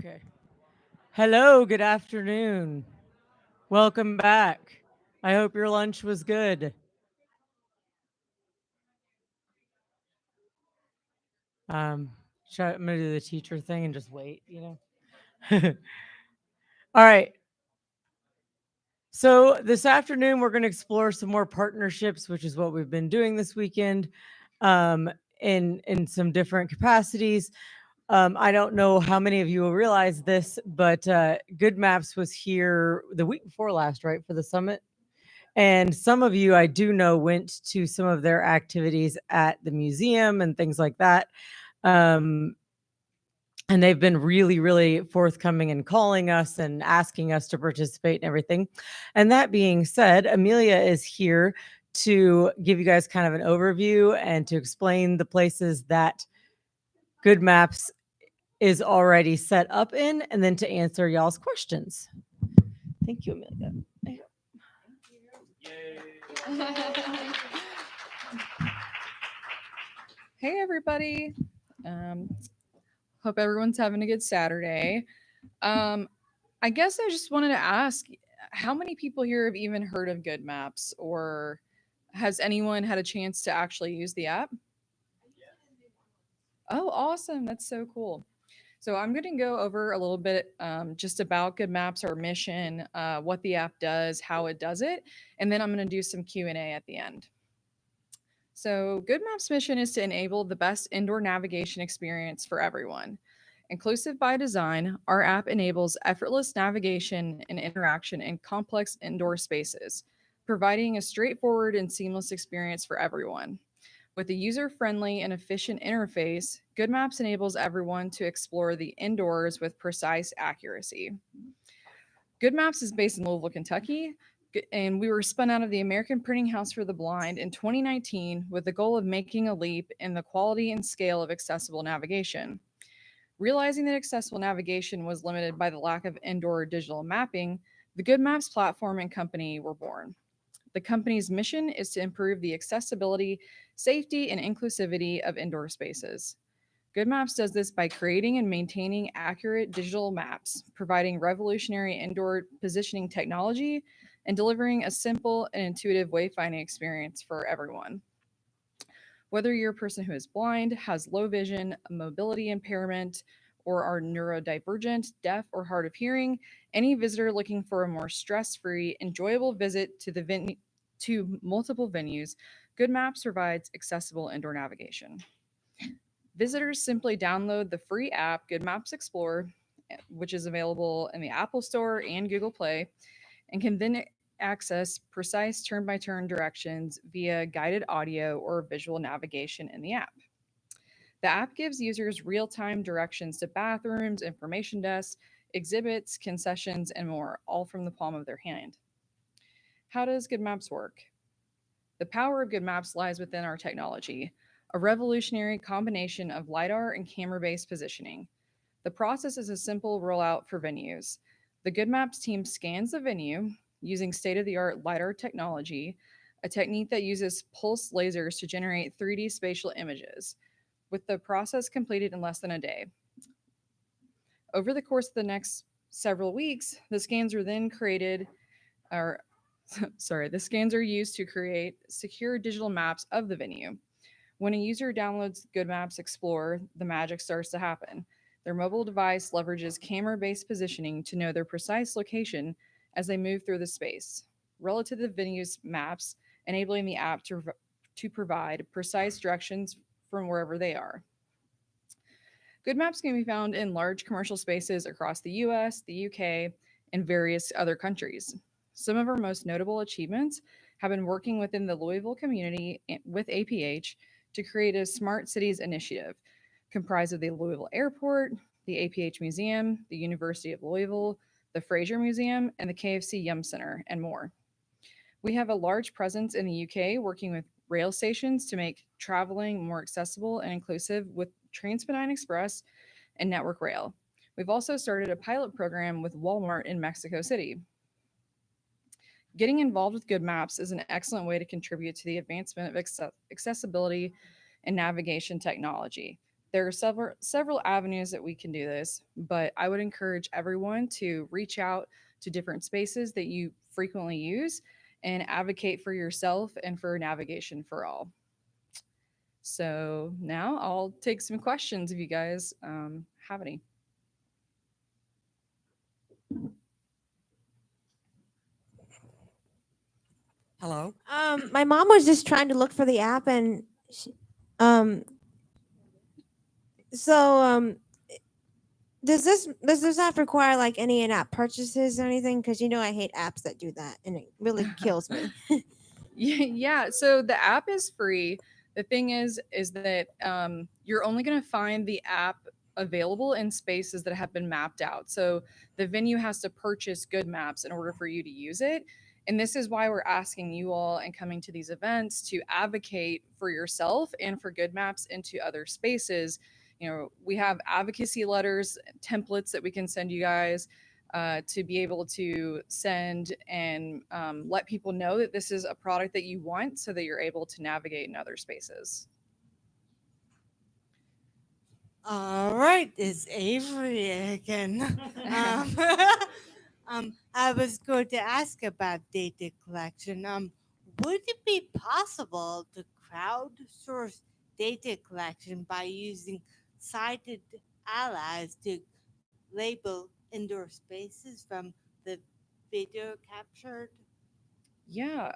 Okay. Hello, good afternoon. Welcome back. I hope your lunch was good. Um, I'm gonna do the teacher thing and just wait. All right. So this afternoon we're going to explore some more partnerships, which is what we've been doing this weekend, um, in some different capacities. I don't know how many of you will realize this, but Good Maps was here the week before last, right, for the summit. And some of you I do know went to some of their activities at the museum and things like that. Um, and they've been really, really forthcoming and calling us and asking us to participate and everything. And that being said, Amelia is here to give you guys kind of an overview and to explain the places that Good Maps is already set up in, and then to answer y'all's questions. Thank you, Amelia. Hey, everybody. Hope everyone's having a good Saturday. Um, I guess I just wanted to ask how many people here have even heard of Good Maps, or has anyone had a chance to actually use the app? Oh, awesome. That's so cool. So, I'm going to go over a little bit just about Good Maps, our mission, what the app does, how it does it, and then I'm going to do some Q&A at the end. So, Good Maps' mission is to enable the best indoor navigation experience for everyone. Inclusive by design, our app enables effortless navigation and interaction in complex indoor spaces, providing a straightforward and seamless experience for everyone. With a user friendly and efficient interface, Good Maps enables everyone to explore the indoors with precise accuracy. Good Maps is based in Louisville, Kentucky, and we were spun out of the American Printing House for the Blind in 2019 with the goal of making a leap in the quality and scale of accessible navigation. Realizing that accessible navigation was limited by the lack of indoor digital mapping, the Good Maps platform and company were born. The company's mission is to improve the accessibility, safety, and inclusivity of indoor spaces. Good Maps does this by creating and maintaining accurate digital maps, providing revolutionary indoor positioning technology, and delivering a simple and intuitive wayfinding experience for everyone. Whether you're a person who is blind, has low vision, a mobility impairment, or are neurodivergent, deaf, or hard of hearing, any visitor looking for a more stress-free, enjoyable visit to multiple venues, Good Maps provides accessible indoor navigation. Visitors simply download the free app Good Maps Explorer, which is available in the Apple Store and Google Play, and can then access precise turn by turn directions via guided audio or visual navigation in the app. The app gives users real time directions to bathrooms, information desks, exhibits, concessions, and more, all from the palm of their hand. How does Good Maps work? The power of Good Maps lies within our technology, a revolutionary combination of LiDAR and camera based positioning. The process is a simple rollout for venues. The Good Maps team scans the venue using state of the art LiDAR technology, a technique that uses pulse lasers to generate 3D spatial images, with the process completed in less than a day. Over the course of the next several weeks, the scans are then created, or the scans are used to create secure digital maps of the venue. When a user downloads Good Maps Explorer, the magic starts to happen. Their mobile device leverages camera based positioning to know their precise location as they move through the space, relative to the venue's maps, enabling the app to provide precise directions from wherever they are. Good maps can be found in large commercial spaces across the US, the UK, and various other countries. Some of our most notable achievements have been working within the Louisville community with APH to create a smart cities initiative comprised of the Louisville Airport, the APH Museum, the University of Louisville, the Fraser Museum, and the KFC Yum Center, and more. We have a large presence in the UK working with rail stations to make traveling more accessible and inclusive with TransPennine Express and Network Rail. We've also started a pilot program with Walmart in Mexico City. Getting involved with Good Maps is an excellent way to contribute to the advancement of accessibility and navigation technology. There are several avenues that we can do this, but I would encourage everyone to reach out to different spaces that you frequently use and advocate for yourself and for navigation for all. So now I'll take some questions if you guys have any. Hello. My mom was just trying to look for the app, and um, so does this app require like any in-app purchases or anything? Because I hate apps that do that, and it really kills me. Yeah, so the app is free. The thing is that you're only going to find the app available in spaces that have been mapped out. So the venue has to purchase good maps in order for you to use it. And this is why we're asking you all and coming to these events to advocate for yourself and for good maps into other spaces. We have advocacy letters, templates that we can send you guys to be able to send and let people know that this is a product that you want so that you're able to navigate in other spaces. All right, it's Avery again. Um, I was going to ask about data collection. Would it be possible to crowdsource data collection by using cited allies to label indoor spaces from the video captured? Yeah.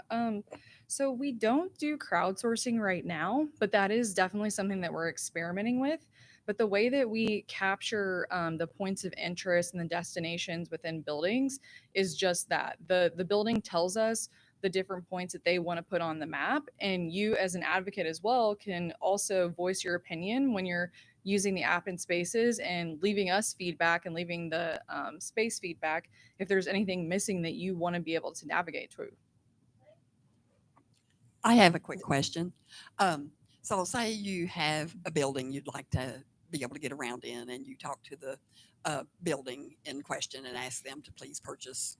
So we don't do crowdsourcing right now, but that is definitely something that we're experimenting with. But the way that we capture the points of interest and the destinations within buildings is just that the building tells us the different points that they want to put on the map, and you as an advocate as well can also voice your opinion when you're using the app in spaces and leaving us feedback and leaving the space feedback if there's anything missing that you want to be able to navigate through. I have a quick question. So, say you have a building you'd like to be able to get around in, and you talk to the building in question and ask them to please purchase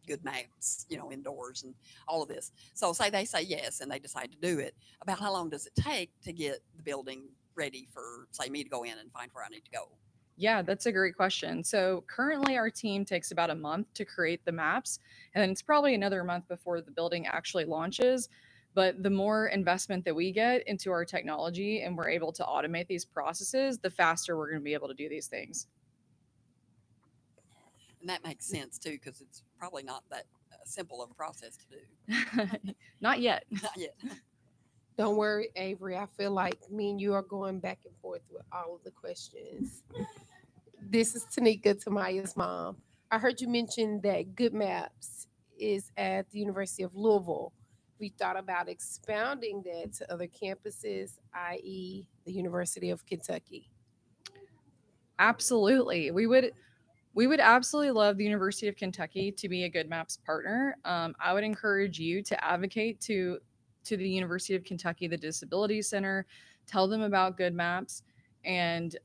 good maps, indoors and all of this. So, say they say yes and they decide to do it. About how long does it take to get the building ready for, say, me to go in and find where I need to go? Yeah, that's a great question. So currently, our team takes about a month to create the maps, and then it's probably another month before the building actually launches. But the more investment that we get into our technology and we're able to automate these processes, the faster we're going to be able to do these things. And that makes sense too, because it's probably not that simple of a process to do. Not yet. Not yet. Don't worry, Avery. I feel like me and you are going back and forth with all of the questions. This is Tanika, Tamaya's mom. I heard you mention that Good Maps is at the University of Louisville. We thought about expounding that to other campuses, i.e., the University of Kentucky. Absolutely. We would absolutely love the University of Kentucky to be a Good Maps partner. I would encourage you to advocate to the University of Kentucky, the Disability Center, tell them about Good Maps, and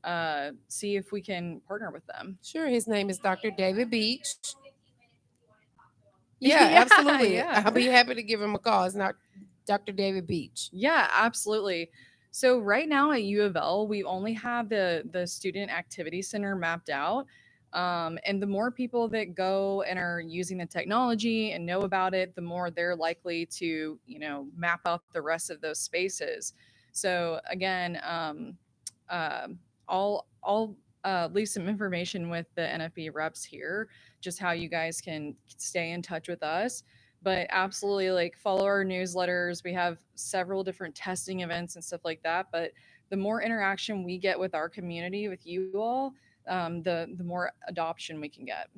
see if we can partner with them. Sure, his name is Dr. David Beach. Yeah, absolutely. Yeah. I'll be happy to give him a call. It's not Dr. David Beach. Yeah, absolutely. So right now at U of L, we only have the student activity center mapped out. And the more people that go and are using the technology and know about it, the more they're likely to, map out the rest of those spaces. So again, uh, I'll leave some information with the NFB reps here, just how you guys can stay in touch with us. But absolutely, like, follow our newsletters. We have several different testing events and stuff like that. But the more interaction we get with our community, with you all, the more adoption we can get.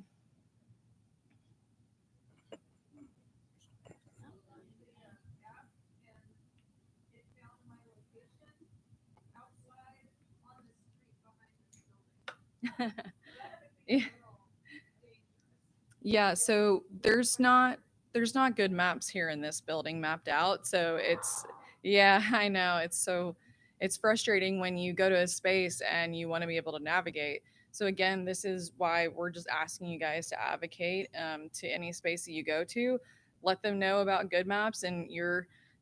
Yeah, so there's not good maps here in this building mapped out. So it's, yeah, I know. It's frustrating when you go to a space and you want to be able to navigate. So again, this is why we're just asking you guys to advocate to any space that you go to. Let them know about good maps, and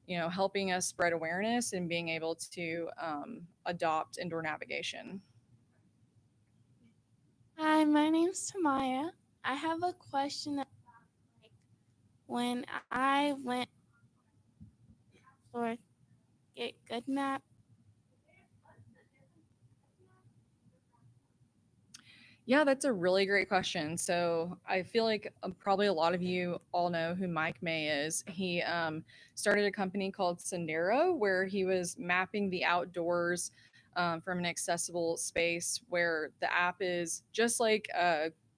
helping us spread awareness and being able to adopt indoor navigation. Hi, my name's Tamaya. I have a question. Like, when I went for get good map, Yeah, that's a really great question. So I feel like probably a lot of you all know who Mike May is. He started a company called Sendero where he was mapping the outdoors from an accessible space where the app is just like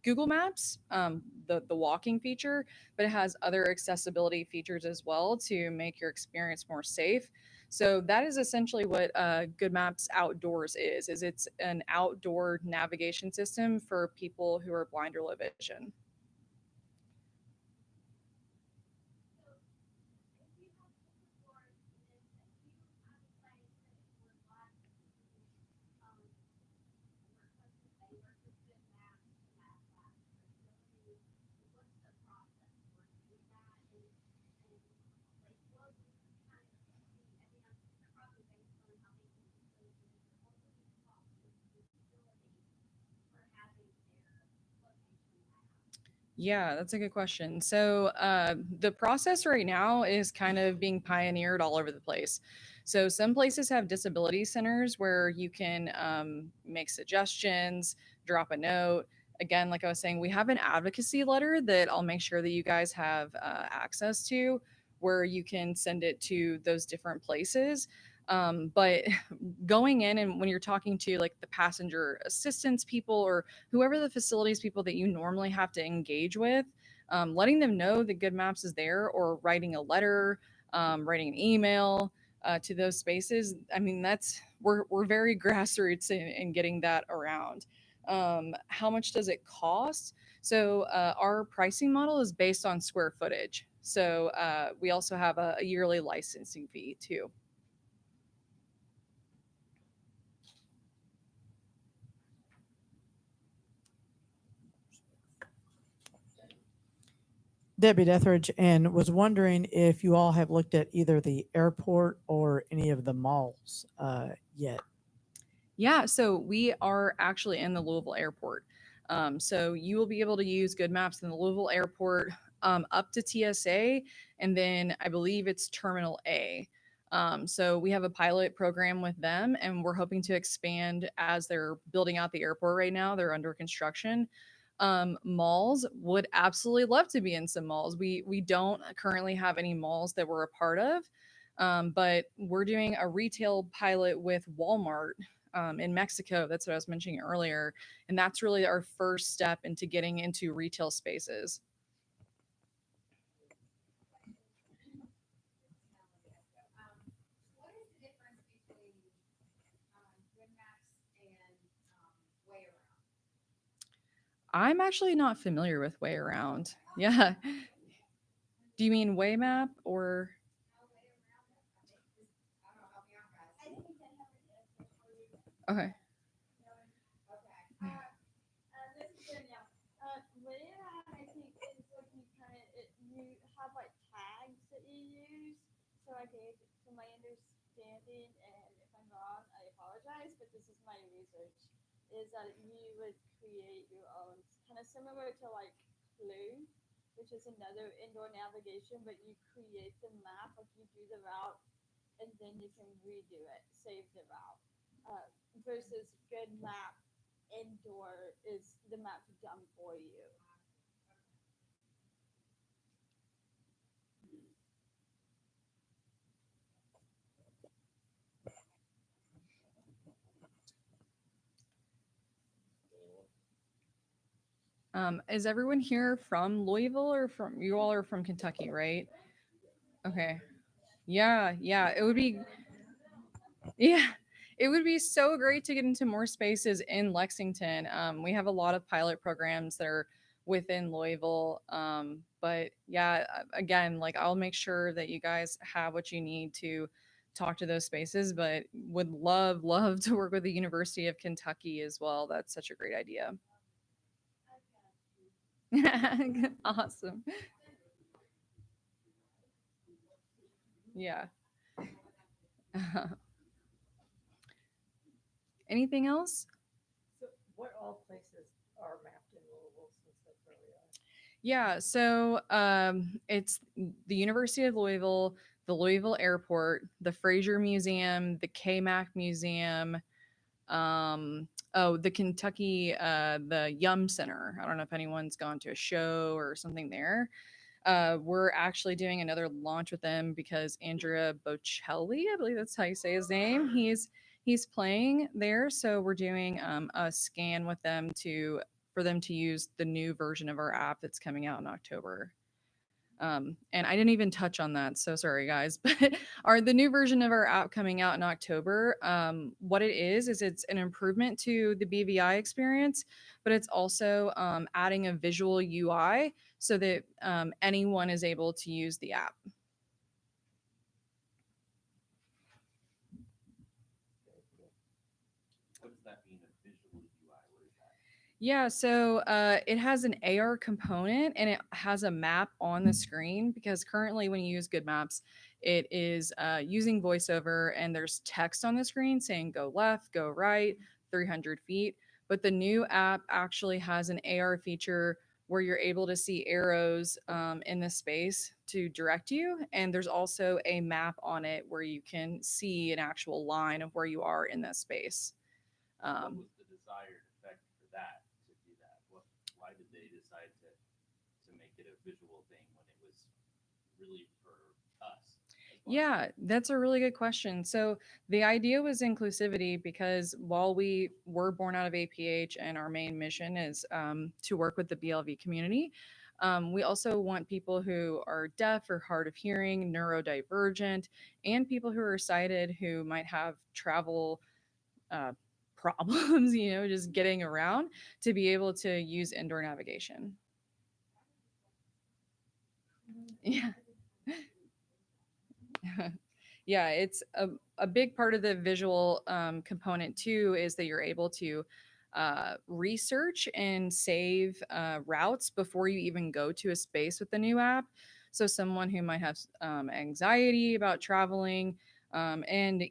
Google Maps, the walking feature, but it has other accessibility features as well to make your experience more safe. So that is essentially what Good Maps Outdoors is it's an outdoor navigation system for people who are blind or low vision. Yeah, that's a good question. So, the process right now is kind of being pioneered all over the place. So, some places have disability centers where you can make suggestions, drop a note. Again, like I was saying, we have an advocacy letter that I'll make sure that you guys have access to where you can send it to those different places. But going in and when you're talking to like the passenger assistance people or whoever the facilities people that you normally have to engage with, letting them know that Good Maps is there or writing a letter, writing an email to those spaces. I mean, we're very grassroots in getting that around. How much does it cost? So our pricing model is based on square footage. So we also have a yearly licensing fee too. Debbie Dethridge, and was wondering if you all have looked at either the airport or any of the malls yet. Yeah, so we are actually in the Louisville airport. So you will be able to use Good Maps in the Louisville airport up to TSA, and then I believe it's Terminal A. So we have a pilot program with them, and we're hoping to expand as they're building out the airport right now. They're under construction. Malls would absolutely love to be in some malls. We don't currently have any malls that we're a part of, but we're doing a retail pilot with Walmart in Mexico. That's what I was mentioning earlier. And that's really our first step into getting into retail spaces. I'm actually not familiar with Way Around. Yeah. Do you mean Waymap or? Okay. You have like tags that you use. So I gave, from my understanding, and if I'm wrong, I apologize, but this is my research, is that you would create your own, kind of similar to like Clue, which is another indoor navigation, but you create the map, like you do the route, and then you can redo it, save the route. Versus Good Map Indoor is the map done for you. Is everyone here from Louisville or from you all are from Kentucky, right? Okay. Yeah. Yeah, it would be so great to get into more spaces in Lexington. We have a lot of pilot programs that are within Louisville. But yeah, again, like I'll make sure that you guys have what you need to talk to those spaces, but would love to work with the University of Kentucky as well. That's such a great idea. Awesome. Yeah. Anything else? So what all places are mapped in Louisville since that's where we are? Yeah, so it's the University of Louisville, the Louisville Airport, the Fraser Museum, the KMAC Museum, the Kentucky, the Yum Center. I don't know if anyone's gone to a show or something there. We're actually doing another launch with them because Andrea Bocelli, I believe that's how you say his name. He's playing there, so we're doing a scan with them to for them to use the new version of our app that's coming out in October. And I didn't even touch on that, so sorry guys. But the new version of our app coming out in October, what it is it's an improvement to the BVI experience, but it's also adding a visual UI so that anyone is able to use the app. What does that mean, a visual UI? What is that? Yeah, so it has an AR component and it has a map on the screen because currently when you use Good Maps, it is using voiceover and there's text on the screen saying go left, go right, 300 feet. But the new app actually has an AR feature where you're able to see arrows in the space to direct you. And there's also a map on it where you can see an actual line of where you are in that space. What was the desired effect for that to do that? Why did they decide to make it a visual thing when it was really for us? Yeah, that's a really good question. So the idea was inclusivity because while we were born out of APH and our main mission is to work with the BLV community, we also want people who are deaf or hard of hearing, neurodivergent, and people who are sighted who might have travel uh, problems, just getting around to be able to use indoor navigation. Yeah. Yeah, it's a big part of the visual component too is that you're able to research and save routes before you even go to a space with the new app. So someone who might have anxiety about traveling and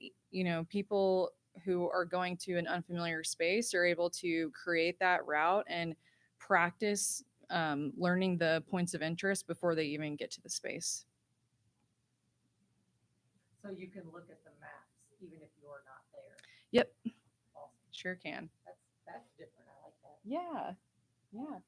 people who are going to an unfamiliar space are able to create that route and practice learning the points of interest before they even get to the space. So you can look at the maps even if you're not there. Yep. Awesome. Sure can. That's different. I like that. Yeah. Yeah.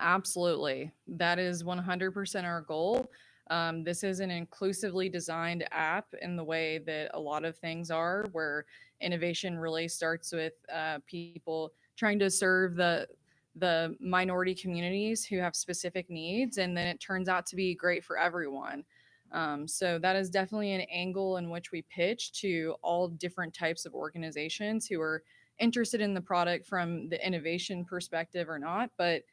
Absolutely. That is 100% our goal. This is an inclusively designed app in the way that a lot of things are, where innovation really starts with people trying to serve the minority communities who have specific needs, and then it turns out to be great for everyone. So that is definitely an angle in which we pitch to all different types of organizations who are interested in the product from the innovation perspective or not. But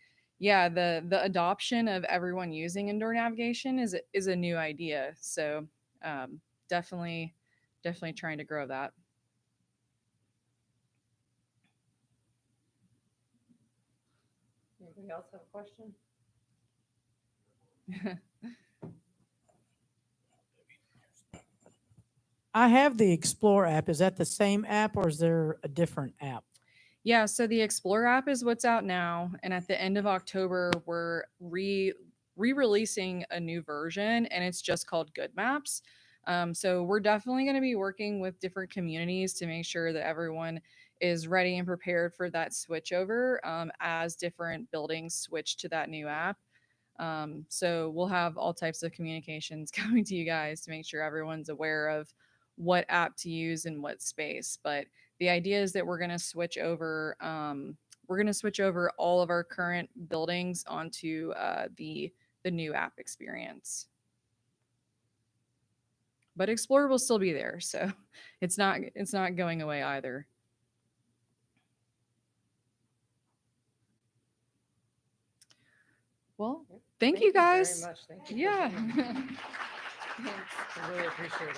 yeah, the adoption of everyone using indoor navigation is a new idea. So definitely trying to grow that. Anybody else have a question? I have the Explore app. Is that the same app or is there a different app? Yeah, so the Explore app is what's out now, and at the end of October, we're re-releasing a new version, and it's just called Good Maps. So we're definitely going to be working with different communities to make sure that everyone is ready and prepared for that switchover as different buildings switch to that new app. So we'll have all types of communications coming to you guys to make sure everyone's aware of what app to use in what space. But the idea is that we're going to switch over. We're going to switch over all of our current buildings onto the new app experience. But Explorer will still be there, so it's not going away either. Well, thank you guys. Very much. Thank you. for Yeah. coming. Thanks. I really appreciate it.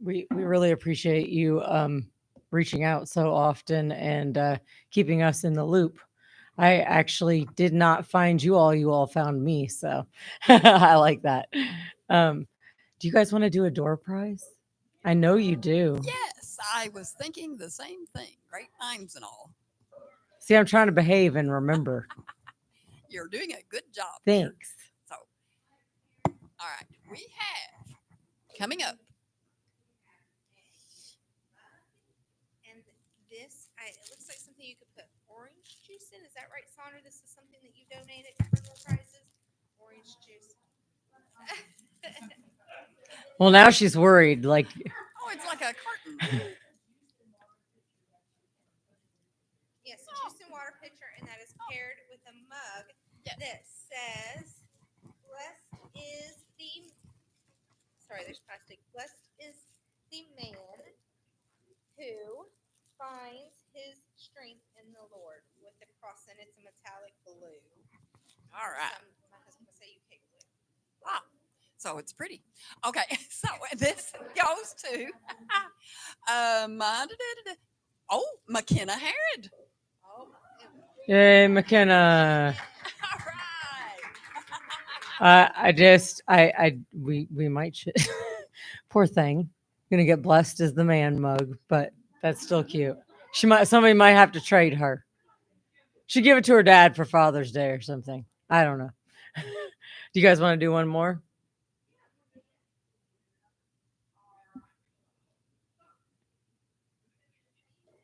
We really appreciate you reaching out so often and keeping us in the loop. I actually did not find you all. You all found me, so I like that. Do you guys want to do a door prize? I know you do. Yes, I was thinking the same thing. Great minds and all. See, I'm trying to behave and remember. You're doing a good job. there. Thanks. So, all right, we have coming up. And this, it looks like something you could put orange juice in. Is that right, Sandra? This is something that you donated for the prizes? Orange juice. Well, now she's worried. Like, Oh, it's like a carton. Yes, juice and water pitcher, and that is paired with a mug that says, "Blessed is the." Sorry, there's plastic. Blessed is the man who finds his strength in the Lord, with the cross, and it's a metallic blue. All right. My husband would say UK blue. Ah, so it's pretty. Okay, so this goes to oh, McKenna Harrod. Oh, yay, McKenna. All right. We might. Poor thing. Gonna get blessed as the man mug, but that's still cute. Somebody might have to trade her. Should give it to her dad for Father's Day or something. I don't know. Do you guys want to do one more?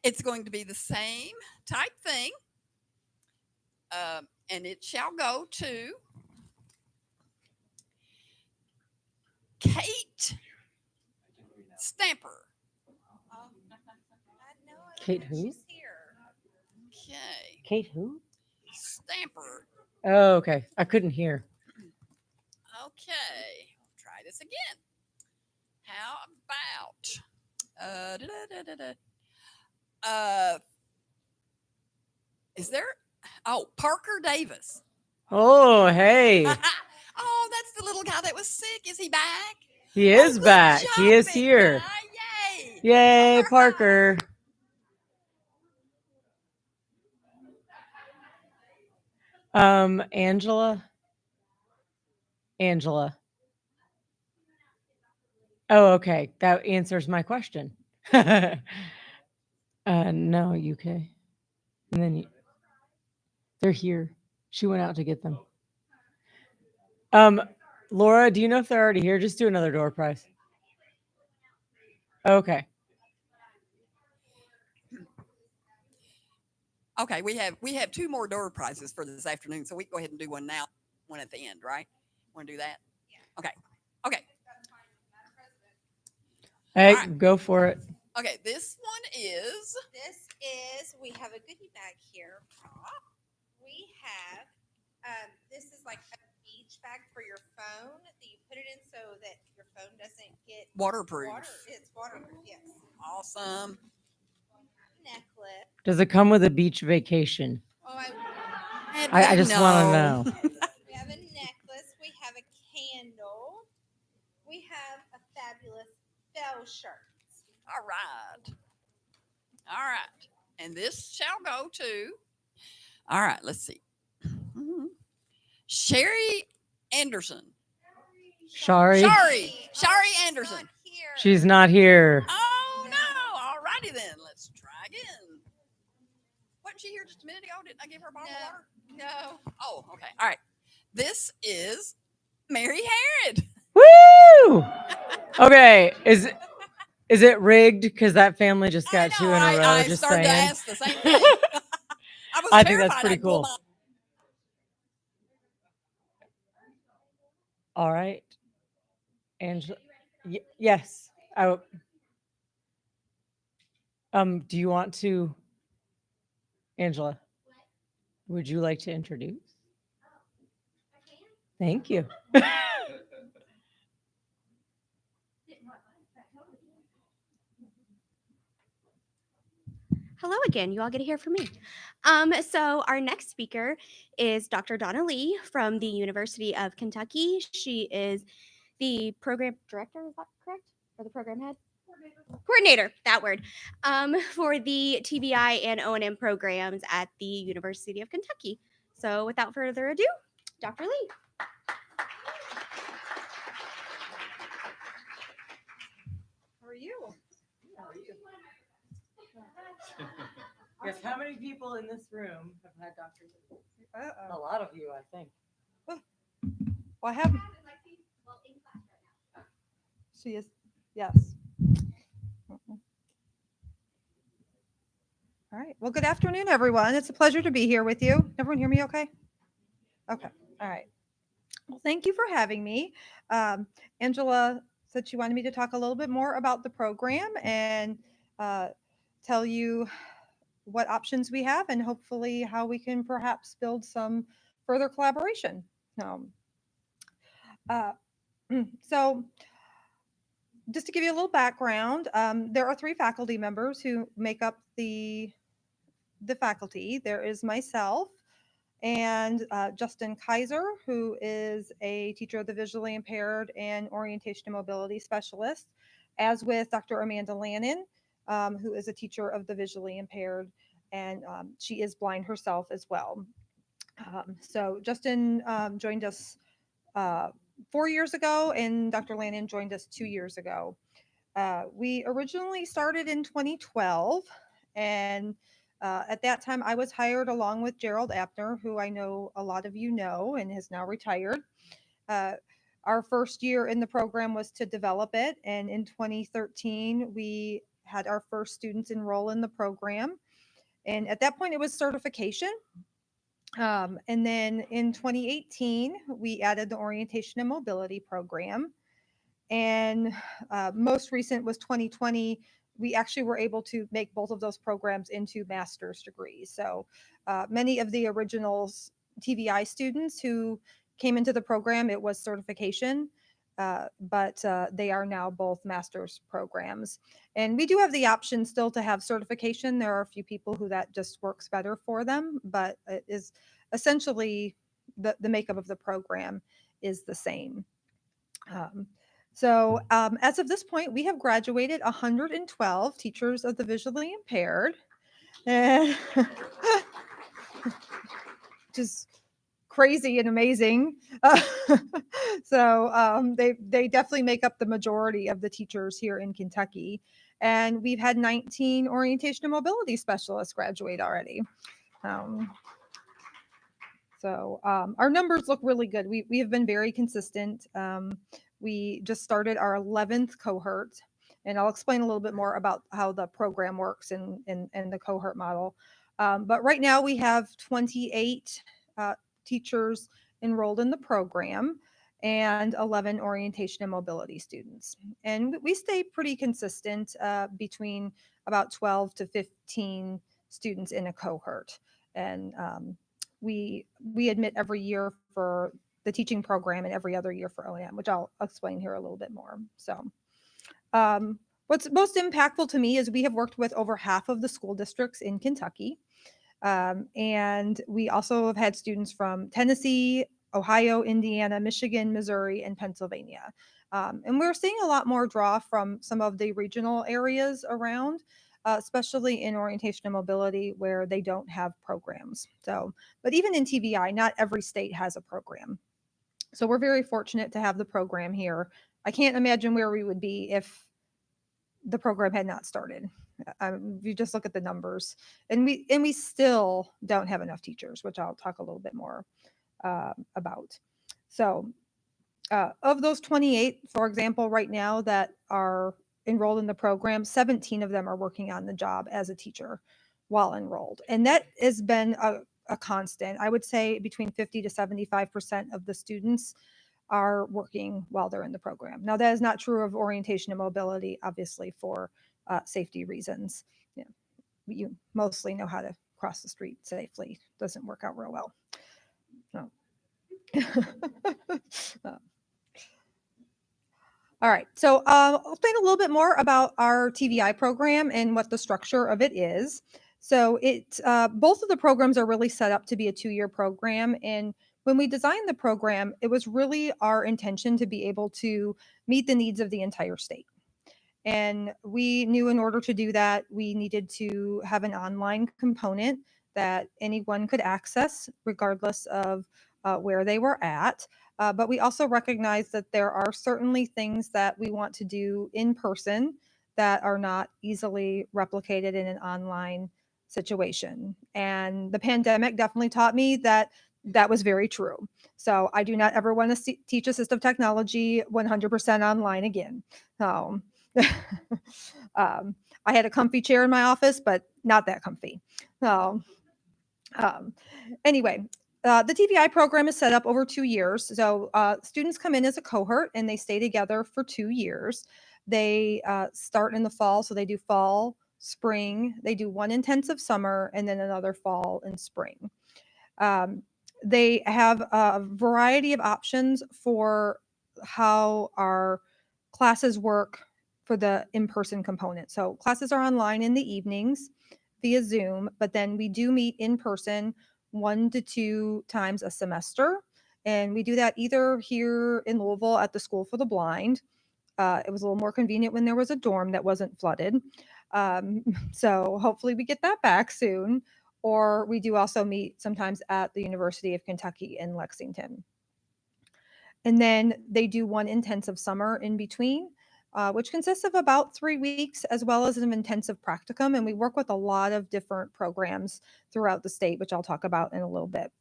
It's going to be the same type thing. And it shall go to Kate Stamper. I know. Kate who? She's here. Okay. Kate who? Stamper. Oh, okay. I couldn't hear. Okay. Try this again. How about is there Parker Davis. Oh, hey. Oh, that's the little guy that was sick. Is he back? He Oh, is good back. job, He is big here. guy. Yay. Yay, All right. Parker. Angela. Oh, okay. That answers my question. No, UK. And then they're here. She went out to get them. Laura, do you know if they're already here? Just do another door prize. Okay. Okay, we have two more door prizes for this afternoon, so we can go ahead and do one now, one at the end, right? Want to do that? Yeah. Okay. Okay. Hey, All right. go for it. Okay, this one is We have a goodie bag here. We have, this is like a beach bag for your phone that you put it in so that your phone doesn't get waterproof. It's waterproof, yes. Awesome. Necklace. Does it come with a beach vacation? Oh, I just want to know. We have a necklace. We have a candle. We have a fabulous bell shirt. All right. All right. And this shall go to, all right, let's see. Sherry Anderson. Shari? Shari Anderson. Not here. She's not here. Oh, no. All righty then. Let's try again. Wasn't she here just a minute ago? Didn't I give her a bottle of water? No. Oh, okay. All right. This is Mary Harrod. Woo! Okay. Is it rigged? Because that family just got two in a row. I Just started saying. to ask the same thing. I think that's pretty cool. All right. Angela. Yes. Do you want to, Angela? Would you like to introduce? Thank you. hello again. You all get to hear from me. So our next speaker is Dr. Donna Lee from the University of Kentucky. She is the program director, is that correct? Or the program head? Coordinator, that word, for the TBI and O&M programs at the University of Kentucky. So without further ado, Dr. Lee. How are you? Yes, how many people in this room have had Dr. Lee? A lot of you, I think. Well, I have. She is, yes. All right. Well, good afternoon, everyone. It's a pleasure to be here with you. Everyone hear me okay? Okay. All right. Well, thank you for having me. Angela said she wanted me to talk a little bit more about the program and tell you what options we have and hopefully how we can perhaps build some further collaboration. Uh, so just to give you a little background, there are 3 faculty members who make up the faculty. There is myself and Justin Kaiser, who is a teacher of the visually impaired and orientation and mobility specialist, as with Dr. Amanda Lannon, who is a teacher of the visually impaired, and she is blind herself as well. So Justin joined us 4 years ago, and Dr. Lannon joined us 2 years ago. We originally started in 2012, and at that time I was hired along with Gerald Abner, who I know a lot of you know and has now retired. Our first year in the program was to develop it, and in 2013 we had our first students enroll in the program, and at that point it was certification. And then in 2018 we added the orientation and mobility program, and most recent was 2020. We actually were able to make both of those programs into master's degrees. So many of the original TVI students who came into the program, it was certification, but they are now both master's programs. And we do have the option still to have certification. There are a few people who that just works better for them, but it is essentially the makeup of the program is the same. So as of this point, we have graduated 112 teachers of the visually impaired, and which is crazy and amazing. So they definitely make up the majority of the teachers here in Kentucky. And we've had 19 orientation and mobility specialists graduate already. So our numbers look really good. We have been very consistent. We just started our 11th cohort, and I'll explain a little bit more about how the program works and the cohort model. But right now we have 28 teachers enrolled in the program and 11 orientation and mobility students. And we stay pretty consistent between about 12 to 15 students in a cohort. And we admit every year for the teaching program and every other year for O&M, which I'll explain here a little bit more. So what's most impactful to me is we have worked with over half of the school districts in Kentucky. And we also have had students from Tennessee, Ohio, Indiana, Michigan, Missouri, and Pennsylvania. And we're seeing a lot more draw from some of the regional areas around, especially in orientation and mobility where they don't have programs. So, but even in TVI, not every state has a program. So we're very fortunate to have the program here. I can't imagine where we would be if the program had not started. You just look at the numbers, and we still don't have enough teachers, which I'll talk a little bit more about. So of those 28, for example, right now that are enrolled in the program, 17 of them are working on the job as a teacher while enrolled. And that has been a constant. I would say between 50 to 75% of the students are working while they're in the program. Now, that is not true of orientation and mobility, obviously, for safety reasons. You mostly know how to cross the street safely. Doesn't work out real well. No. All right, so I'll explain a little bit more about our TVI program and what the structure of it is. So both of the programs are really set up to be a 2-year program. And when we designed the program, it was really our intention to be able to meet the needs of the entire state. And we knew in order to do that, we needed to have an online component that anyone could access, regardless of where they were at. But we also recognize that there are certainly things that we want to do in person that are not easily replicated in an online situation. And the pandemic definitely taught me that that was very true. So I do not ever want to teach assistive technology 100% online again. So I had a comfy chair in my office, but not that comfy. So anyway, the TVI program is set up over 2 years. So students come in as a cohort and they stay together for 2 years. They start in the fall, so they do fall, spring. They do one intensive summer and then another fall and spring. They have a variety of options for how our classes work for the in-person component. So classes are online in the evenings via Zoom, but then we do meet in person 1 to 2 times a semester. And we do that either here in Louisville at the School for the Blind. It was a little more convenient when there was a dorm that wasn't flooded. So hopefully we get that back soon. Or we do also meet sometimes at the University of Kentucky in Lexington. And then they do one intensive summer in between, which consists of about 3 weeks, as well as an intensive practicum. And we work with a lot of different programs throughout the state, which I'll talk about in a little bit.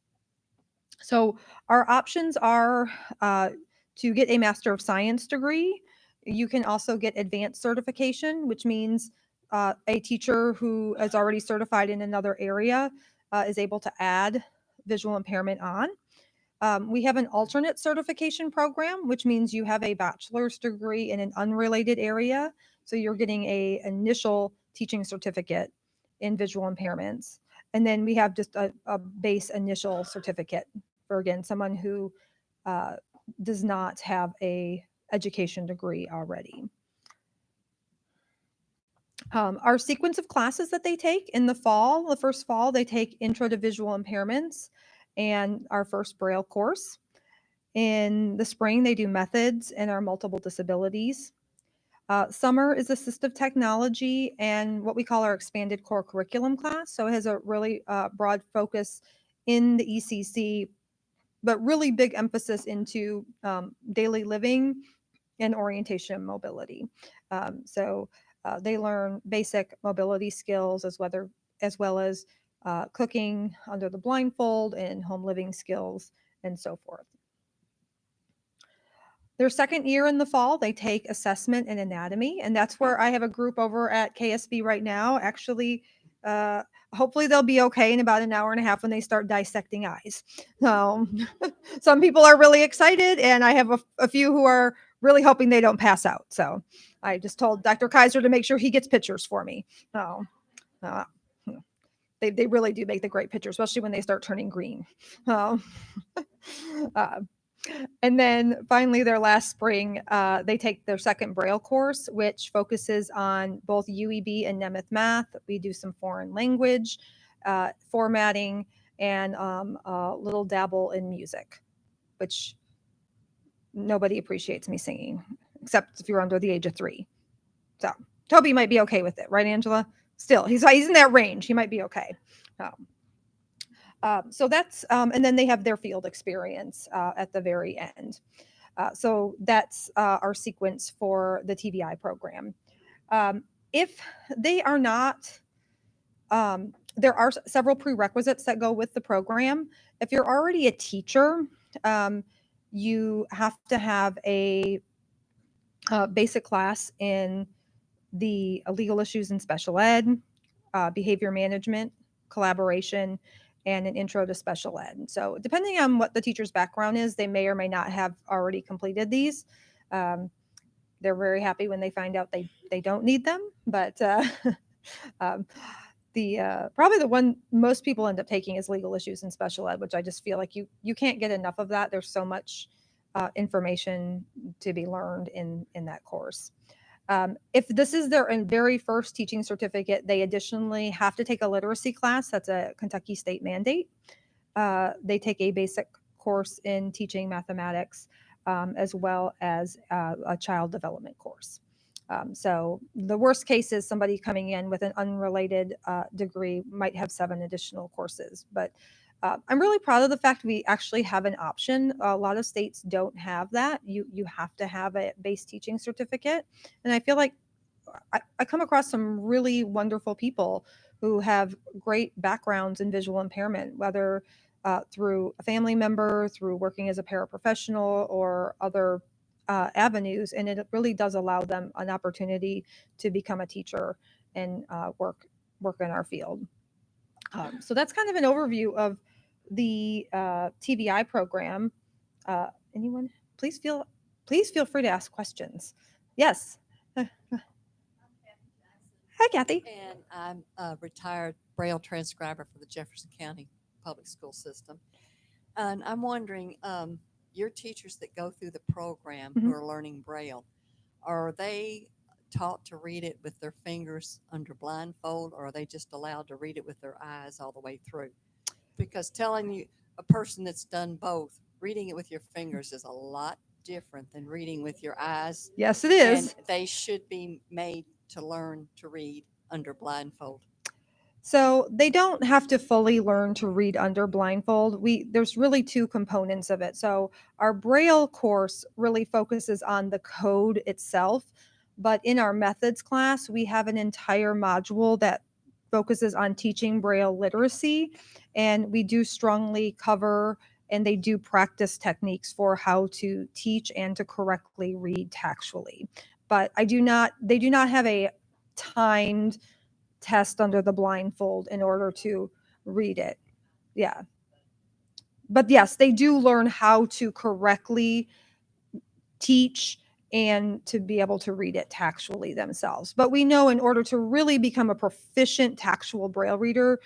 So our options are to get a Master of Science degree. You can also get advanced certification, which means a teacher who is already certified in another area is able to add visual impairment on. We have an alternate certification program, which means you have a bachelor's degree in an unrelated area. So you're getting a initial teaching certificate in visual impairments. And then we have just a base initial certificate for, again, someone who does not have a education degree already. Our sequence of classes that they take in the first fall, they take Intro to Visual Impairments and our first Braille course. In the spring, they do methods and our multiple disabilities. Summer is assistive technology and what we call our expanded core curriculum class. So it has a really broad focus in the ECC, but really big emphasis into daily living and orientation and mobility. So they learn basic mobility skills as well as cooking under the blindfold and home living skills and so forth. Their second year in the fall, they take assessment and anatomy, and that's where I have a group over at KSB right now. Actually, hopefully they'll be okay in about an hour and a half when they start dissecting eyes. So some people are really excited, and I have a few who are really hoping they don't pass out. So I just told Dr. Kaiser to make sure he gets pictures for me. So they really do make the great pictures, especially when they start turning green. And then finally, their last spring, they take their second Braille course, which focuses on both UEB and Nemeth math. We do some foreign language, formatting, and a little dabble in music, which nobody appreciates me singing, except if you're under the age of 3. So Toby might be okay with it, right, Angela? Still, he's in that range. He might be okay. So that's, and then they have their field experience at the very end. So that's our sequence for the TVI program. If they are not, there are several prerequisites that go with the program. If you're already a teacher, you have to have a basic class in the legal issues in special ed, behavior management, collaboration, and an intro to special ed. So depending on what the teacher's background is, they may or may not have already completed these. They're very happy when they find out they don't need them, but probably the one most people end up taking is legal issues in special ed, which I just feel like you can't get enough of that. There's so much information to be learned in that course. If this is their very first teaching certificate, they additionally have to take a literacy class. That's a Kentucky state mandate. They take a basic course in teaching mathematics, as well as a child development course. So the worst case is somebody coming in with an unrelated degree might have 7 additional courses. But I'm really proud of the fact we actually have an option. A lot of states don't have that. You have to have a base teaching certificate, and I feel like I come across some really wonderful people who have great backgrounds in visual impairment, whether through a family member, through working as a paraprofessional, or other avenues. And it really does allow them an opportunity to become a teacher and work in our field. So that's kind of an overview of the TVI program. Anyone? Please feel free to ask questions. Yes. Hi, Kathy. And I'm a retired Braille transcriber for the Jefferson County Public School System. And I'm wondering, your teachers that go through the program who are learning Braille, are they taught to read it with their fingers under blindfold, or are they just allowed to read it with their eyes all the way through? Because telling you, a person that's done both, reading it with your fingers is a lot different than reading with your eyes. Yes, it is. And they should be made to learn to read under blindfold. So they don't have to fully learn to read under blindfold. There's really 2 components of it. So our Braille course really focuses on the code itself, but in our methods class, we have an entire module that focuses on teaching Braille literacy, and we do strongly cover and they do practice techniques for how to teach and to correctly read textually. But they do not have a timed test under the blindfold in order to read it. Yeah. But yes, they do learn how to correctly teach and to be able to read it textually themselves. But we know in order to really become a proficient textual Braille reader,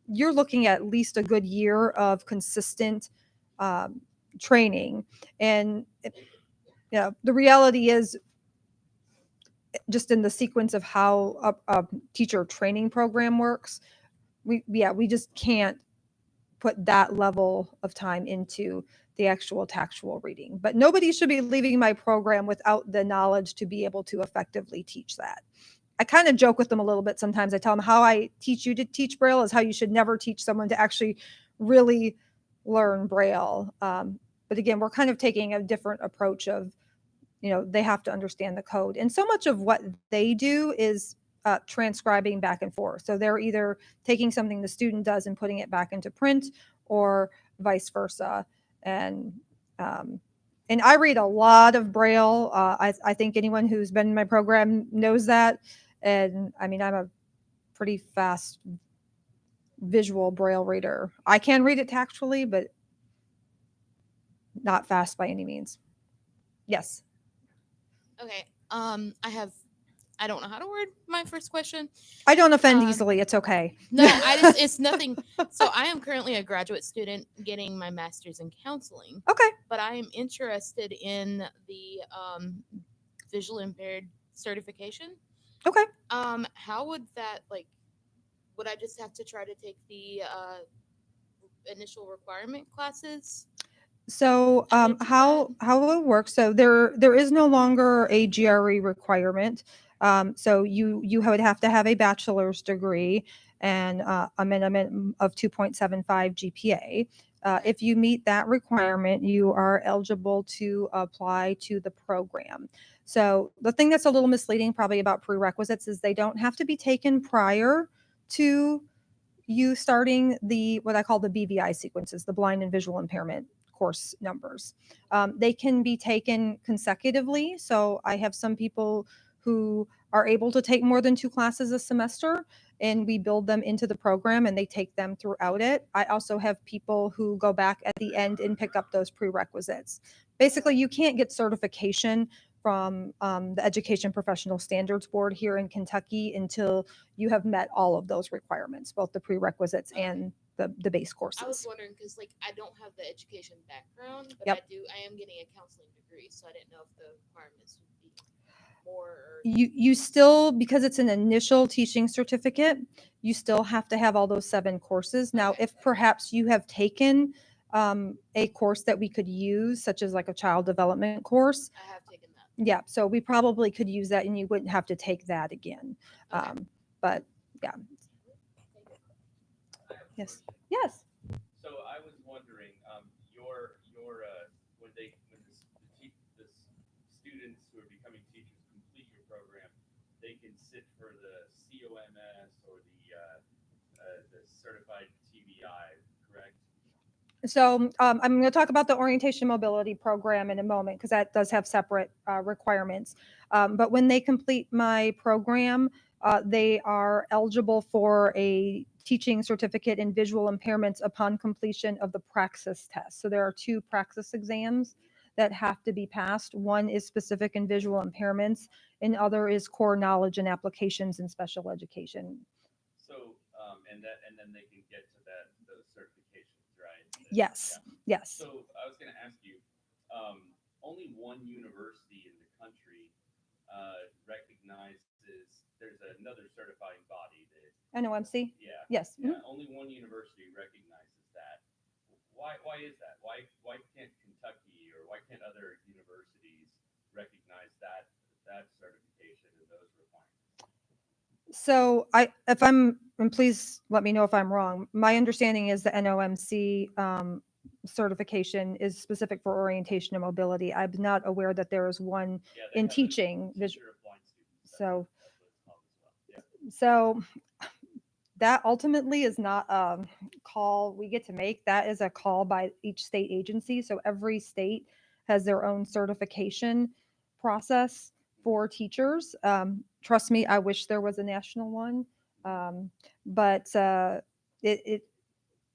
you're looking at least a good year of consistent training. And the reality is, just in the sequence of how a teacher training program works, we just can't put that level of time into the actual textual reading. But nobody should be leaving my program without the knowledge to be able to effectively teach that. I kind of joke with them a little bit sometimes. I tell them how I teach you to teach Braille is how you should never teach someone to actually really learn Braille. But again, we're kind of taking a different approach of, they have to understand the code. And so much of what they do is transcribing back and forth. So they're either taking something the student does and putting it back into print, or vice versa. And I read a lot of Braille. I think anyone who's been in my program knows that. And I mean, I'm a pretty fast visual Braille reader. I can read it textually, but not fast by any means. Yes. Okay. I don't know how to word my first question. I don't offend easily. It's okay. No, it's nothing. So I am currently a graduate student getting my master's in counseling. Okay. But I am interested in the visual impaired certification. Okay. How would that, would I just have to try to take the initial requirement classes? So how it works? So there is no longer a GRE requirement. So you would have to have a bachelor's degree and a minimum of 2.75 GPA. If you meet that requirement, you are eligible to apply to the program. So the thing that's a little misleading probably about prerequisites is they don't have to be taken prior to you starting what I call the BVI sequences, the blind and visual impairment course numbers. They can be taken consecutively. So I have some people who are able to take more than 2 classes a semester, and we build them into the program and they take them throughout it. I also have people who go back at the end and pick up those prerequisites. Basically, you can't get certification from the Education Professional Standards Board here in Kentucky until you have met all of those requirements, both the prerequisites and the base courses. I was wondering because I don't have the education background, but Yep. I am getting a counseling degree, so I didn't know if the requirements would be. more? Or You still, because it's an initial teaching certificate, you still have to have all those 7 courses. Now, if perhaps you have taken a course that we could use, such as like a child development course, I have taken that. yeah, so we probably could use that and you wouldn't have to take that again. Okay. But yeah. Yes. Yes. So I was wondering, when the students who are becoming teachers complete your program, they can sit for the COMS or the certified TBI, correct? So I'm going to talk about the orientation mobility program in a moment because that does have separate requirements. But when they complete my program, they are eligible for a teaching certificate in visual impairments upon completion of the praxis test. So there are 2 praxis exams that have to be passed. One is specific in visual impairments, and other is core knowledge and applications in special education. So, and then they can get to those certifications, right? Yes. Yeah. Yes. So I was going to ask you, only one university in the country recognizes. There's another certifying body that. NOMC? Yeah. Yes. Yeah. Only one university recognizes that. Why is that? Why can't Kentucky or why can't other universities recognize that certification and those requirements? So and please let me know if I'm wrong. My understanding is the NOMC certification is specific for orientation and mobility. I'm not aware that there is one Yeah, they in have a teaching. teacher of blind students. So, That's what it's called as well. Yeah. so that ultimately is not a call we get to make. That is a call by each state agency. So every state has their own certification process for teachers. Trust me, I wish there was a national one, but it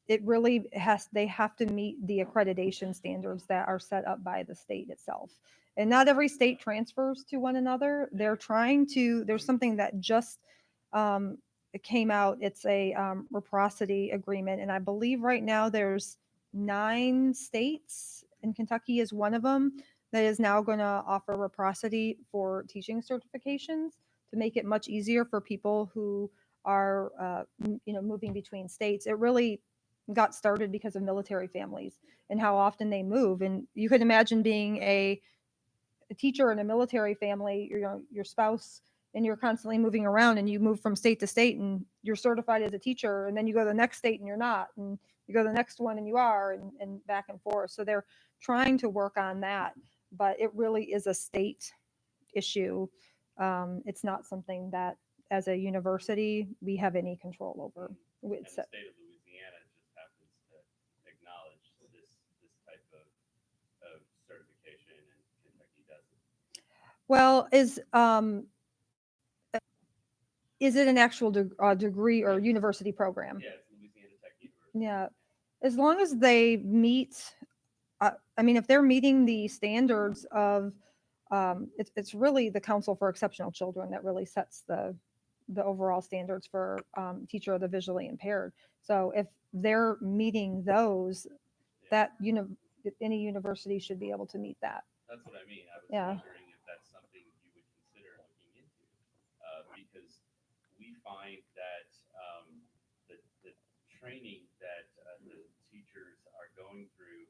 it really they have to meet the accreditation standards that are set up by the state itself. And not every state transfers to one another. They're trying to, there's something that just um, it came out. It's a reciprocity agreement. And I believe right now there's 9 states, and Kentucky is one of them, that is now going to offer reciprocity for teaching certifications to make it much easier for people who are, moving between states. It really got started because of military families and how often they move. And you could imagine being a teacher in a military family, your spouse, and you're constantly moving around and you move from state to state and you're certified as a teacher, and then you go to the next state and you're not, and you go to the next one and you are, and back and forth. So they're trying to work on that, but it really is a state issue. It's not something that as a university we have any control over. And It's, the state of Louisiana just happens to acknowledge this type of certification, and Kentucky doesn't. well, is it an actual degree or university program? Yeah, it's Louisiana Tech University. Yeah, as long as they meet, I mean, if they're meeting the standards of, it's really the Council for Exceptional Children that really sets the overall standards for teacher of the visually impaired. So if they're meeting those, that any university should be able to meet that. That's what I mean. I was Yeah. wondering if that's something you would consider looking into, because we find that the training that the teachers are going through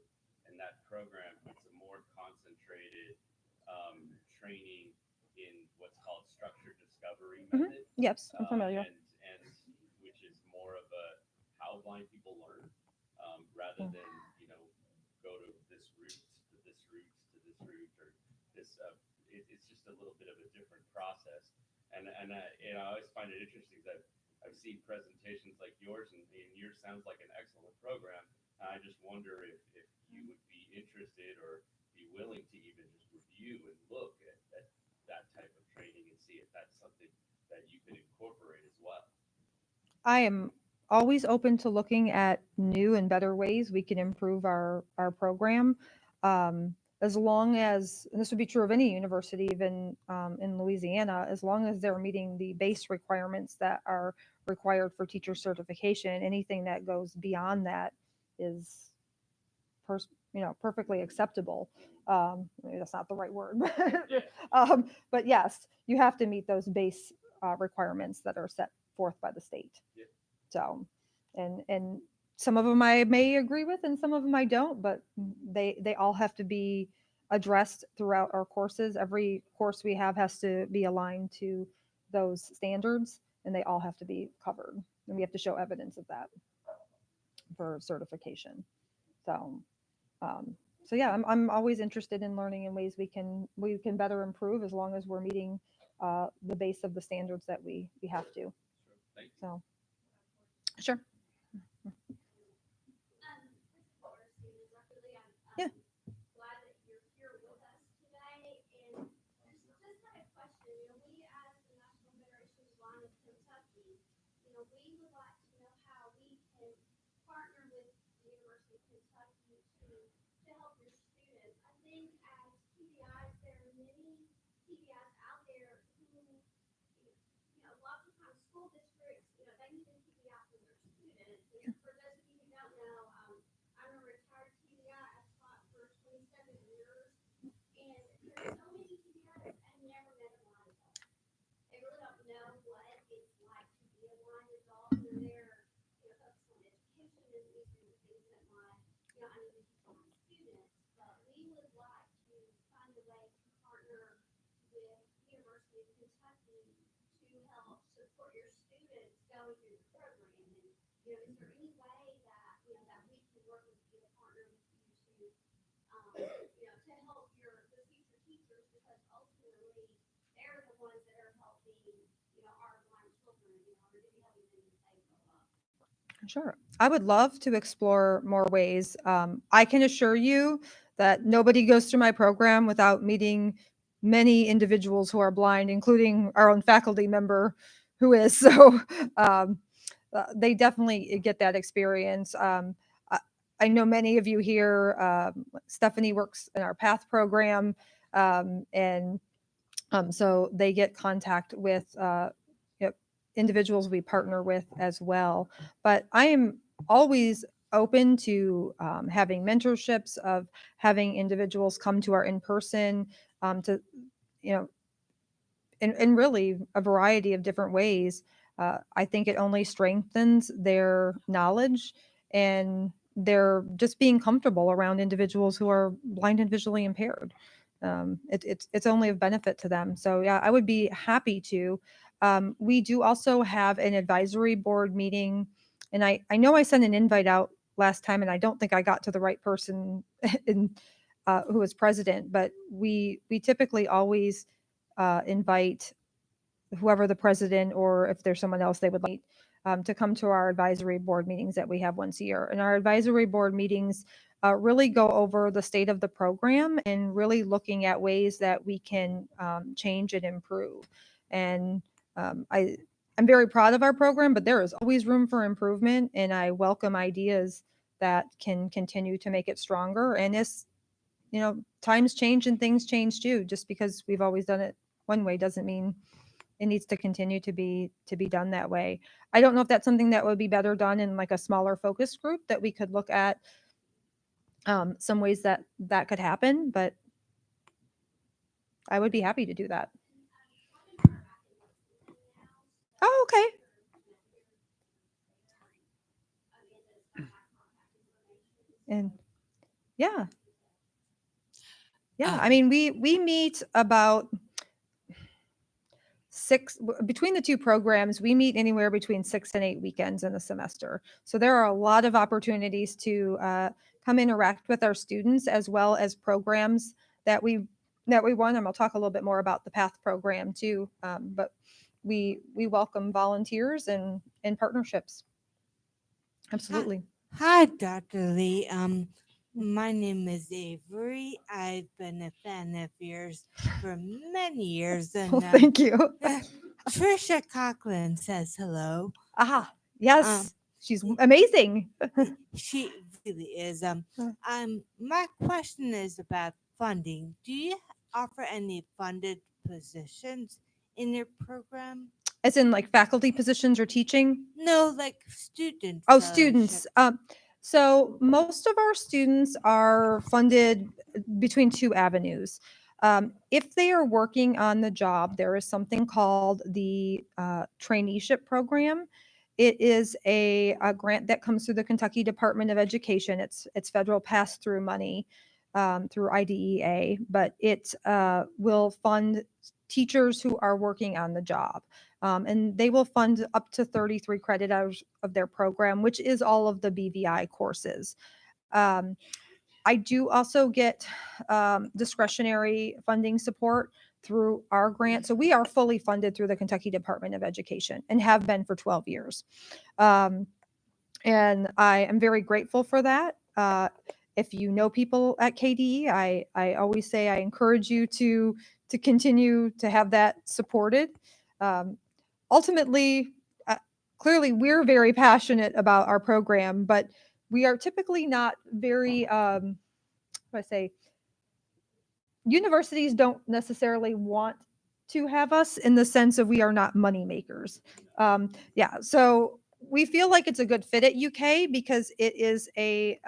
in that program, it's a more concentrated training in what's called structured discovery method. Yes, I'm familiar. And which is more of a how blind people learn, rather than go to this route to this route to this route or this. It's just a little bit of a different process, and I always find it interesting that I've seen presentations like yours, and yours sounds like an excellent program. And I just wonder if you would be interested or be willing to even just review and look at that type of training and see if that's something that you could incorporate as well. I am always open to looking at new and better ways we can improve our program. As long as, and this would be true of any university, even in Louisiana, as long as they're meeting the base requirements that are required for teacher certification, anything that goes beyond that is, perfectly acceptable. Maybe that's not the right word, Yeah. but yes, you have to meet those base requirements that are set forth by the state. Yeah. So, and some of them I may agree with, and some of them I don't, but they all have to be addressed throughout our courses. Every course we have has to be aligned to those standards, and they all have to be covered, and we have to show evidence of that for certification. So, um, so yeah, I'm always interested in learning in ways we can better improve as long as we're meeting the base of the standards that we have to. Thank you. So, sure. Yeah. Glad that you're here with us today. And just had a question. We as the National Federation of Blind of Kentucky, we would like to know how we can partner with the University of Kentucky to help your students. I think as TBIs, there are many TBIs out there who, lots of times school districts, they need a TBI for their students. And for those of you who don't know, I'm a retired TBI. I've taught for 27 years. And there's so many TBIs I've never met a blind adult. They really don't know what it's like to be a blind adult. They're focused on education and these are the things that I need to teach my students. But we would like to find a way to partner with University of Kentucky to help support your students going through the program. And is there any way that that we can work with you to partner with you to help the future teachers, because ultimately they're the ones that are helping our blind children or maybe helping them as they grow up. Sure. I would love to explore more ways. I can assure you that nobody goes through my program without meeting many individuals who are blind, including our own faculty member who is. So they definitely get that experience. I, I know many of you here. Stephanie works in our PATH program, and so they get contact with individuals we partner with as well. But I am always open to having mentorships, of having individuals come to our in-person to, you know, in really a variety of different ways. I think it only strengthens their knowledge and their just being comfortable around individuals who are blind and visually impaired. It's only of benefit to them. So yeah, I would be happy to. We do also have an advisory board meeting, and I know I sent an invite out last time, and I don't think I got to the right person in, who was president, but we typically always invite whoever the president, or if there's someone else they would like to come to our advisory board meetings that we have once a year. And our advisory board meetings really go over the state of the program and really looking at ways that we can change and improve. And I'm very proud of our program, but there is always room for improvement, and I welcome ideas that can continue to make it stronger. And as times change and things change too. Just because we've always done it one way doesn't mean it needs to continue to be done that way. I don't know if that's something that would be better done in like a smaller focus group, that we could look at some ways that could happen, but I would be happy to do that. Oh, okay. And yeah. I mean, we meet about between the two programs, we meet anywhere between 6 and 8 weekends in a semester. So there are a lot of opportunities to come interact with our students, as well as programs that we run. And I'll talk a little bit more about the PATH program too. But we welcome volunteers and partnerships. Absolutely. Hi, Dr. Lee. My name is Avery. I've been a fan of yours for many years. And Well, thank you. Trisha Coughlin says hello. Aha, yes. She's amazing. She really is. My question is about funding. Do you offer any funded positions in your program? As in like faculty positions or teaching? No, like student Oh, fellowship. students. So most of our students are funded between two avenues. If they are working on the job, there is something called the traineeship program. It is a grant that comes through the Kentucky Department of Education. It's federal pass-through money through IDEA, but it will fund teachers who are working on the job. And they will fund up to 33 credit hours of their program, which is all of the BVI courses. I do also get discretionary funding support through our grant. So we are fully funded through the Kentucky Department of Education and have been for 12 years. And I am very grateful for that. If you know people at KDE, I always say I encourage you to continue to have that supported. Ultimately, clearly we're very passionate about our program, but we are typically not very, what do I say, universities don't necessarily want to have us in the sense of we are not money makers. Yeah, so we feel like it's a good fit at UK because it is a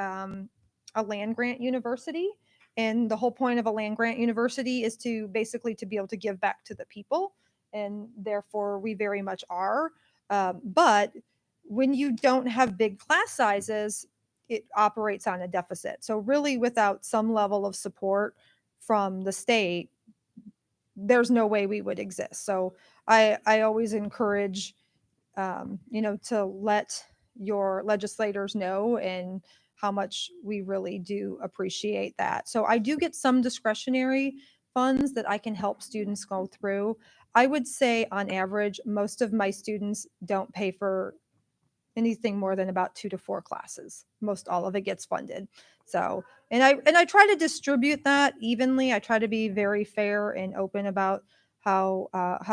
land grant university, and the whole point of a land grant university is to basically to be able to give back to the people, and therefore we very much are. But when you don't have big class sizes, it operates on a deficit. So really, without some level of support from the state, there's no way we would exist. So I always encourage, to let your legislators know and how much we really do appreciate that. So I do get some discretionary funds that I can help students go through. I would say on average, most of my students don't pay for anything more than about 2 to 4 classes. Most all of it gets funded. So, and I try to distribute that evenly. I try to be very fair and open about how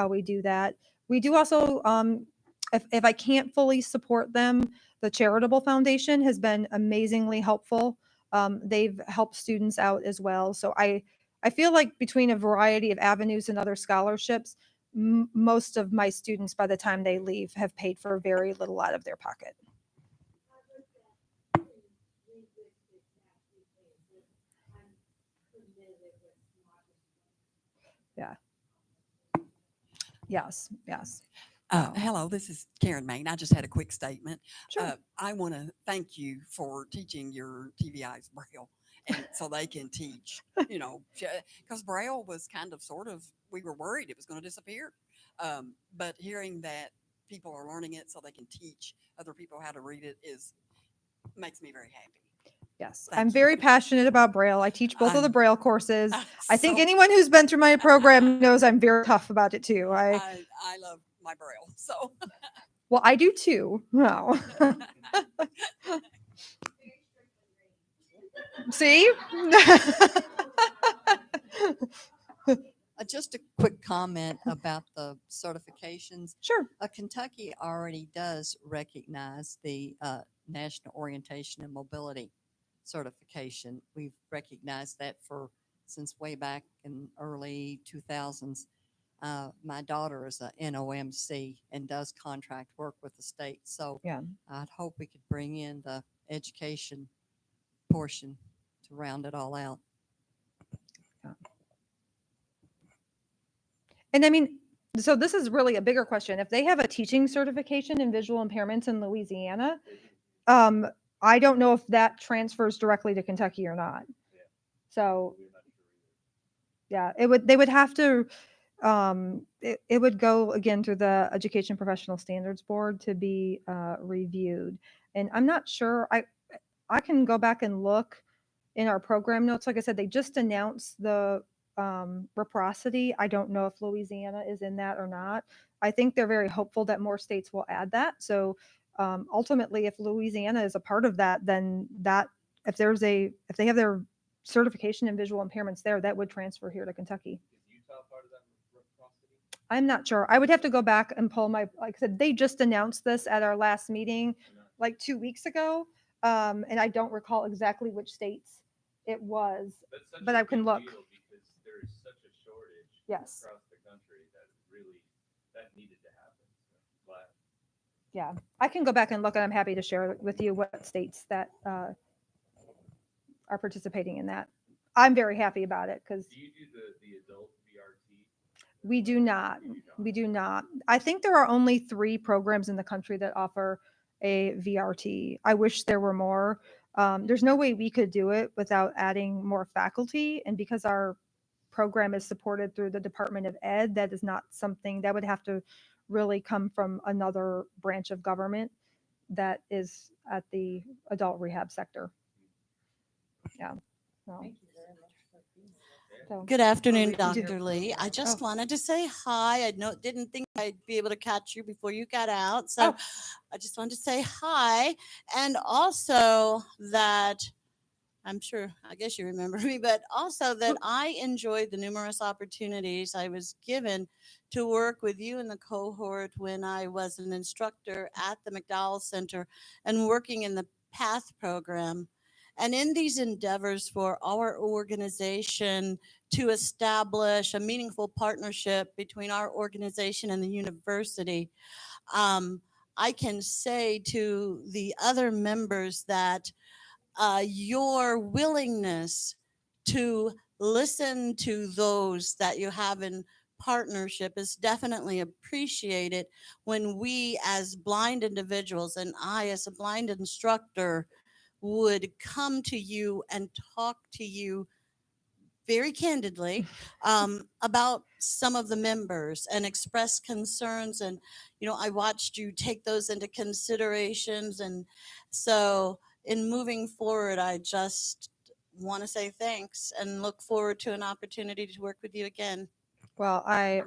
we do that. We do also, if I can't fully support them, the charitable foundation has been amazingly helpful. They've helped students out as well. So I feel like between a variety of avenues and other scholarships, most of my students, by the time they leave, have paid for very little out of their pocket. Yeah. Yes. Yes. Hello, this is Karen Main. I just had a quick statement. Sure. I want to thank you for teaching your TVIs Braille, and so they can teach, because Braille was kind of sort of, we were worried it was going to disappear. But hearing that people are learning it so they can teach other people how to read it makes me very happy. Yes, Thank I'm you. very passionate about Braille. I teach both of the I'm- Braille courses. I think So- anyone who's been through my program knows I'm very tough about it too. I love my Braille. So Well, I do too. No. See? Just a quick comment about the certifications. Sure. Kentucky already does recognize the National Orientation and Mobility certification. We've recognized that since way back in early 2000s. My daughter is a NOMC and does contract work with the state. So Yeah. I'd hope we could bring in the education portion to round it all out. And I mean, so this is really a bigger question. If they have a teaching certification in visual impairments in Louisiana, I don't know if that transfers directly to Kentucky or not. So yeah, they would have to, it would go again through the Education Professional Standards Board to be reviewed. And I'm not sure, I can go back and look in our program notes. Like I said, they just announced the reciprocity. I don't know if Louisiana is in that or not. I think they're very hopeful that more states will add that. So ultimately, if Louisiana is a part of that, then if they have their certification in visual impairments there, that would transfer here to Kentucky. Is Utah part of that reciprocity? I'm not sure. I would have to go back and pull like I said, they just announced this at our last meeting like 2 weeks ago. And I don't recall exactly which states it was, but I can look. Because there is such a shortage Yes. across the country that needed to happen. So glad. Yeah, I can go back and look, and I'm happy to share with you what states that are participating in that. I'm very happy about it because Do you do the adult VRT? we do not. We do not. I think there are only 3 programs in the country that offer a VRT. I wish there were more. There's no way we could do it without adding more faculty. And because our program is supported through the Department of Ed, that is not something that would have to really come from another branch of government that is at the adult rehab sector. Yeah. So, Good afternoon, do- Dr. Lee. I just Oh. wanted to say hi. Didn't think I'd be able to catch you before you got out. So Oh. I just wanted to say hi. And also that I'm sure, I guess you remember me, but also that I enjoyed the numerous opportunities I was given to work with you in the cohort when I was an instructor at the McDowell Center and working in the PATH program. And in these endeavors for our organization to establish a meaningful partnership between our organization and the university, um, I can say to the other members that your willingness to listen to those that you have in partnership is definitely appreciated when we as blind individuals and I as a blind instructor would come to you and talk to you very candidly about some of the members and express concerns. And I watched you take those into considerations. And so in moving forward, I just want to say thanks and look forward to an opportunity to work with you again. Well, I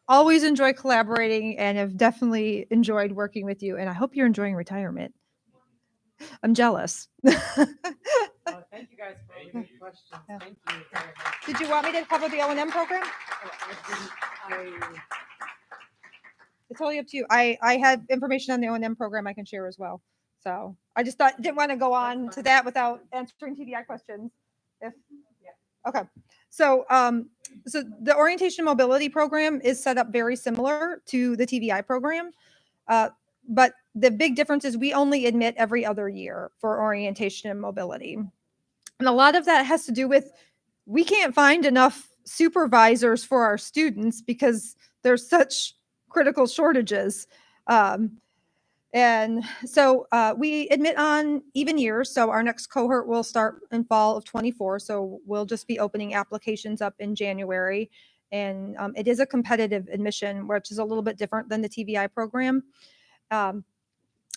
always enjoy collaborating and have definitely enjoyed working with you. And I hope you're enjoying retirement. I'm jealous. Thank you guys for all the good questions. Yeah. Thank you very much. Did you want me to cover the O&M program? It's totally up to you. I have information on the O&M program I can share as well. So I just didn't want to go on to that without answering TBI questions. Okay. So so the orientation and mobility program is set up very similar to the TVI program. But the big difference is we only admit every other year for orientation and mobility. And a lot of that has to do with we can't find enough supervisors for our students because there's such critical shortages. And so we admit on even years. So our next cohort will start in fall of 24. So we'll just be opening applications up in January. And it is a competitive admission, which is a little bit different than the TVI program.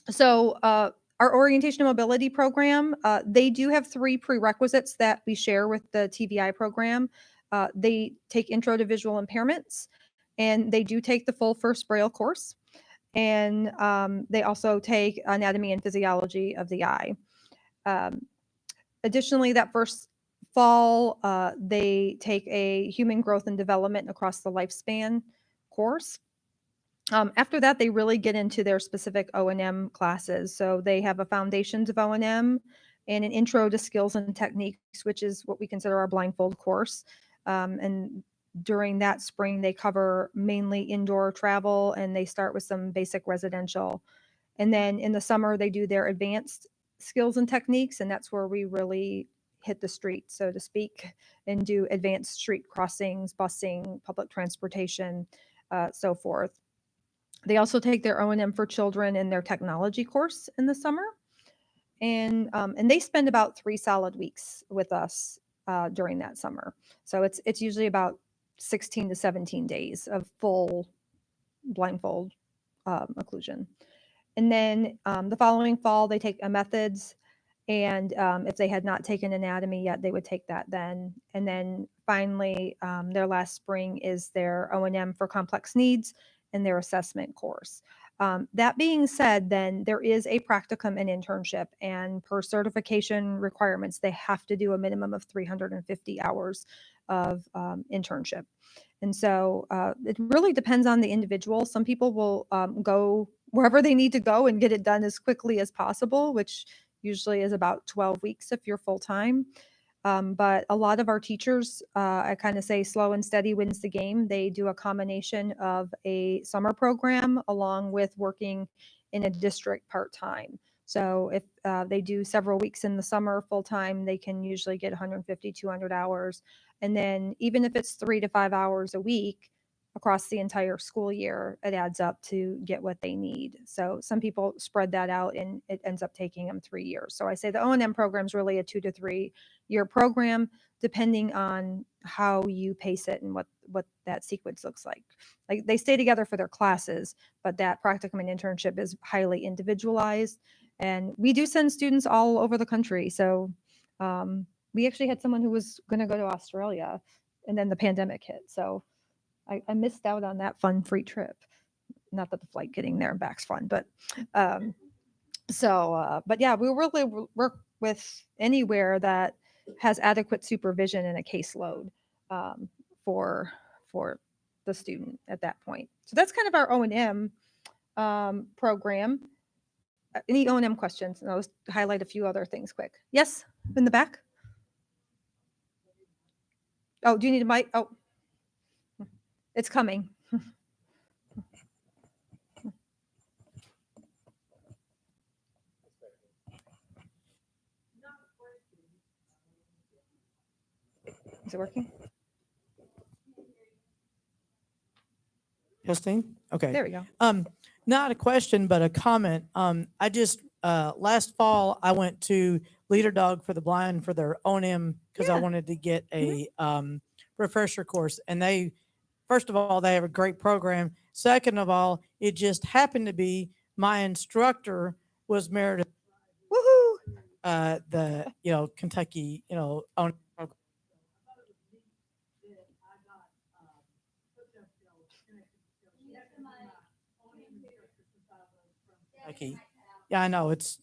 So our orientation and mobility program, they do have 3 prerequisites that we share with the TVI program. They take intro to visual impairments, and they do take the full first Braille course. And they also take anatomy and physiology of the eye. Additionally, that first fall, they take a human growth and development across the lifespan course. After that, they really get into their specific O&M classes. So they have a foundations of O&M and an intro to skills and techniques, which is what we consider our blindfold course. And during that spring, they cover mainly indoor travel, and they start with some basic residential. And then in the summer, they do their advanced skills and techniques, and that's where we really hit the street, so to speak, and do advanced street crossings, busing, public transportation, so forth. They also take their O&M for children in their technology course in the summer. And they spend about 3 solid weeks with us during that summer. So it's usually about 16 to 17 days of full blindfold occlusion. And then the following fall, they take a methods. And if they had not taken anatomy yet, they would take that then. And then finally, their last spring is their O&M for complex needs and their assessment course. That being said, then there is a practicum and internship, and per certification requirements, they have to do a minimum of 350 hours of internship. And so it really depends on the individual. Some people will go wherever they need to go and get it done as quickly as possible, which usually is about 12 weeks if you're full time. But a lot of our teachers, I kind of say slow and steady wins the game. They do a combination of a summer program along with working in a district part-time. So if they do several weeks in the summer full-time, they can usually get 150, 200 hours. And then even if it's 3 to 5 hours a week across the entire school year, it adds up to get what they need. So some people spread that out and it ends up taking them 3 years. So I say the O&M program is really a 2 to 3 year program, depending on how you pace it and what that sequence looks like. Like they stay together for their classes, but that practicum and internship is highly individualized. And we do send students all over the country. So we actually had someone who was going to go to Australia, and then the pandemic hit. So I missed out on that fun free trip. Not that the flight getting there and back's fun, but but yeah, we really work with anywhere that has adequate supervision and a caseload for the student at that point. So that's kind of our O&M program. Any O&M questions? And I'll just highlight a few other things quick. Yes, in the back. Oh, do you need a mic? Oh, it's coming. Is it working? Justine? Okay. There we go. Not a question, but a comment. I just last fall I went to Leader Dog for the Blind for their O&M because I wanted to get a refresher course, and they, first of all, they have a great program. Second of all, it just happened to be my instructor was Meredith. Woohoo! The Kentucky O&M program. Kentucky. Yeah, I know it's.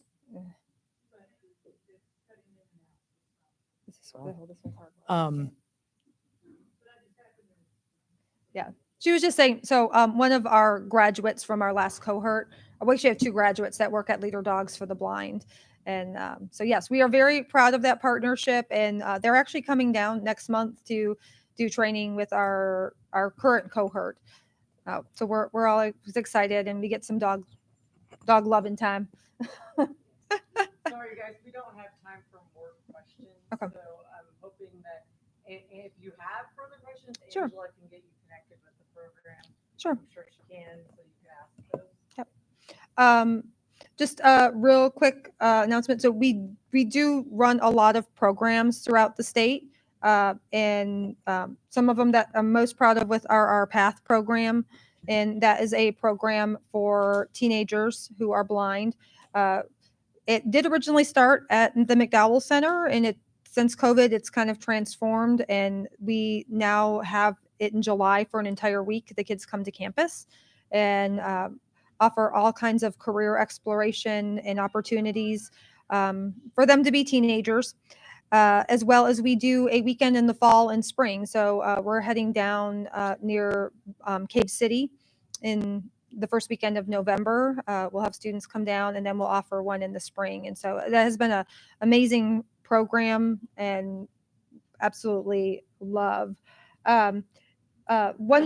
Yeah, she was just saying. So one of our graduates from our last cohort, we actually have 2 graduates that work at Leader Dogs for the Blind. And so yes, we are very proud of that partnership, and they're actually coming down next month to do training with our current cohort. So we're all excited, and we get some dog loving time. Sorry, guys, we don't have time for more questions. Okay. So I'm hoping that if you have further questions, Sure. Angela can get you connected with the program. Sure. I'm sure she can, so you can ask those. Yep. Just a real quick announcement. So we do run a lot of programs throughout the state, and some of them that I'm most proud of with our PATH program, and that is a program for teenagers who are blind. It did originally start at the McDowell Center, and since COVID, it's kind of transformed, and we now have it in July for an entire week. The kids come to campus and offer all kinds of career exploration and opportunities for them to be teenagers, as well as we do a weekend in the fall and spring. So we're heading down near Cave City in the first weekend of November. We'll have students come down, and then we'll offer one in the spring. And so that has been an amazing program and absolutely love. One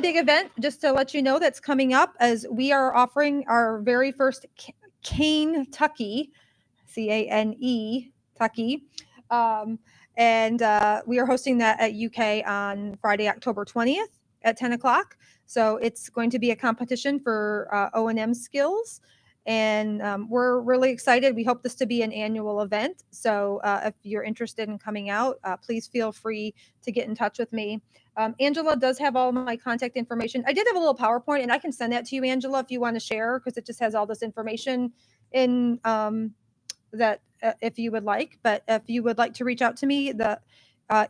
big event, just to let you know, that's coming up, as we are offering our very first Cane-tucky, C-A-N-E, Tucky. And we are hosting that at UK on Friday, October 20th at 10 o'clock. So it's going to be a competition for O&M skills. And we're really excited. We hope this to be an annual event. So if you're interested in coming out, please feel free to get in touch with me. Angela does have all my contact information. I did have a little PowerPoint, and I can send that to you, Angela, if you want to share, because it just has all this information in that if you would like. But if you would like to reach out to me, the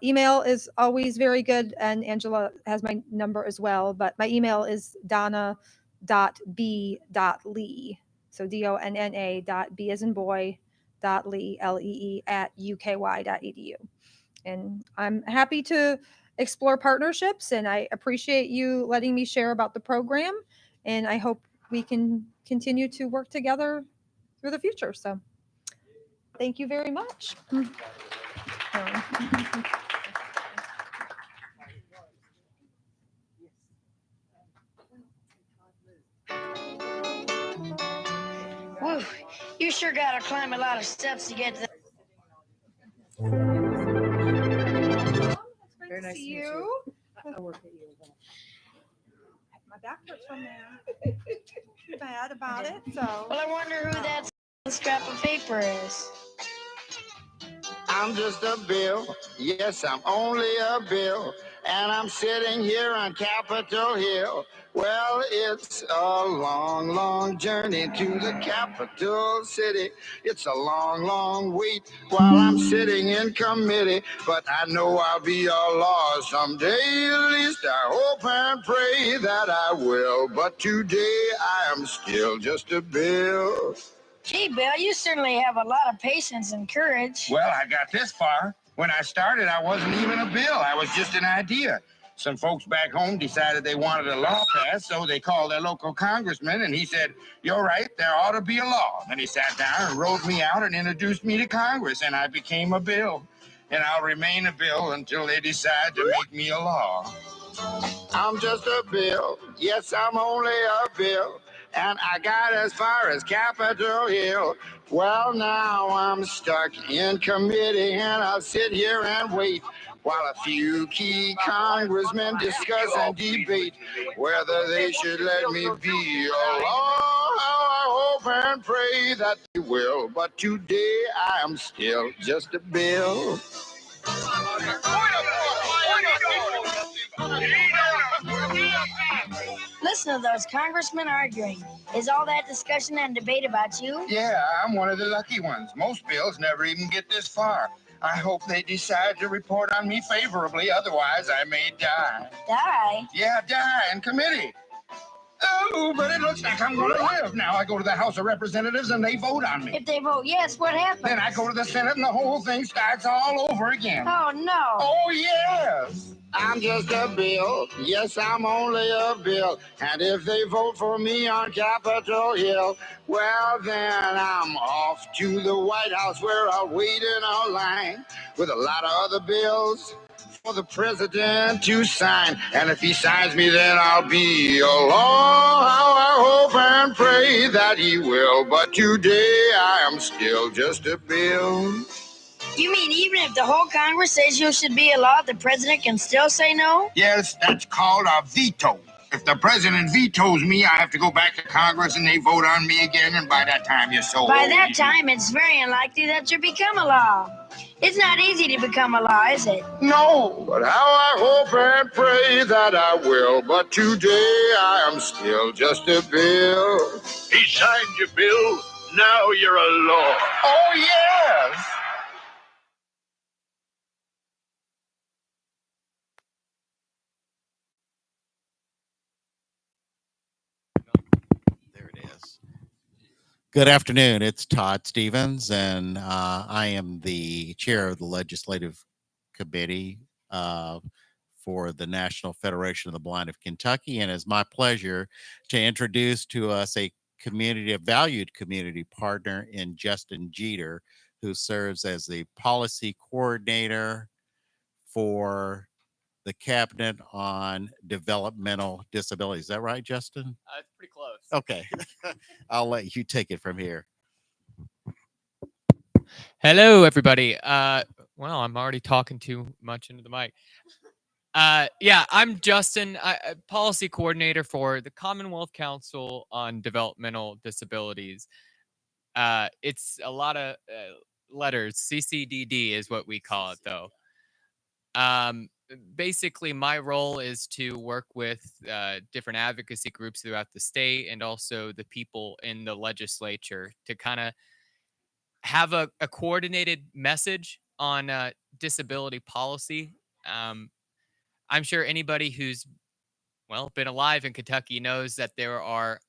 email is always very good, and Angela has my number as well. But my email is donna.b.lee. So DONNA.B as in boy .lee, Lee at uky.edu. And I'm happy to explore partnerships, and I appreciate you letting me share about the program. And I hope we can continue to work together through the future. So thank you very much. turn. Whew, you sure gotta climb a lot of steps to get to the. Very nice to see you. I work at you. My back hurts from that. Too bad about it. So. Well, I wonder who that scrap of paper is. I'm just a bill. Yes, I'm only a bill. And I'm sitting here on Capitol Hill. Well, it's a long, long journey to the capital city. It's a long, long wait while I'm sitting in committee. But I know I'll be a law someday. At least I hope and pray that I will. But today I am still just a bill. Gee, Bill, you certainly have a lot of patience and courage. Well, I got this far. When I started, I wasn't even a bill. I was just an idea. Some folks back home decided they wanted a law passed, so they called their local congressman, and he said, "You're right, there ought to be a law." Then he sat down and wrote me out and introduced me to Congress, and I became a bill. And I'll remain a bill until they decide to make me a law. I'm just a bill. Yes, I'm only a bill. And I got as far as Capitol Hill. Well, now I'm stuck in committee, and I'll sit here and wait while a few key congressmen discuss and debate whether they should let me be a law. I hope and pray that they will. But today I am still just a bill. Listen to those congressmen arguing. Is all that discussion and debate about you? Yeah, I'm one of the lucky ones. Most bills never even get this far. I hope they decide to report on me favorably, otherwise I may die. Die? Yeah, die in committee. Oh, but it looks like I'm going to live. Now I go to the House of Representatives and they vote on me. If they vote yes, what happens? Then I go to the Senate and the whole thing starts all over again. Oh, no. Oh, yes. I'm just a bill. Yes, I'm only a bill. And if they vote for me on Capitol Hill, well, then I'm off to the White House where I'll wait in a line with a lot of other bills for the president to sign. And if he signs me, then I'll be a law. How I hope and pray that he will. But today I am still just a bill. You mean even if the whole Congress says you should be a law, the president can still say no? Yes, that's called a veto. If the president vetoes me, I have to go back to Congress and they vote on me again, and by that time you're so By old. that time, it's very unlikely that you'll become a law. It's not easy to become a law, is it? No, but how I hope and pray that I will. But today I am still just a bill. He signed your bill. Now you're a law. Oh, yes. There it is. Good afternoon. It's Todd Stevens, and I am the chair of the Legislative Committee for the National Federation of the Blind of Kentucky, and it's my pleasure to introduce to us a valued community partner in Justin Jeter, who serves as the policy coordinator for the Cabinet on Developmental Disabilities. Is that right, Justin? It's pretty close. Okay. I'll let you take it from here. Hello, everybody. Well, I'm already talking too much into the mic. Yeah, I'm Justin, policy coordinator for the Commonwealth Council on Developmental Disabilities. It's a lot of letters. CCDD is what we call it, though. Basically, my role is to work with different advocacy groups throughout the state and also the people in the legislature to kind of have a coordinated message on disability policy. I'm sure anybody who's, well, been alive in Kentucky knows that there are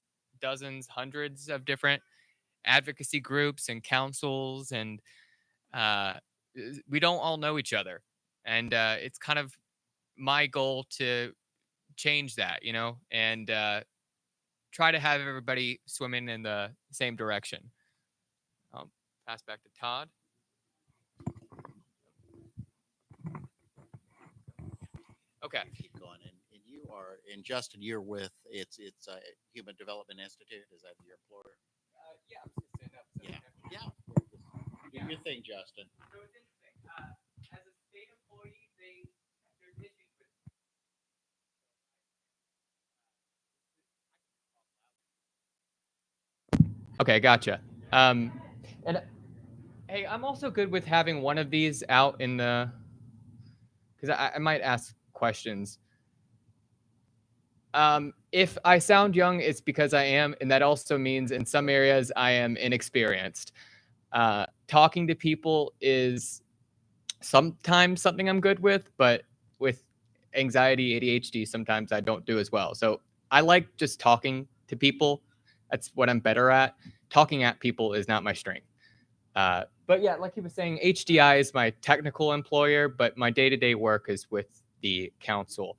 dozens, hundreds of different advocacy groups and councils, and we don't all know each other. And it's kind of my goal to change that, and try to have everybody swimming in the same direction. Pass back to Todd. Okay. Keep going, and you are, and Justin, you're with it's Human Development Institute. Is that your employer? Yeah, I'm just gonna stand up. Yeah. Do your thing, Justin. So it's interesting. As a state employee, there's issues with. Okay, gotcha. And hey, I'm also good with having one of these out in the, because I might ask questions. If I sound young, it's because I am, and that also means in some areas I am inexperienced. Talking to people is sometimes something I'm good with, but with anxiety, ADHD, sometimes I don't do as well. So I like just talking to people. That's what I'm better at. Talking at people is not my strength. But yeah, like he was saying, HDI is my technical employer, but my day-to-day work is with the council.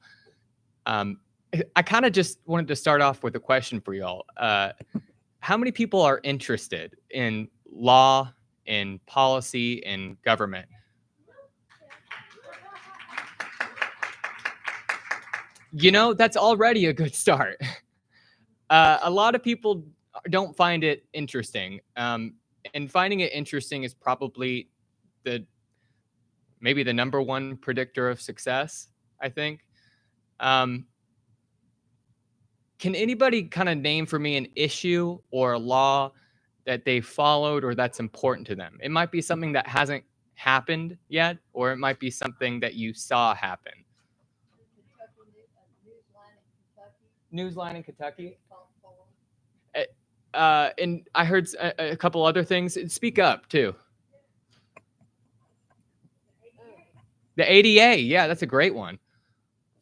I kind of just wanted to start off with a question for y'all. How many people are interested in law, in policy, in government? You know, that's already a good start. A lot of people don't find it interesting. And finding it interesting is probably maybe the number one predictor of success, I think. Can anybody kind of name for me an issue or a law that they followed or that's important to them? It might be something that hasn't happened yet, or it might be something that you saw happen. Newsline in Kentucky. And I heard a couple other things. Speak up too. The ADA, yeah, that's a great one.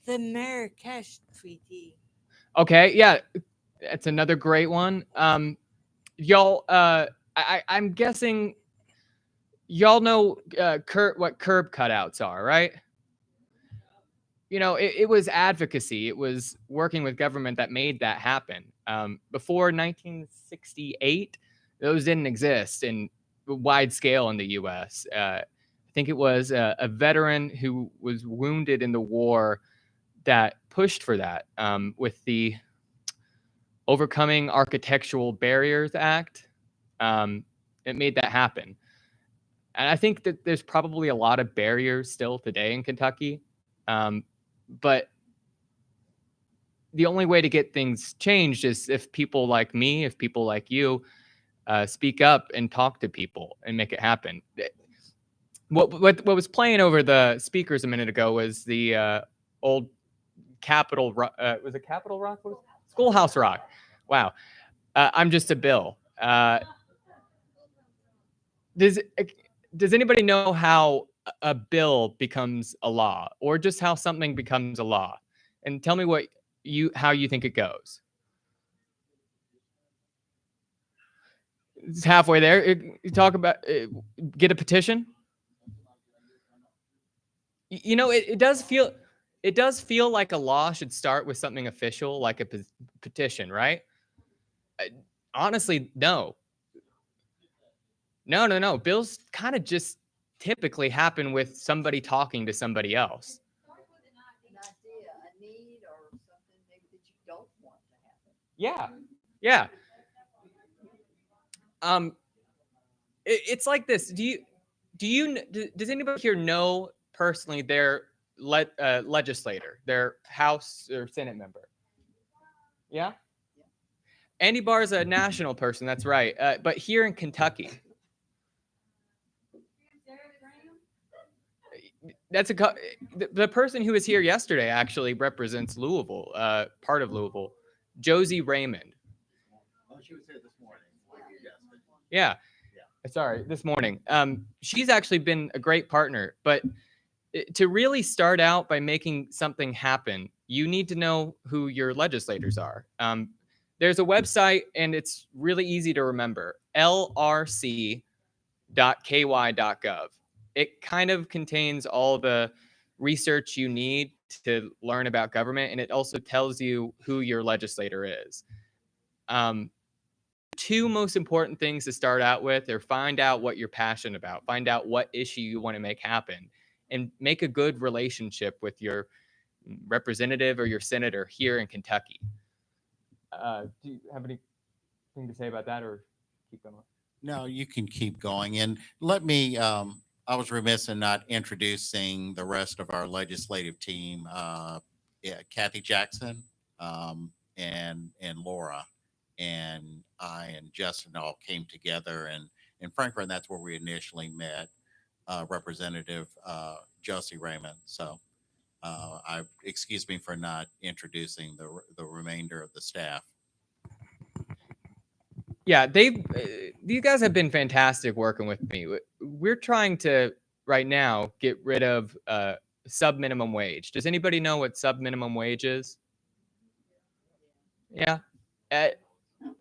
The Marrakesh Treaty. Okay, yeah, that's another great one. Y'all, I'm guessing y'all know what curb cutouts are, right? You know, it was advocacy. It was working with government that made that happen. Before 1968, those didn't exist in wide scale in the U.S. I think it was a veteran who was wounded in the war that pushed for that with the Overcoming Architectural Barriers Act. It made that happen. And I think that there's probably a lot of barriers still today in Kentucky. But the only way to get things changed is if people like me, if people like you, speak up and talk to people and make it happen. What was playing over the speakers a minute ago was the old Capitol Rock. Was it Capitol Rock? Schoolhouse Rock. Wow. I'm just a bill. Does anybody know how a bill becomes a law, or just how something becomes a law? And tell me how you think it goes. It's halfway there. You talk about get a petition. You know, it does feel like a law should start with something official, like a petition, right? Honestly, no. No. Bills kind of just typically happen with somebody talking to somebody else. An idea, a need, or something maybe that you don't want to happen. Yeah. It's like this. Does anybody here know personally their legislator, their House or Senate member? Yeah. Andy Barr is a national person. That's right. But here in Kentucky, the person who was here yesterday actually represents Louisville, part of Louisville, Josie Raymond. Oh, she was here this morning. Yeah. Sorry, this morning. She's actually been a great partner, but to really start out by making something happen, you need to know who your legislators are. There's a website, and it's really easy to remember, lrc.ky.gov. It kind of contains all the research you need to learn about government, and it also tells you who your legislator is. Two most important things to start out with are find out what you're passionate about, find out what issue you want to make happen, and make a good relationship with your representative or your senator here in Kentucky. Do you have anything to say about that, or keep going? No, you can keep going. And let me, I was remiss in not introducing the rest of our legislative team. Yeah, Kathy Jackson, and Laura, and I and Justin all came together in Franklin. That's where we initially met Representative Josie Raymond. So I excuse me for not introducing the remainder of the staff. Yeah, these guys have been fantastic working with me. We're trying to right now get rid of sub minimum wage. Does anybody know what sub minimum wage is? Yeah.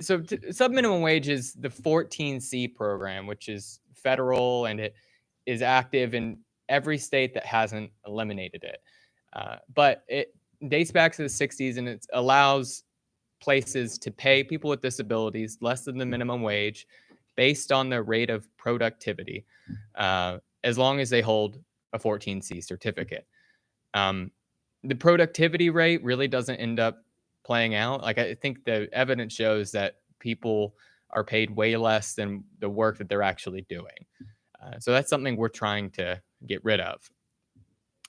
So sub minimum wage is the 14C program, which is federal, and it is active in every state that hasn't eliminated it. But it dates back to the 60s, and it allows places to pay people with disabilities less than the minimum wage based on their rate of productivity, as long as they hold a 14C certificate. The productivity rate really doesn't end up playing out. Like, I think the evidence shows that people are paid way less than the work that they're actually doing. So that's something we're trying to get rid of.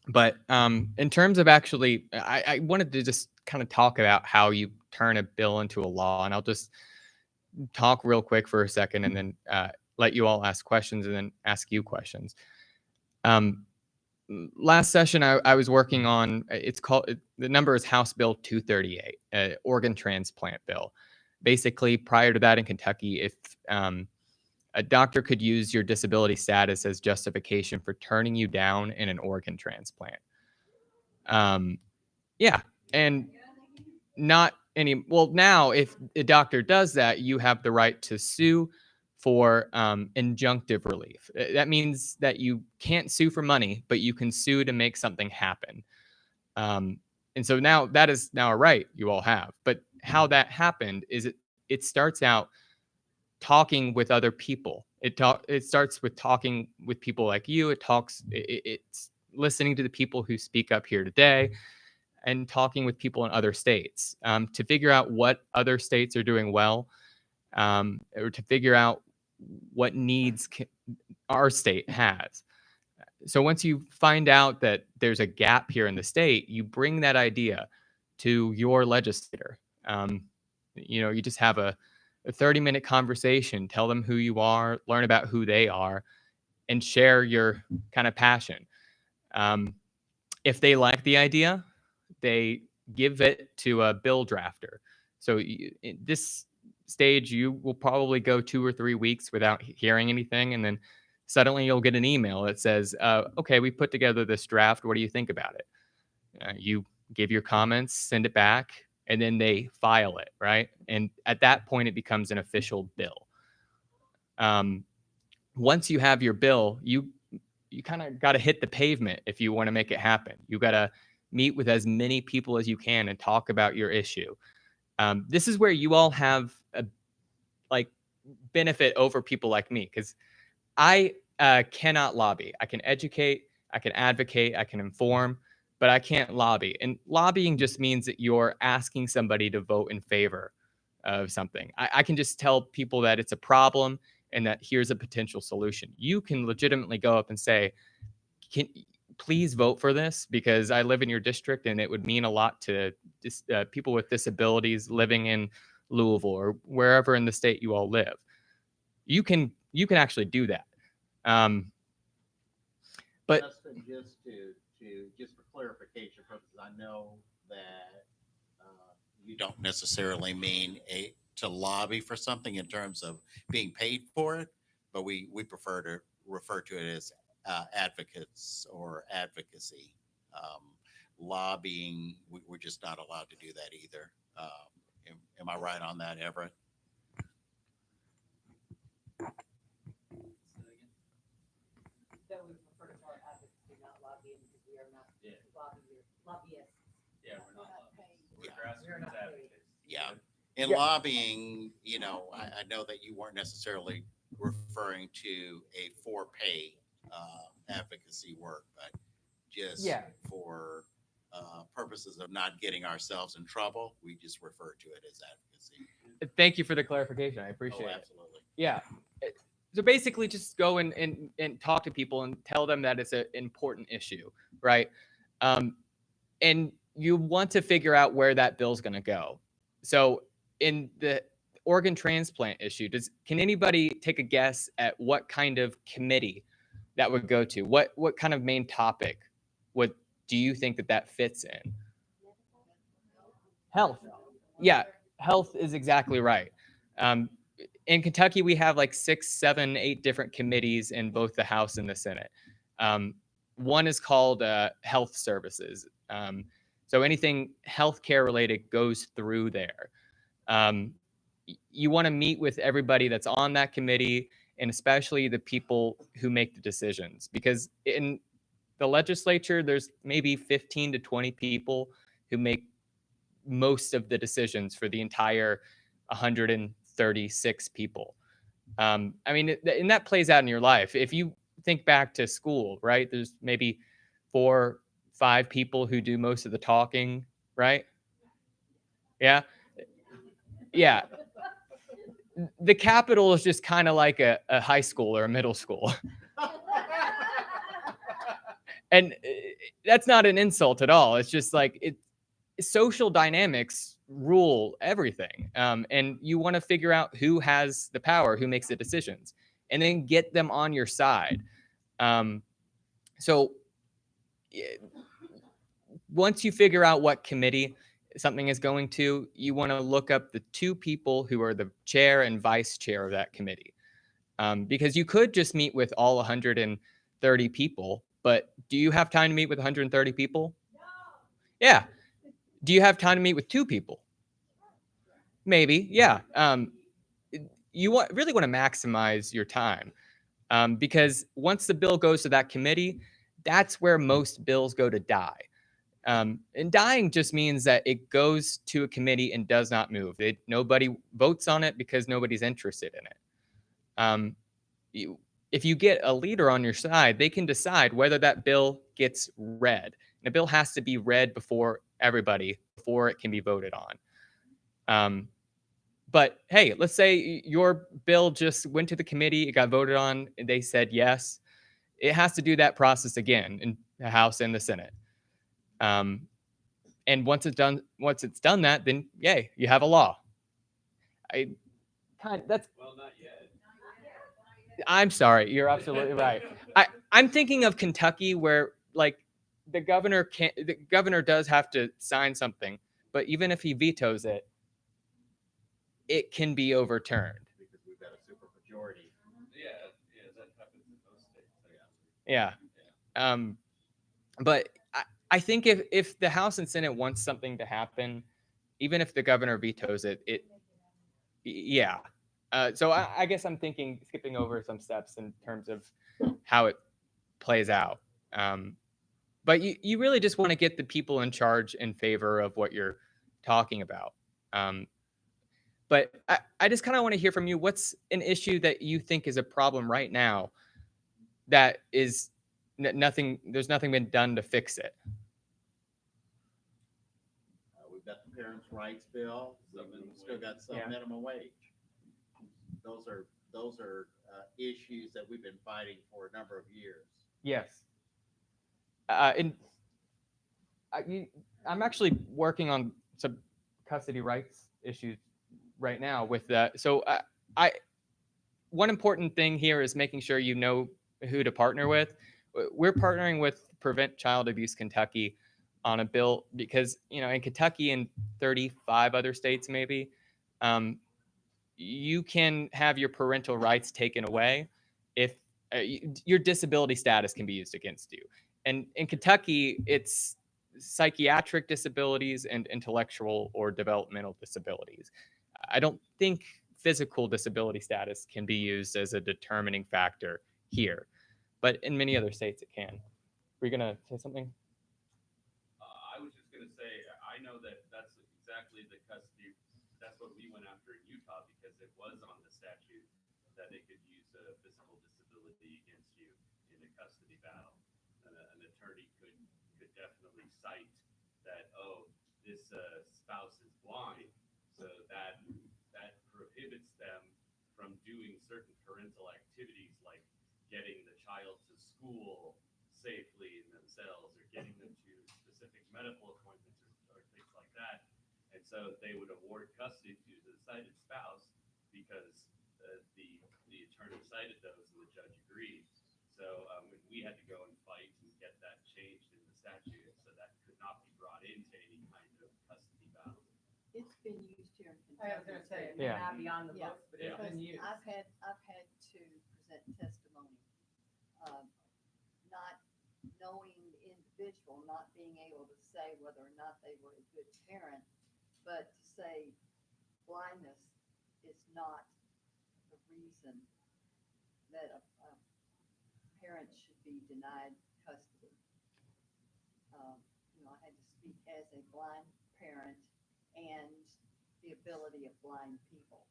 But in terms of actually, I wanted to just kind of talk about how you turn a bill into a law. And I'll just talk real quick for a second, and then let you all ask questions, and then ask you questions. Last session, I was working on, the number is House Bill 238, organ transplant bill. Basically, prior to that in Kentucky, if a doctor could use your disability status as justification for turning you down in an organ transplant. Yeah, and not any, well, now if a doctor does that, you have the right to sue for injunctive relief. That means that you can't sue for money, but you can sue to make something happen. And so now that is now a right you all have. But how that happened is it starts out talking with other people. It starts with talking with people like you. It's listening to the people who speak up here today, and talking with people in other states to figure out what other states are doing well, or to figure out what needs our state has. So once you find out that there's a gap here in the state, you bring that idea to your legislator. You just have a 30-minute conversation, tell them who you are, learn about who they are, and share your kind of passion. If they like the idea, they give it to a bill drafter. So in this stage, you will probably go 2 or 3 weeks without hearing anything, and then suddenly you'll get an email that says, okay, we put together this draft. What do you think about it? You give your comments, send it back, and then they file it, right? And at that point, it becomes an official bill. Once you have your bill, you kind of got to hit the pavement if you want to make it happen. You got to meet with as many people as you can and talk about your issue. This is where you all have a benefit over people like me, because I cannot lobby. I can educate, I can advocate, I can inform, but I can't lobby. And lobbying just means that you're asking somebody to vote in favor of something. I can just tell people that it's a problem and that here's a potential solution. You can legitimately go up and say, please vote for this because I live in your district and it would mean a lot to people with disabilities living in Louisville or wherever in the state you all live. You can actually do that. But Justin, just for clarification purposes, I know that you don't necessarily mean to lobby for something in terms of being paid for it, but we prefer to refer to it as advocates or advocacy. Lobbying, we're just not allowed to do that either. Am I right on that, Everett? That we prefer to call it advocacy, not lobbying, because we are not lobbyists. Yeah, we're not lobbyists. We're grassroots advocates. Yeah. In lobbying, I know that you weren't necessarily referring to a for pay advocacy work, but just for purposes of not getting ourselves in trouble, we just refer to it as advocacy. Thank you for the clarification. I appreciate Oh, it. absolutely. Yeah. So basically, just go and talk to people and tell them that it's an important issue, right? And you want to figure out where that bill's going to go. So in the organ transplant issue, can anybody take a guess at what kind of committee that would go to? What kind of main topic do you think that fits in? Health. Yeah, health is exactly right. In Kentucky, we have like 6, 7, 8 different committees in both the House and the Senate. One is called Health Services. So anything healthcare related goes through there. You want to meet with everybody that's on that committee, and especially the people who make the decisions, because in the legislature, there's maybe 15 to 20 people who make most of the decisions for the entire 136 people. I mean, and that plays out in your life. If you think back to school, right? There's maybe 4, 5 people who do most of the talking, right? Yeah. Yeah. The Capitol is just kind of like a high school or a middle school. And that's not an insult at all. It's just like social dynamics rule everything. And you want to figure out who has the power, who makes the decisions, and then get them on your side. So once you figure out what committee something is going to, you want to look up the 2 people who are the chair and vice chair of that committee. Because you could just meet with all 130 people, but do you have time to meet with 130 people? No. Yeah. Do you have time to meet with 2 people? Maybe, yeah. You really want to maximize your time, because once the bill goes to that committee, that's where most bills go to die. And dying just means that it goes to a committee and does not move. Nobody votes on it because nobody's interested in it. If you get a leader on your side, they can decide whether that bill gets read. And a bill has to be read before everybody, before it can be voted on. But hey, let's say your bill just went to the committee, it got voted on, and they said yes. It has to do that process again in the House and the Senate. And once it's done that, then yay, you have a law. Well, not yet. I'm sorry, you're absolutely right. I'm thinking of Kentucky, where like the governor does have to sign something, but even if he vetoes it, it can be overturned. Because we've got a super majority. Yeah, that happens in most states. Yeah. But I think if the House and Senate wants something to happen, even if the governor vetoes it, yeah. So I guess I'm thinking skipping over some steps in terms of how it plays out. But you really just want to get the people in charge in favor of what you're talking about. But I just kind of want to hear from you. What's an issue that you think is a problem right now that is nothing, there's nothing been done to fix it? We've got the Parents' Rights Bill. We've still got some minimum wage. Those are issues that we've been fighting for a number of years. Yes. I'm actually working on some custody rights issues right now with that. So one important thing here is making sure you know who to partner with. We're partnering with Prevent Child Abuse Kentucky on a bill because, in Kentucky and 35 other states, maybe, you can have your parental rights taken away if your disability status can be used against you. And in Kentucky, it's psychiatric disabilities and intellectual or developmental disabilities. I don't think physical disability status can be used as a determining factor here, but in many other states it can. Were you gonna say something? I was just going to say, I know that that's exactly the custody. That's what we went after in Utah because it was on the statute that they could use a physical disability against you in a custody battle. An attorney could definitely cite that, oh, this spouse is blind, so that prohibits them from doing certain parental activities like getting the child to school safely in themselves or getting them to specific medical appointments or things like that. And so they would award custody to the sighted spouse because the attorney cited those and the judge agreed. So we had to go and fight and get that changed in the statute so that could not be brought into any kind of custody battle. It's been used here in Kentucky. I was gonna say, it may Yeah. not be on the books, but it's Yeah. been Because used. I've had to present testimony, not knowing the individual, not being able to say whether or not they were a good parent, but to say blindness is not the reason that a parent should be denied custody. I had to speak as a blind parent and the ability of blind people.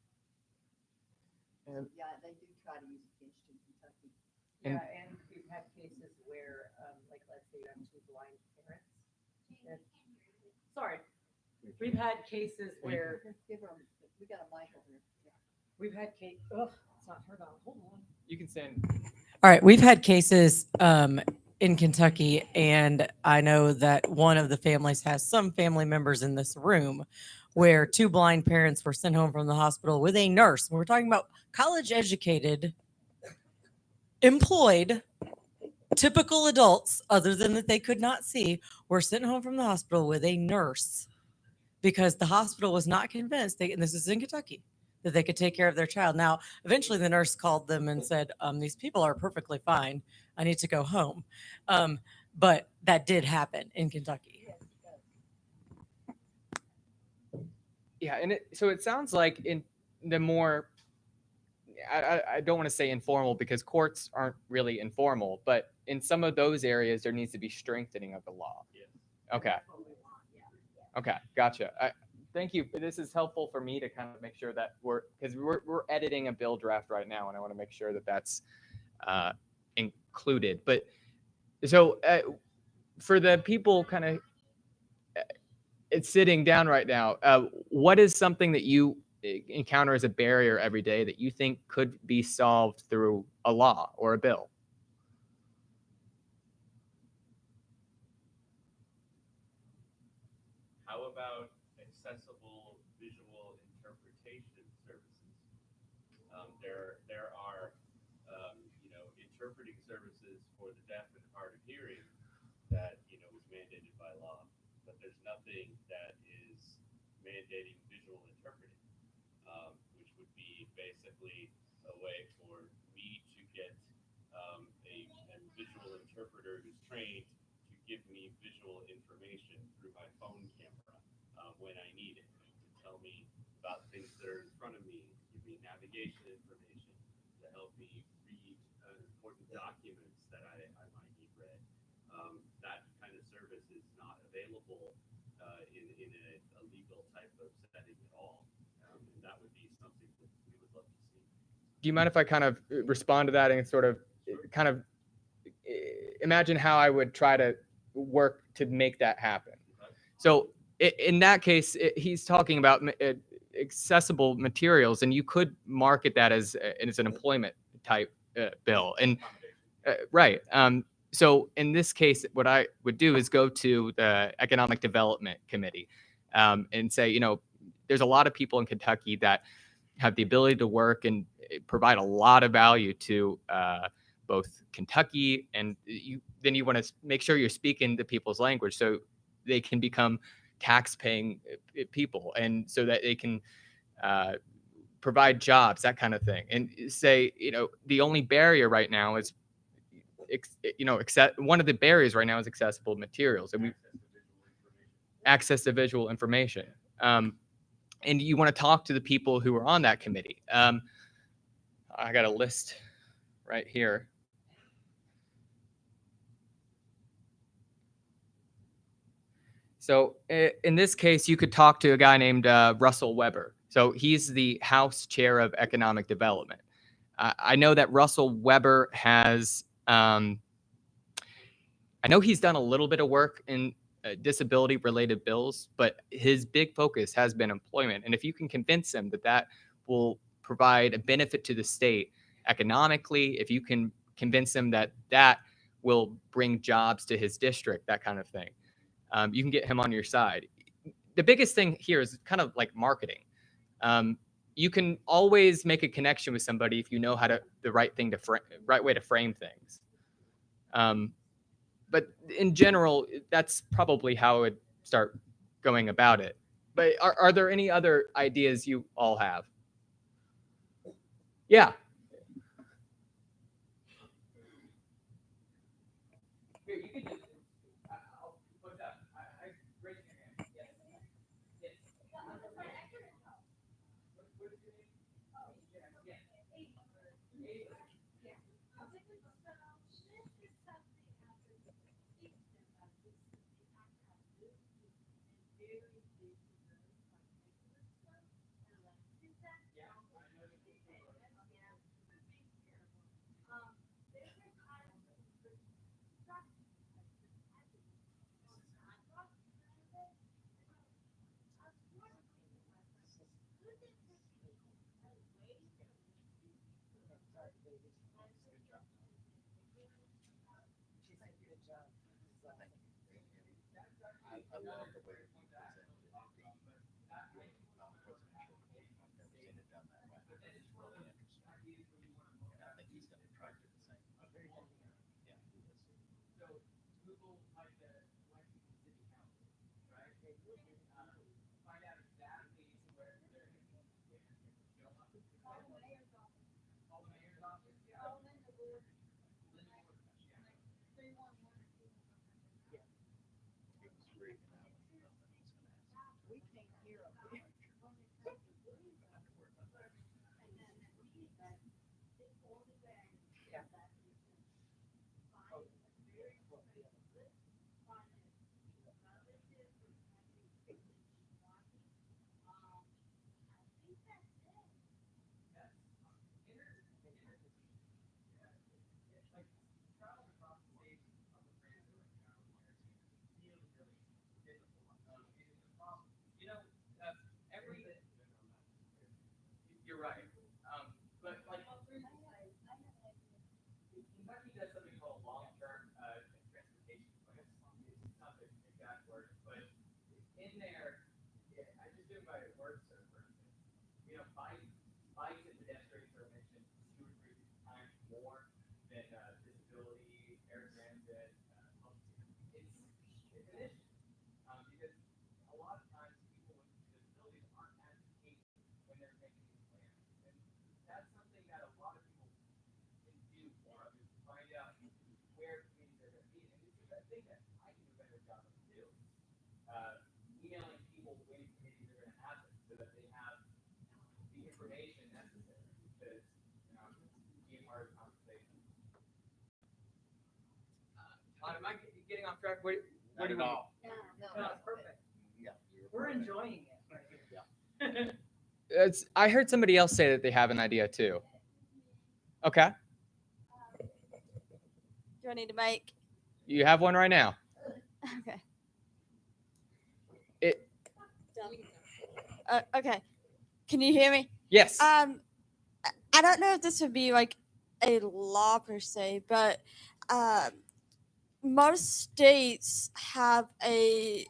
And- Yeah, they do try to use it against you in Kentucky. Yeah, and we've had cases where, like, let's say you have two blind parents. Sorry, we've had cases where Give her, we got a mic over here. Yeah. we've had case. Ugh, it's not turned on. Hold on. You can send. All right, we've had cases in Kentucky, and I know that one of the families has some family members in this room where two blind parents were sent home from the hospital with a nurse. We're talking about college educated, employed, typical adults, other than that they could not see, were sent home from the hospital with a nurse because the hospital was not convinced, and this is in Kentucky, that they could take care of their child. Now, eventually the nurse called them and said, these people are perfectly fine. I need to go home. But that did happen in Kentucky. Yeah, and so it sounds like in the more, I don't want to say informal because courts aren't really informal, but in some of those areas there needs to be strengthening of the law. Okay. Okay, gotcha. Thank you. This is helpful for me to kind of make sure that we're editing a bill draft right now, and I want to make sure that that's included. But so for the people kind of it's sitting down right now, what is something that you encounter as a barrier every day that you think could be solved through a law or a bill? How about accessible visual interpretation services? There are interpreting services for the deaf and hard of hearing that was mandated by law, but there's nothing that is mandating visual interpreting, which would be basically a way for me to get a visual interpreter who's trained to give me visual information through my phone camera when I need it, to tell me about things that are in front of me, give me navigation information, to help me read important documents that I might need read. That kind of service is not available in a legal type of setting at all. And that would be something that we would love to see. Do you mind if I kind of respond to that and sort of kind of imagine how I would try to work to make that happen? So in that case, he's talking about accessible materials, and you could market that as an employment type bill. And right. So in this case, what I would do is go to the Economic Development Committee and say, there's a lot of people in Kentucky that have the ability to work and provide a lot of value to both Kentucky, and you want to make sure you're speaking the people's language so they can become tax-paying people, and so that they can provide jobs, that kind of thing. And say, the only barrier right now is, one of the barriers right now is accessible materials, and access to visual information. And you want to talk to the people who are on that committee. I got a list right here. So in this case, you could talk to a guy named Russell Weber. So he's the House Chair of Economic Development. I know that Russell Weber has, I know he's done a little bit of work in disability related bills, but his big focus has been employment. And if you can convince him that that will provide a benefit to the state economically, if you can convince him that that will bring jobs to his district, that kind of thing, you can get him on your side. The biggest thing here is kind of like marketing. You can always make a connection with somebody if you know how to the right thing to right way to frame things. But in general, that's probably how I would start going about it. But are there any other ideas you all have? Yeah. You're right. But like Kentucky does something called long-term transportation plans. It's not the exact word, but in there, I just do my word search, for instance. Bikes and pedestrians are mentioned 2 or 3 times more than disability, air transit. It's an issue because a lot of times people with disabilities aren't advocating when they're making these plans, and that's something that a lot of people can do for them is find out where communities are going to be, and it's a thing that I can do a better job of too. Emailing people when committees are going to happen so that they have the information necessary to be a part of the conversation. Am I getting off track? What do you want? No, it's perfect. Yeah. We're enjoying it. I heard somebody else say that they have an idea too. Okay. Do I need to make? You have one right now. Okay. It. Okay. Can you hear me? Yes. I don't know if this would be like a law per se, but most states have a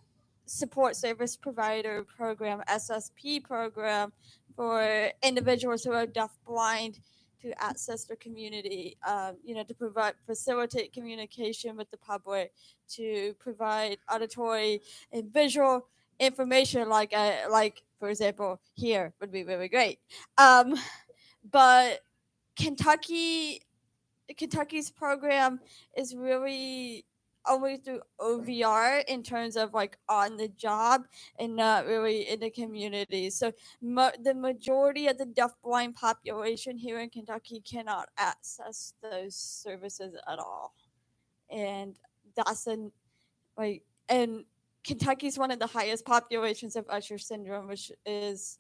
support service provider program, SSP program, for individuals who are deafblind to access their community, to facilitate communication with the public, to provide auditory and visual information, like for example, here would be really great. But Kentucky's program is really only through OVR in terms of like on the job and not really in the community. So the majority of the deafblind population here in Kentucky cannot access those services at all, and that's and Kentucky's one of the highest populations of Usher syndrome, which is,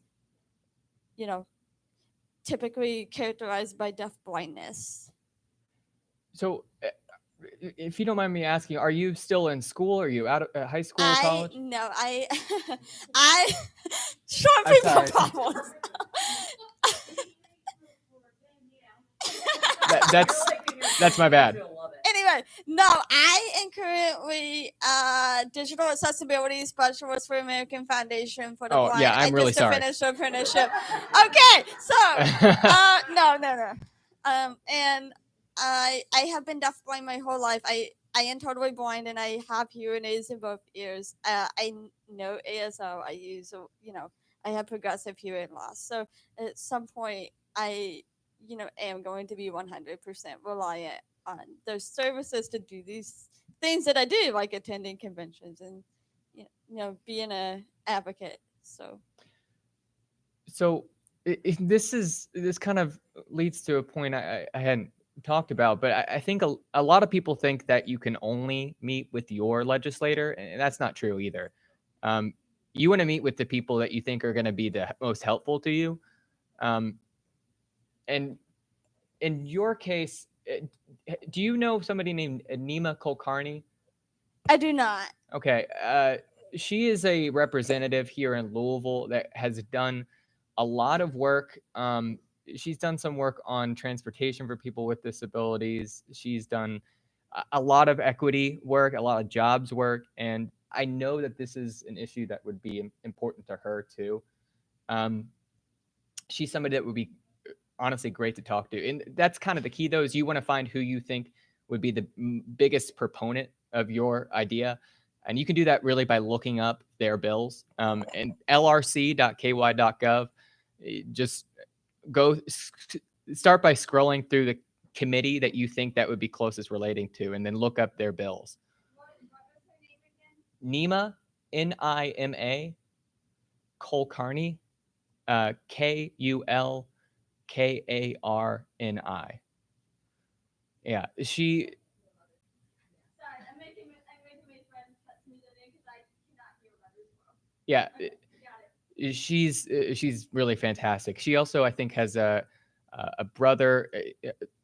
typically characterized by deafblindness. So If you don't mind me asking, are you still in school? Are you out of high school or college? No, I short I'm people sorry. problems. That's my bad. Anyway, no, I am currently digital accessibility specialist for American Foundation for the Oh, Blind. yeah, I'm I really just sorry. finished apprenticeship. Okay, so no. And I have been deafblind my whole life. I am totally blind and I have hearing aids in both ears. I know ASL. I use I have progressive hearing loss. So at some point I am going to be 100% reliant on those services to do these things that I do, like attending conventions and being a advocate. So this kind of leads to a point I hadn't talked about, but I think a lot of people think that you can only meet with your legislator, and that's not true either. You want to meet with the people that you think are going to be the most helpful to you. And in your case, do you know somebody named Nima Kulkarni? I do not. Okay. She is a representative here in Louisville that has done a lot of work. She's done some work on transportation for people with disabilities. She's done a lot of equity work, a lot of jobs work. And I know that this is an issue that would be important to her too. She's somebody that would be honestly great to talk to. And that's kind of the key though, is you want to find who you think would be the biggest proponent of your idea. And you can do that really by looking up their bills and lrc.ky.gov. Just start by scrolling through the committee that you think that would be closest relating to, and then look up their bills. Nima, Nima, Kulkarni, Kulkarni. Yeah, she. Yeah, she's really fantastic. She also, I think, has a brother.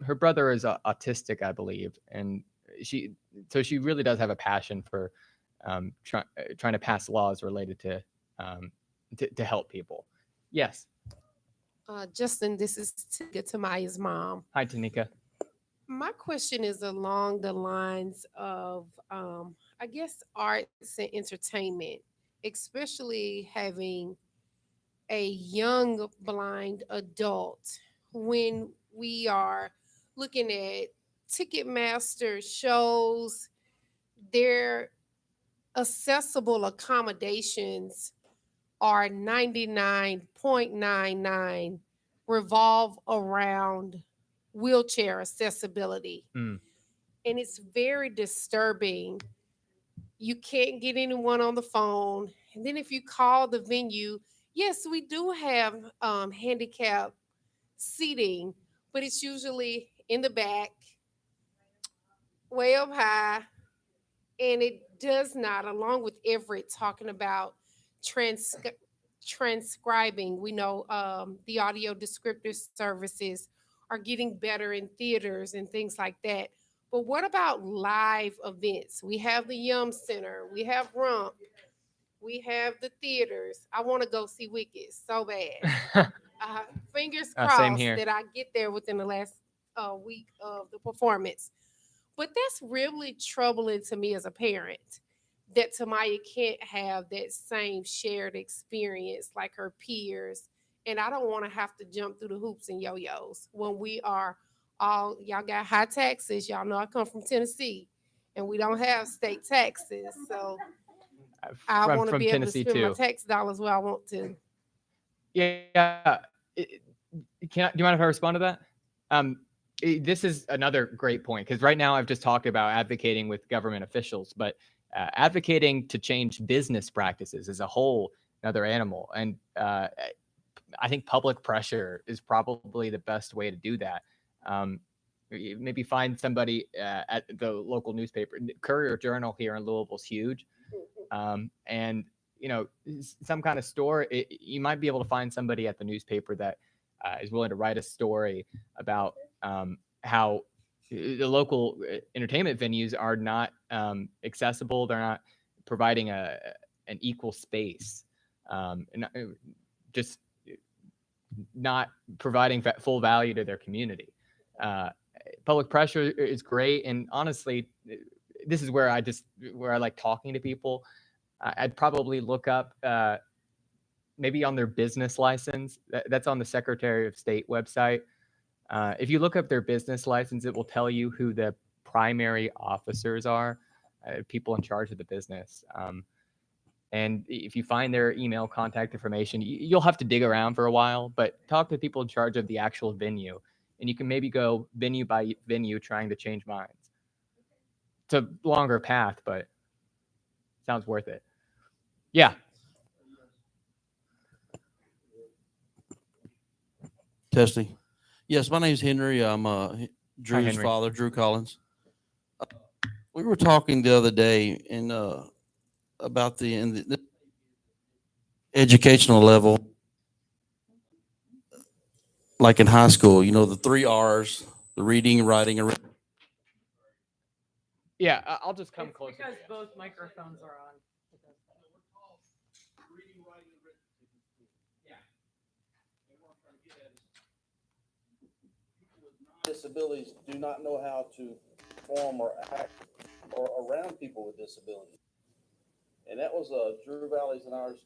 Her brother is autistic, I believe, and she really does have a passion for trying to pass laws related to help people. Yes. Justin, this is Tika Tamaya's mom. Hi, Tanika. My question is along the lines of, I guess, arts and entertainment, especially having a young blind adult when we are looking at Ticketmaster shows, their accessible accommodations are 99.99 revolve around wheelchair accessibility. Mm. And it's very disturbing. You can't get anyone on the phone. And then if you call the venue, yes, we do have handicap seating, but it's usually in the back, way up high. And it does not, along with Everett talking about transcribing, we know the audio descriptive services are getting better in theaters and things like that. But what about live events? We have the Yum Center, we have Rump, we have the theaters. I want to go see Wicked so bad. Fingers Same crossed here. that I get there within the last week of the performance. But that's really troubling to me as a parent, that Tamaya can't have that same shared experience like her peers. And I don't want to have to jump through the hoops and yo-yos when we are all, y'all got high taxes. Y'all know I come from Tennessee and we don't have state taxes. So I want to from be able to Tennessee spend my too. tax dollars where I want to. Yeah. Do you mind if I respond to that? This is another great point, because right now I've just talked about advocating with government officials, but advocating to change business practices is a whole another animal. And I think public pressure is probably the best way to do that. Maybe find somebody at the local newspaper. Courier Journal here in Louisville is huge. And some kind of store, you might be able to find somebody at the newspaper that is willing to write a story about how the local entertainment venues are not accessible. They're not providing an equal space, and just not providing full value to their community. Public pressure is great, and honestly, this is where I like talking to people. I'd probably look up maybe on their business license. That's on the Secretary of State website. If you look up their business license, it will tell you who the primary officers are, people in charge of the business. And if you find their email contact information, you'll have to dig around for a while, but talk to people in charge of the actual venue. And you can maybe go venue by venue trying to change minds. It's a longer path, but sounds worth it. Yeah. Testing. Yes, my name is Henry. I'm Drew's Henry. father, Drew Collins. We were talking the other day about the educational level, like in high school. You know, the 3 R's: the reading, writing, and Yeah, I'll just come It's closer. because both microphones are on. disabilities do not know how to form or act or around people with disabilities. And that was Drew Valley's and ours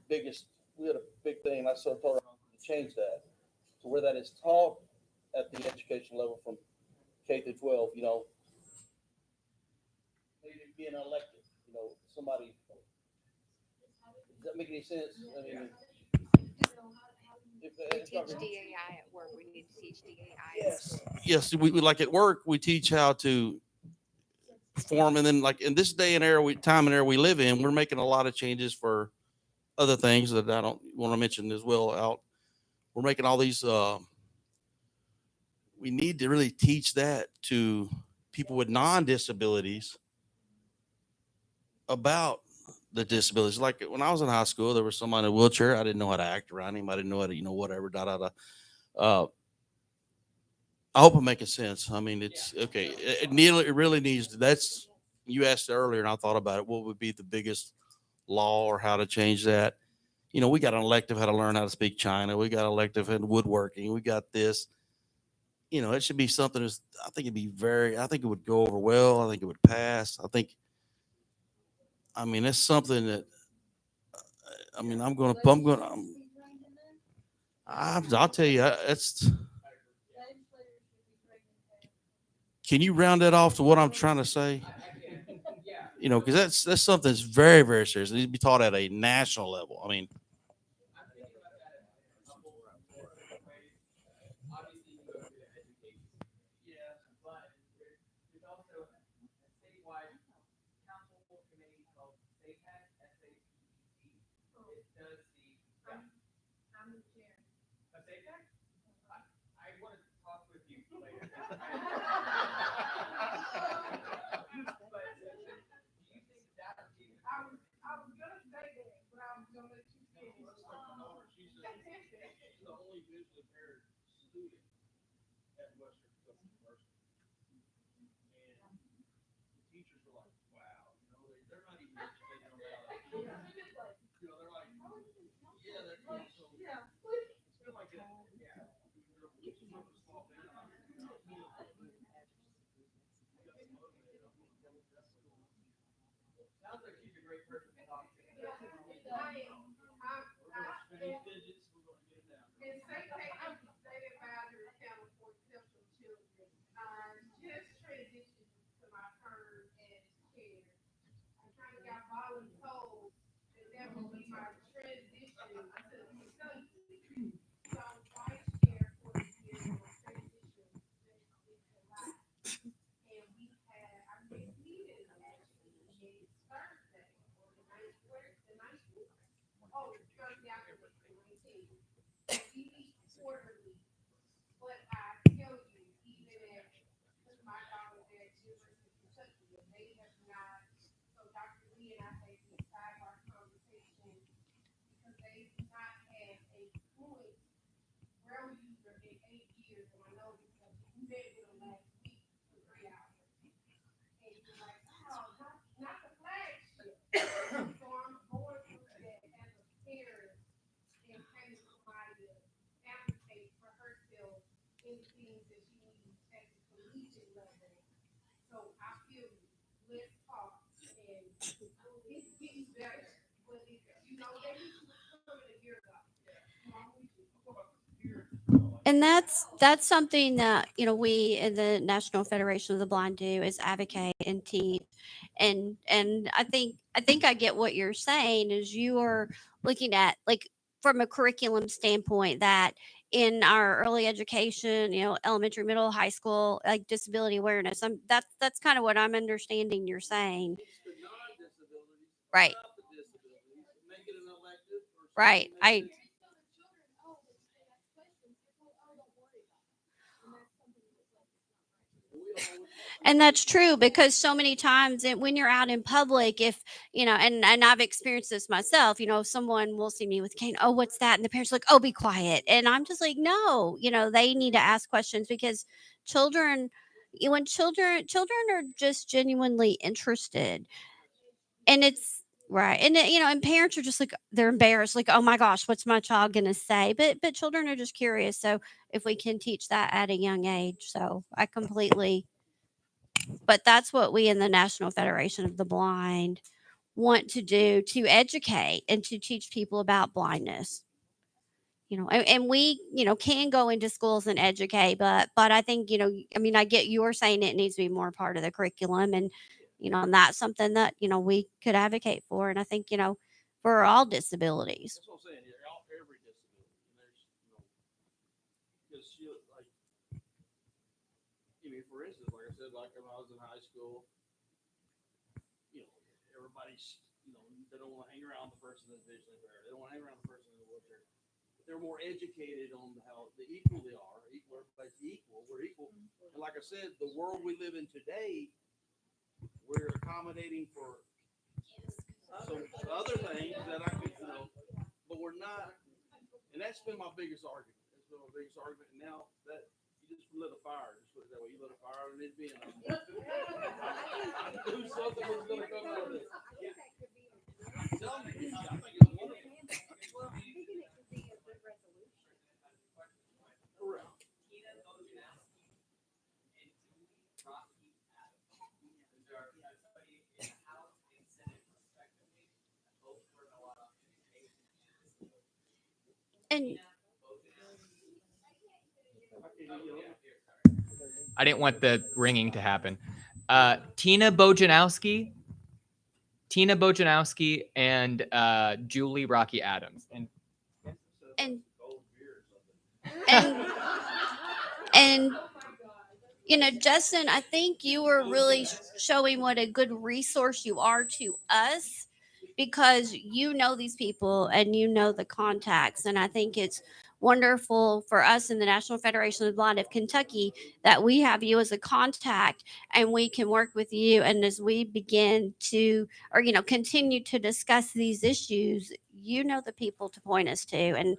biggest, we had a big thing, and I sort of told her to change that to where that is taught at the education level from K through 12, you know, maybe being elected, you know, somebody, does that make any sense? I mean, We teach DAI at work. We need to teach DAI at school. yes, we like at work, we teach how to perform. And then like in this day and era, time and era we live in, we're making a lot of changes for other things that I don't want to mention as well out. We're making all these, we need to really teach that to people with non-disabilities about the disabilities. Like when I was in high school, there was someone in a wheelchair. I didn't know how to act around him. I didn't know how to, you know, whatever, I hope I'm making sense. I mean, it's okay. It really needs to, that's, you asked earlier and I thought about it. What would be the biggest law or how to change that? You know, we got an elective how to learn how to speak China. We got elective in woodworking. We got this, you know, it should be something that's, I think I think it would go over well. I think it would pass. I mean, it's something that, I mean, I'll tell you, can you round that off to what I'm trying to say? You know, because that's something that's very, very serious. It needs to be taught at a national level. I mean, And that's something that we in the National Federation of the Blind do is advocate and teach. And I think I get what you're saying is you are looking at like from a curriculum standpoint that in our early education, elementary, middle, high school, like disability awareness. That's kind of what I'm understanding you're saying. Right. Right. And that's true because so many times when you're out in public, if and I've experienced this myself, someone will see me with a cane, oh, what's that? And the parents are like, oh, be quiet. And I'm just like, no, they need to ask questions because children, when children are just genuinely interested. And it's right. And and parents are just like they're embarrassed, like, oh my gosh, what's my child gonna say? But children are just curious. So if we can teach that at a young age, so I completely but that's what we in the National Federation of the Blind want to do to educate and to teach people about blindness. And we can go into schools and educate, but I think I mean I get you're saying it needs to be more part of the curriculum, and that's something that we could advocate for, and I think for all disabilities. That's what I'm saying. Every disability. And there's, because like, for instance, like I said, like when I was in high school, everybody's, they don't want to hang around the person that's visually impaired. They don't want to hang around the person in the wheelchair. But they're more educated on how the equal they are. Everybody's equal. We're equal. And like I said, the world we live in today, we're accommodating for some other things that I could, but we're not. And that's been my biggest argument. That's been my biggest argument. And now that you just lit a fire, just put it that way. You lit a fire and it's being. I knew something was going to come out of this. Tell me, I think it's wonderful. Well, I'm thinking it could be a good resolution. Correct. And I didn't want the ringing to happen. Tina Bojanowski, and Julie Rocky Adams. And and and Justin, I think you were really showing what a good resource you are to us because you know these people and you know the contacts. And I think it's wonderful for us in the National Federation of the Blind of Kentucky that we have you as a contact and we can work with you. And as we begin to, or, continue to discuss these issues, the people to point us to.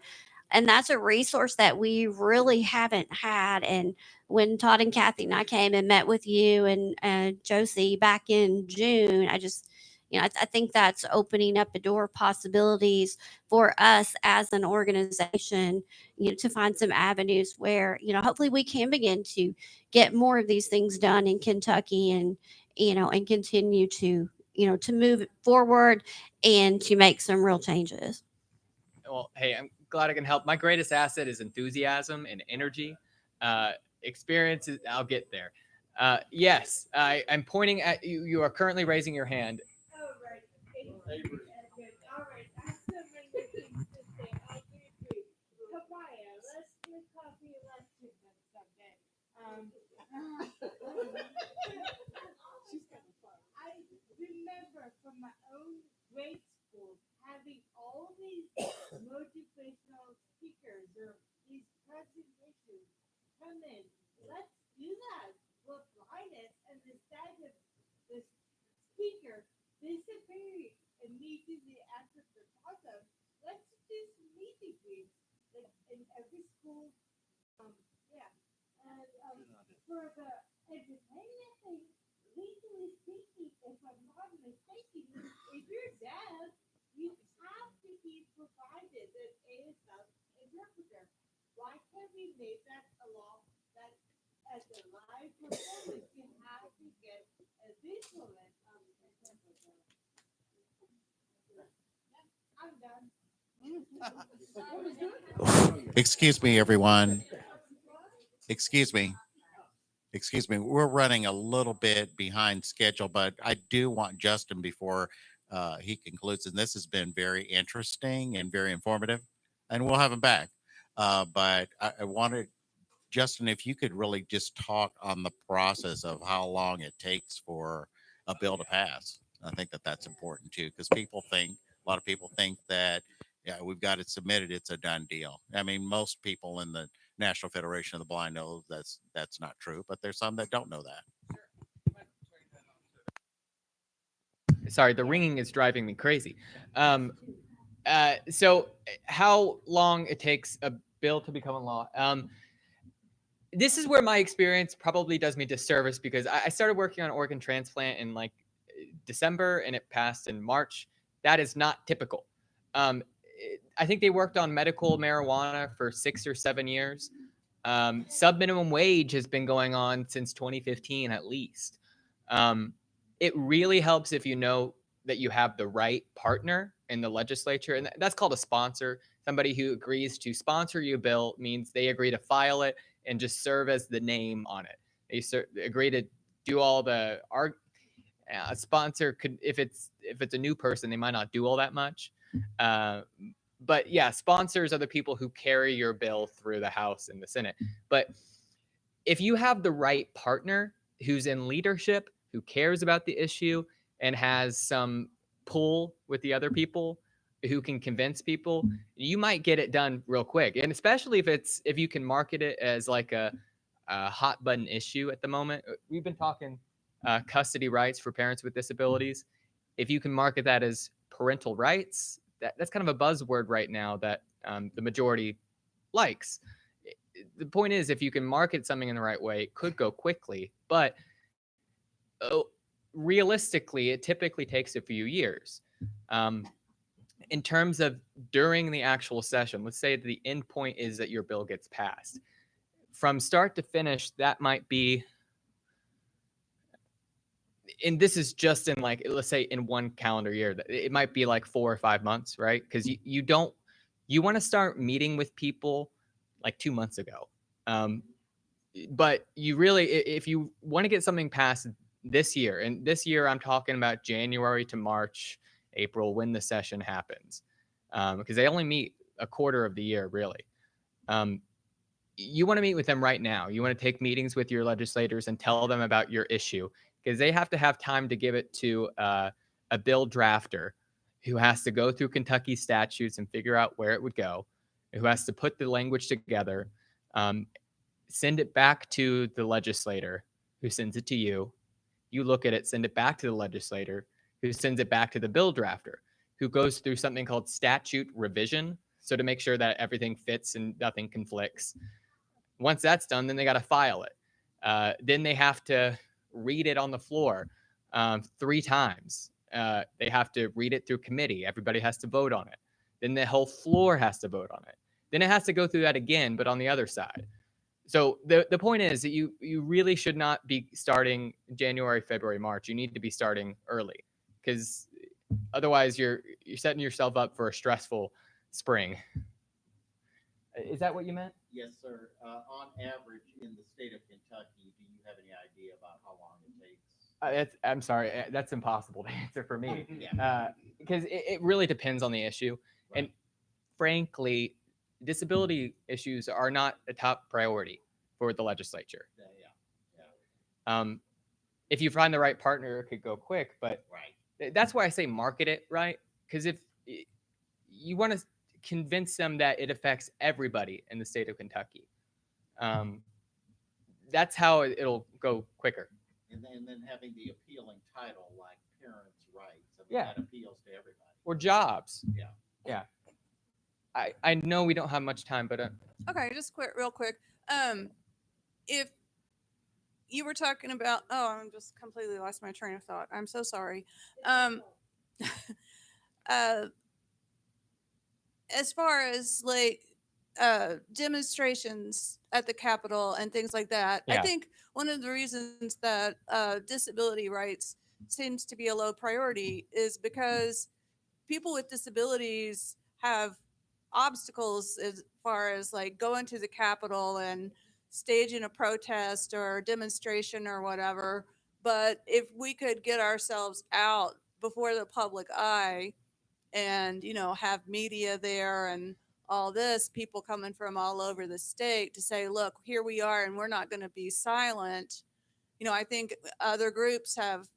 And that's a resource that we really haven't had. And when Todd and Kathy and I came and met with you and Josie back in June, I just, I think that's opening up a door of possibilities for us as an organization, to find some avenues where, hopefully we can begin to get more of these things done in Kentucky and continue to, to move it forward and to make some real changes. well, hey, I'm glad I can help. My greatest asset is enthusiasm and energy. Experience, I'll get there. Yes, I'm pointing at you. You are currently raising your hand. I remember from my own grade school having all these motivational speakers or these presentations come in. Let's do that with blindness, and instead of the speaker disappearing immediately after the talk, let's do some meeting greets like in every school. Yeah, and for the entertainment thing, legally speaking, if I'm not mistaken, if you're deaf, you have to be provided an ASL interpreter. Why can't we make that a law that as a live performance, you have to get I'm done. Excuse me, everyone. Excuse me. Excuse me. We're running a little bit behind schedule, but I do want Justin before he concludes. And this has been very interesting and very informative, and we'll have him back. But I wanted Justin, if you could really just talk on the process of how long it takes for a bill to pass. I think that that's important too, because a lot of people think that, yeah, we've got it submitted, it's a done deal. I mean, most people in the National Federation of the Blind know that's not true, but there's some that don't know that. Sorry, the ringing is driving me crazy. So how long it takes a bill to become a law? This is where my experience probably does me disservice because I started working on organ transplant in like December and it passed in March. That is not typical. I think they worked on medical marijuana for 6 or 7 years. Sub minimum wage has been going on since 2015 at least. It really helps if you know that you have the right partner in the legislature, and that's called a sponsor. Somebody who agrees to sponsor your bill means they agree to file it and just serve as the name on it. They agree to do all the a sponsor could if it's a new person, they might not do all that much. But yeah, sponsors are the people who carry your bill through the House and the Senate. But if you have the right partner who's in leadership, who cares about the issue, and has some pull with the other people, who can convince people, you might get it done real quick. And especially if you can market it as like a hot button issue at the moment. We've been talking custody rights for parents with disabilities. If you can market that as parental rights, that's kind of a buzzword right now that the majority likes. The point is, if you can market something in the right way, it could go quickly. But realistically, it typically takes a few years. In terms of during the actual session, let's say the end point is that your bill gets passed. From start to finish, that might be, and this is just in like, let's say in one calendar year, it might be like 4 or 5 months, right? Because you want to start meeting with people like 2 months ago. But you really, if you want to get something passed this year, and this year I'm talking about January to March, April, when the session happens, because they only meet a quarter of the year, really. You want to meet with them right now. You want to take meetings with your legislators and tell them about your issue, because they have to have time to give it to a bill drafter who has to go through Kentucky statutes and figure out where it would go, who has to put the language together, send it back to the legislator, who sends it to you. You look at it, send it back to the legislator, who sends it back to the bill drafter, who goes through something called statute revision. So to make sure that everything fits and nothing conflicts. Once that's done, then they got to file it. Then they have to read it on the floor 3 times. They have to read it through committee. Everybody has to vote on it. Then the whole floor has to vote on it. Then it has to go through that again, but on the other side. So the point is that you really should not be starting January, February, March. You need to be starting early, because otherwise you're setting yourself up for a stressful spring. Is that what you meant? Yes, sir. On average in the state of Kentucky, do you have any idea about how long it takes? I'm sorry, that's impossible to answer for me. Yeah. Because it really depends on the issue. Right. And frankly, disability issues are not a top priority for the legislature. Yeah. If you find the right partner, it could go quick, but Right. that's why I say market it right. Because if you want to convince them that it affects everybody in the state of Kentucky, that's how it'll go quicker. And then having the appealing title like parents' rights. I mean, Yeah. that appeals to everybody. Or jobs. Yeah. Yeah. I know we don't have much time, but Okay, just real quick. If you were talking about, I'm just completely lost my train of thought. I'm so sorry. As far as like demonstrations at the Capitol and things like that, I Yeah. think one of the reasons that disability rights seems to be a low priority is because people with disabilities have obstacles as far as like going to the Capitol and staging a protest or demonstration or whatever. But if we could get ourselves out before the public eye and, you know, have media there and all this, people coming from all over the state to say, look, here we are and we're not going to be silent. You know, I think other groups have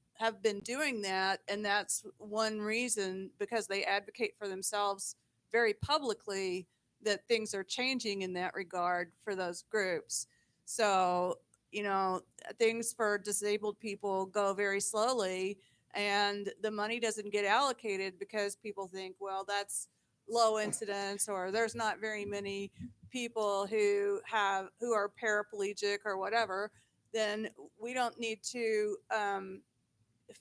been doing that, and that's one reason, because they advocate for themselves very publicly, that things are changing in that regard for those groups. So, you know, things for disabled people go very slowly, and the money doesn't get allocated because people think, well, that's low incidence, or there's not very many people who are paraplegic or whatever. Then we don't need to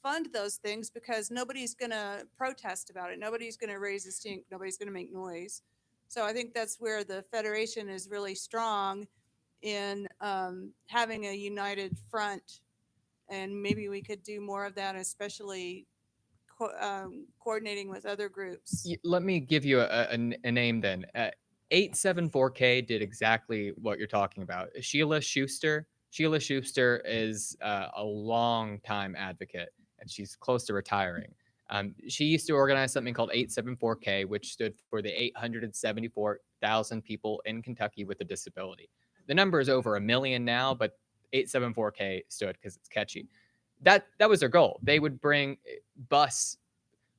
fund those things, because nobody's going to protest about it. Nobody's going to raise a stink. Nobody's going to make noise. So I think that's where the Federation is really strong in having a united front. And maybe we could do more of that, especially coordinating with other groups. Let me give you a name then. 874K did exactly what you're talking about. Sheila Schuster. Sheila Schuster is a long time advocate, and she's close to retiring. She used to organize something called 874K, which stood for the 874,000 people in Kentucky with a disability. The number is over 1 million now, but 874K stood because it's catchy. That was their goal. They would bus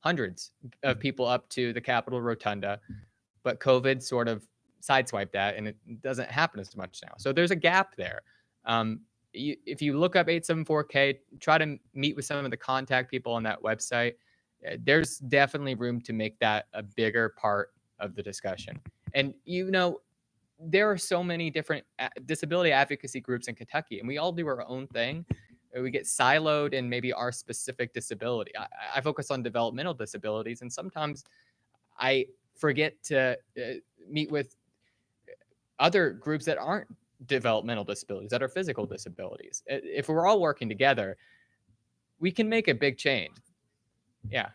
hundreds of people up to the Capitol Rotunda, but COVID sort of sideswiped that, and it doesn't happen as much now. So there's a gap there. If you look up 874K, try to meet with some of the contact people on that website. There's definitely room to make that a bigger part of the discussion. And, you know, there are so many different disability advocacy groups in Kentucky, and we all do our own thing. We get siloed in maybe our specific disability. I focus on developmental disabilities, and sometimes I forget to meet with other groups that aren't developmental disabilities, that are physical disabilities. If we're all working together, we can make a big change. Yeah.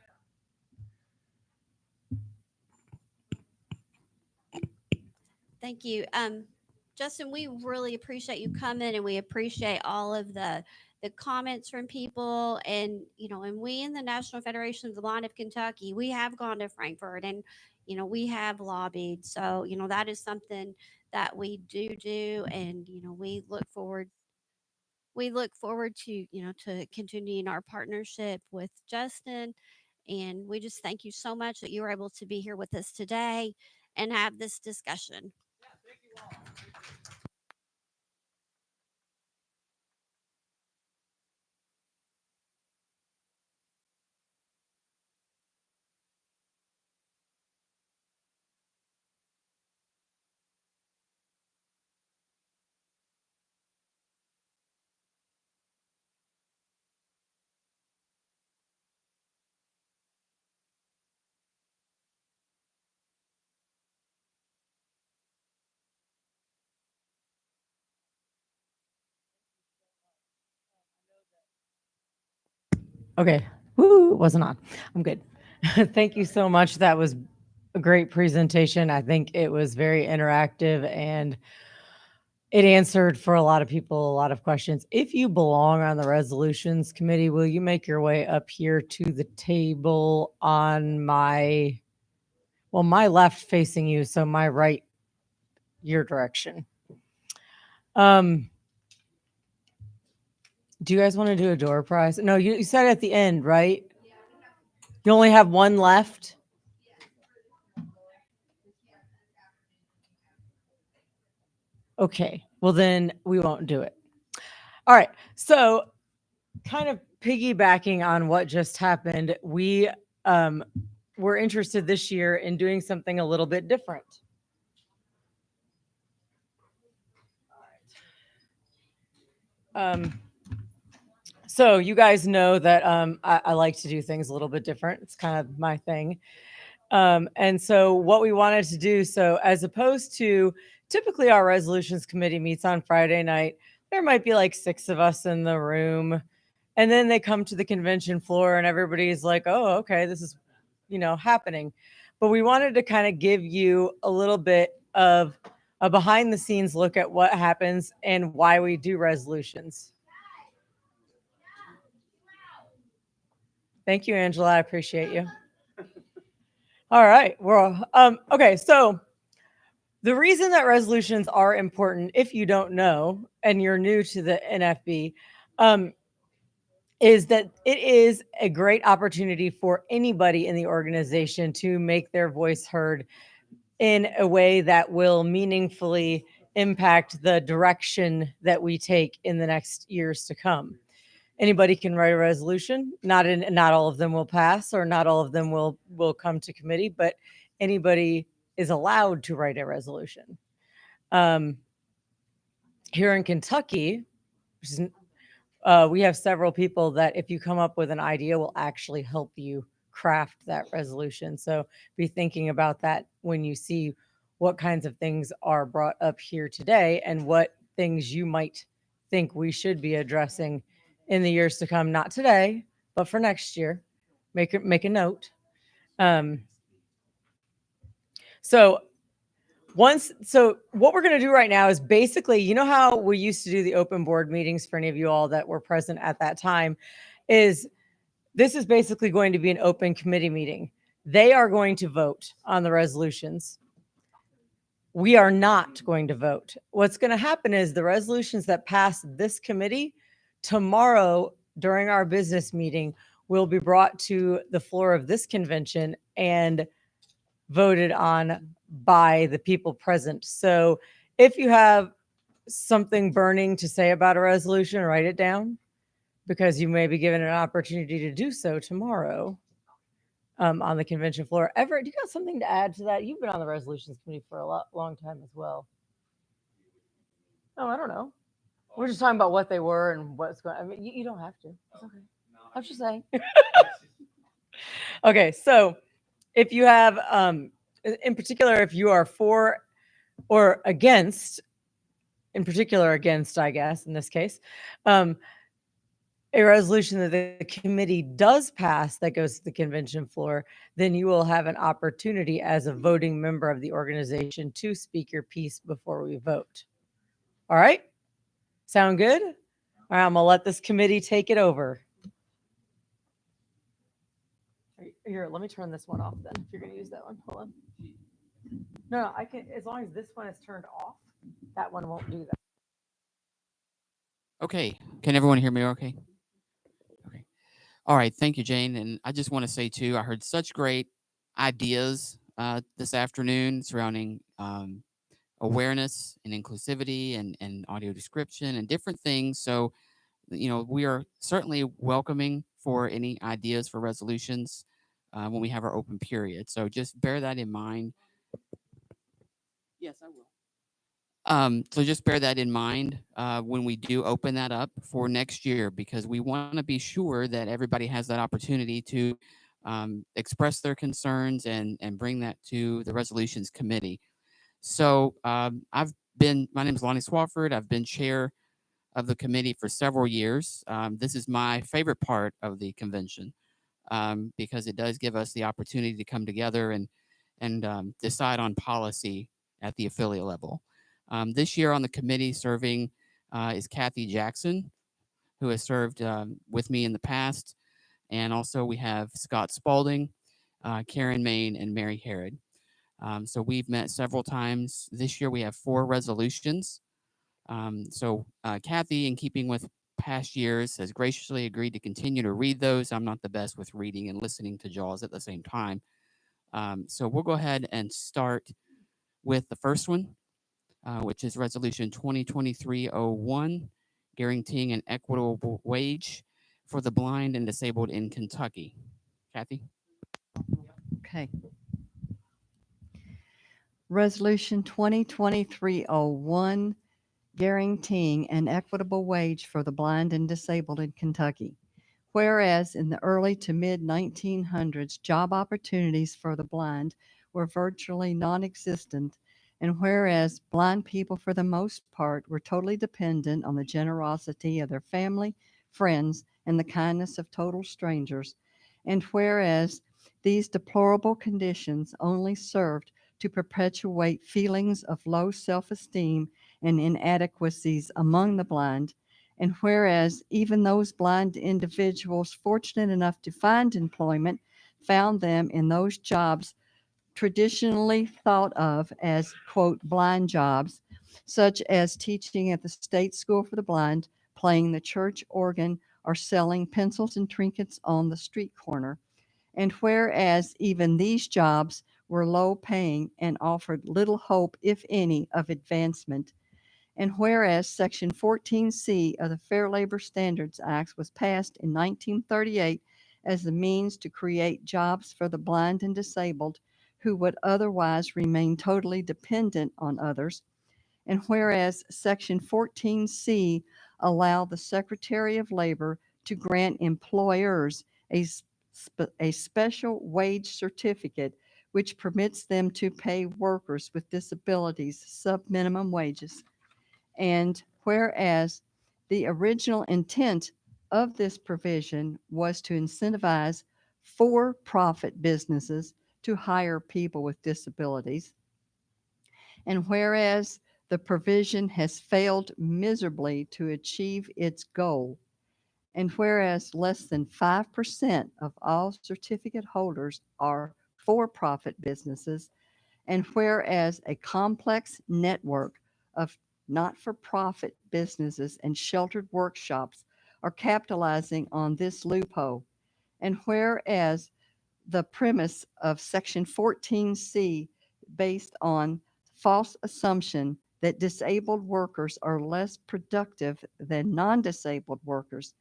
Thank you. Justin, we really appreciate you coming, and we appreciate all of the comments from people. And, you know, and we in the National Federation of the Blind of Kentucky, we have gone to Frankfurt, and, you know, we have lobbied. So, you know, that is something that we do. And, you know, we look forward to, you know, to continuing our partnership with Justin. And we just thank you so much that you were able to be here with us today and have this discussion. Okay. Woo, it wasn't on. I'm good. Thank you so much. That was a great presentation. I think it was very interactive, and it answered for a lot of people a lot of questions. If you belong on the resolutions committee, will you make your way up here to the table on my left facing you, so my right, your direction. Do you guys want to do a door prize? No, you said at the end, right? You only have one left? Okay, well then we won't do it. All right, so kind of piggybacking on what just happened, we were interested this year in doing something a little bit different. So you guys know that I like to do things a little bit different. It's kind of my thing. And so what we wanted to do, so as opposed to typically our resolutions committee meets on Friday night, there might be like 6 of us in the room. And then they come to the convention floor and everybody's like, oh, okay, this is happening. But we wanted to kind of give you a little bit of a behind the scenes look at what happens and why we do resolutions. Thank you, Angela. I appreciate you. All right. Well, okay. So the reason that resolutions are important, if you don't know and you're new to the NFB, is that it is a great opportunity for anybody in the organization to make their voice heard in a way that will meaningfully impact the direction that we take in the next years to come. Anybody can write a resolution. Not all of them will pass, or not all of them will come to committee, but anybody is allowed to write a resolution. Here in Kentucky, we have several people that if you come up with an idea will actually help you craft that resolution. So be thinking about that when you see what kinds of things are brought up here today and what things you might think we should be addressing in the years to come, not today, but for next year. Make a note. So what we're going to do right now is basically, how we used to do the open board meetings for any of you all that were present at that time, is this is basically going to be an open committee meeting. They are going to vote on the resolutions. We are not going to vote. What's going to happen is the resolutions that pass this committee tomorrow during our business meeting will be brought to the floor of this convention and voted on by the people present. So if you have something burning to say about a resolution, write it down, because you may be given an opportunity to do so tomorrow on the convention floor. Everett, do you got something to add to that? You've been on the resolutions committee for a long time as well. Oh, I don't know. We're just talking about what they were and what's going. I mean, you don't have to. It's okay. I'm just saying. Okay, so if you have, in particular, if you are for or against, in particular against, I guess, in this case, a resolution that the committee does pass that goes to the convention floor, then you will have an opportunity as a voting member of the organization to speak your piece before we vote. All right? Sound good? All right, I'm going to let this committee take it over. Here, let me turn this one off then, if you're going to use that one. Hold on. No, I can, as long as this one is turned off, that one won't do that. Okay. Can everyone hear me okay? Okay. All right. Thank you, Jane. And I just want to say, too, I heard such great ideas this afternoon surrounding awareness and inclusivity and audio description and different things. So, we are certainly welcoming for any ideas for resolutions when we have our open period. So just bear that in mind. Yes, I will. So just bear that in mind when we do open that up for next year, because we want to be sure that everybody has that opportunity to express their concerns and bring that to the resolutions committee. So my name is Lonnie Swafford. I've been chair of the committee for several years. This is my favorite part of the convention because it does give us the opportunity to come together and decide on policy at the affiliate level. This year on the committee serving is Kathy Jackson, who has served with me in the past. And also we have Scott Spalding, Karen Main, and Mary Herod. So we've met several times. This year we have 4 resolutions. Kathy, in keeping with past years, has graciously agreed to continue to read those. I'm not the best with reading and listening to JAWS at the same time. So we'll go ahead and start with the first one, which is Resolution 2023-01, guaranteeing an equitable wage for the blind and disabled in Kentucky. Kathy? Okay. Resolution 2023-01, guaranteeing an equitable wage for the blind and disabled in Kentucky. Whereas in the early to mid 1900s, job opportunities for the blind were virtually non-existent, and whereas blind people for the most part were totally dependent on the generosity of their family, friends, and the kindness of total strangers, and whereas These deplorable conditions only served to perpetuate feelings of low self-esteem and inadequacies among the blind. And whereas even those blind individuals fortunate enough to find employment found them in those jobs traditionally thought of as, quote, blind jobs, such as teaching at the State School for the Blind, playing the church organ, or selling pencils and trinkets on the street corner. And whereas even these jobs were low paying and offered little hope, if any, of advancement, and whereas Section 14C of the Fair Labor Standards Act was passed in 1938 as the means to create jobs for the blind and disabled who would otherwise remain totally dependent on others, and whereas Section 14C allowed the Secretary of Labor to grant employers a special wage certificate which permits them to pay workers with disabilities sub-minimum wages. And whereas the original intent of this provision was to incentivize for-profit businesses to hire people with disabilities, and whereas the provision has failed miserably to achieve its goal, and whereas less than 5% of all certificate holders are for-profit businesses, and whereas a complex network of not-for-profit businesses and sheltered workshops are capitalizing on this loophole, and whereas the premise of Section 14C based on false assumption that disabled workers are less productive than non-disabled workers,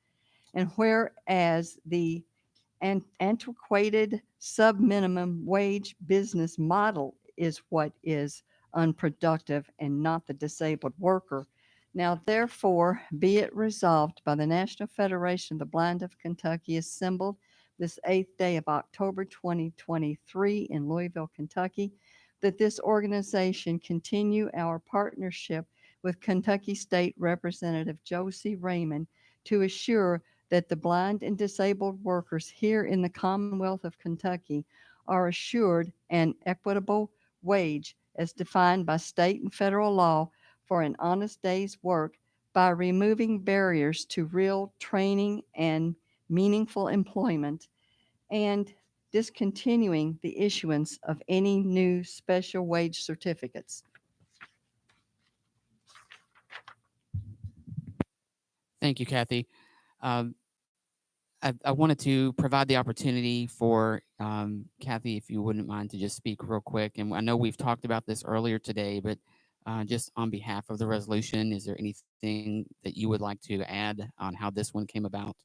and whereas the antiquated sub-minimum wage business model is what is unproductive and not the disabled worker. Now, therefore, be it resolved by the National Federation of the Blind of Kentucky, assembled this 8th day of October 2023 in Louisville, Kentucky, that this organization continue our partnership with Kentucky State Representative Josie Raymond to assure that the blind and disabled workers here in the Commonwealth of Kentucky are assured an equitable wage as defined by state and federal law for an honest day's work by removing barriers to real training and meaningful employment and discontinuing the issuance of any new special wage certificates. Thank you, Kathy. Um, I wanted to provide the opportunity for Kathy, if you wouldn't mind, to just speak real quick. And I know we've talked about this earlier today, but just on behalf of the resolution, is there anything that you would like to add on how this one came about?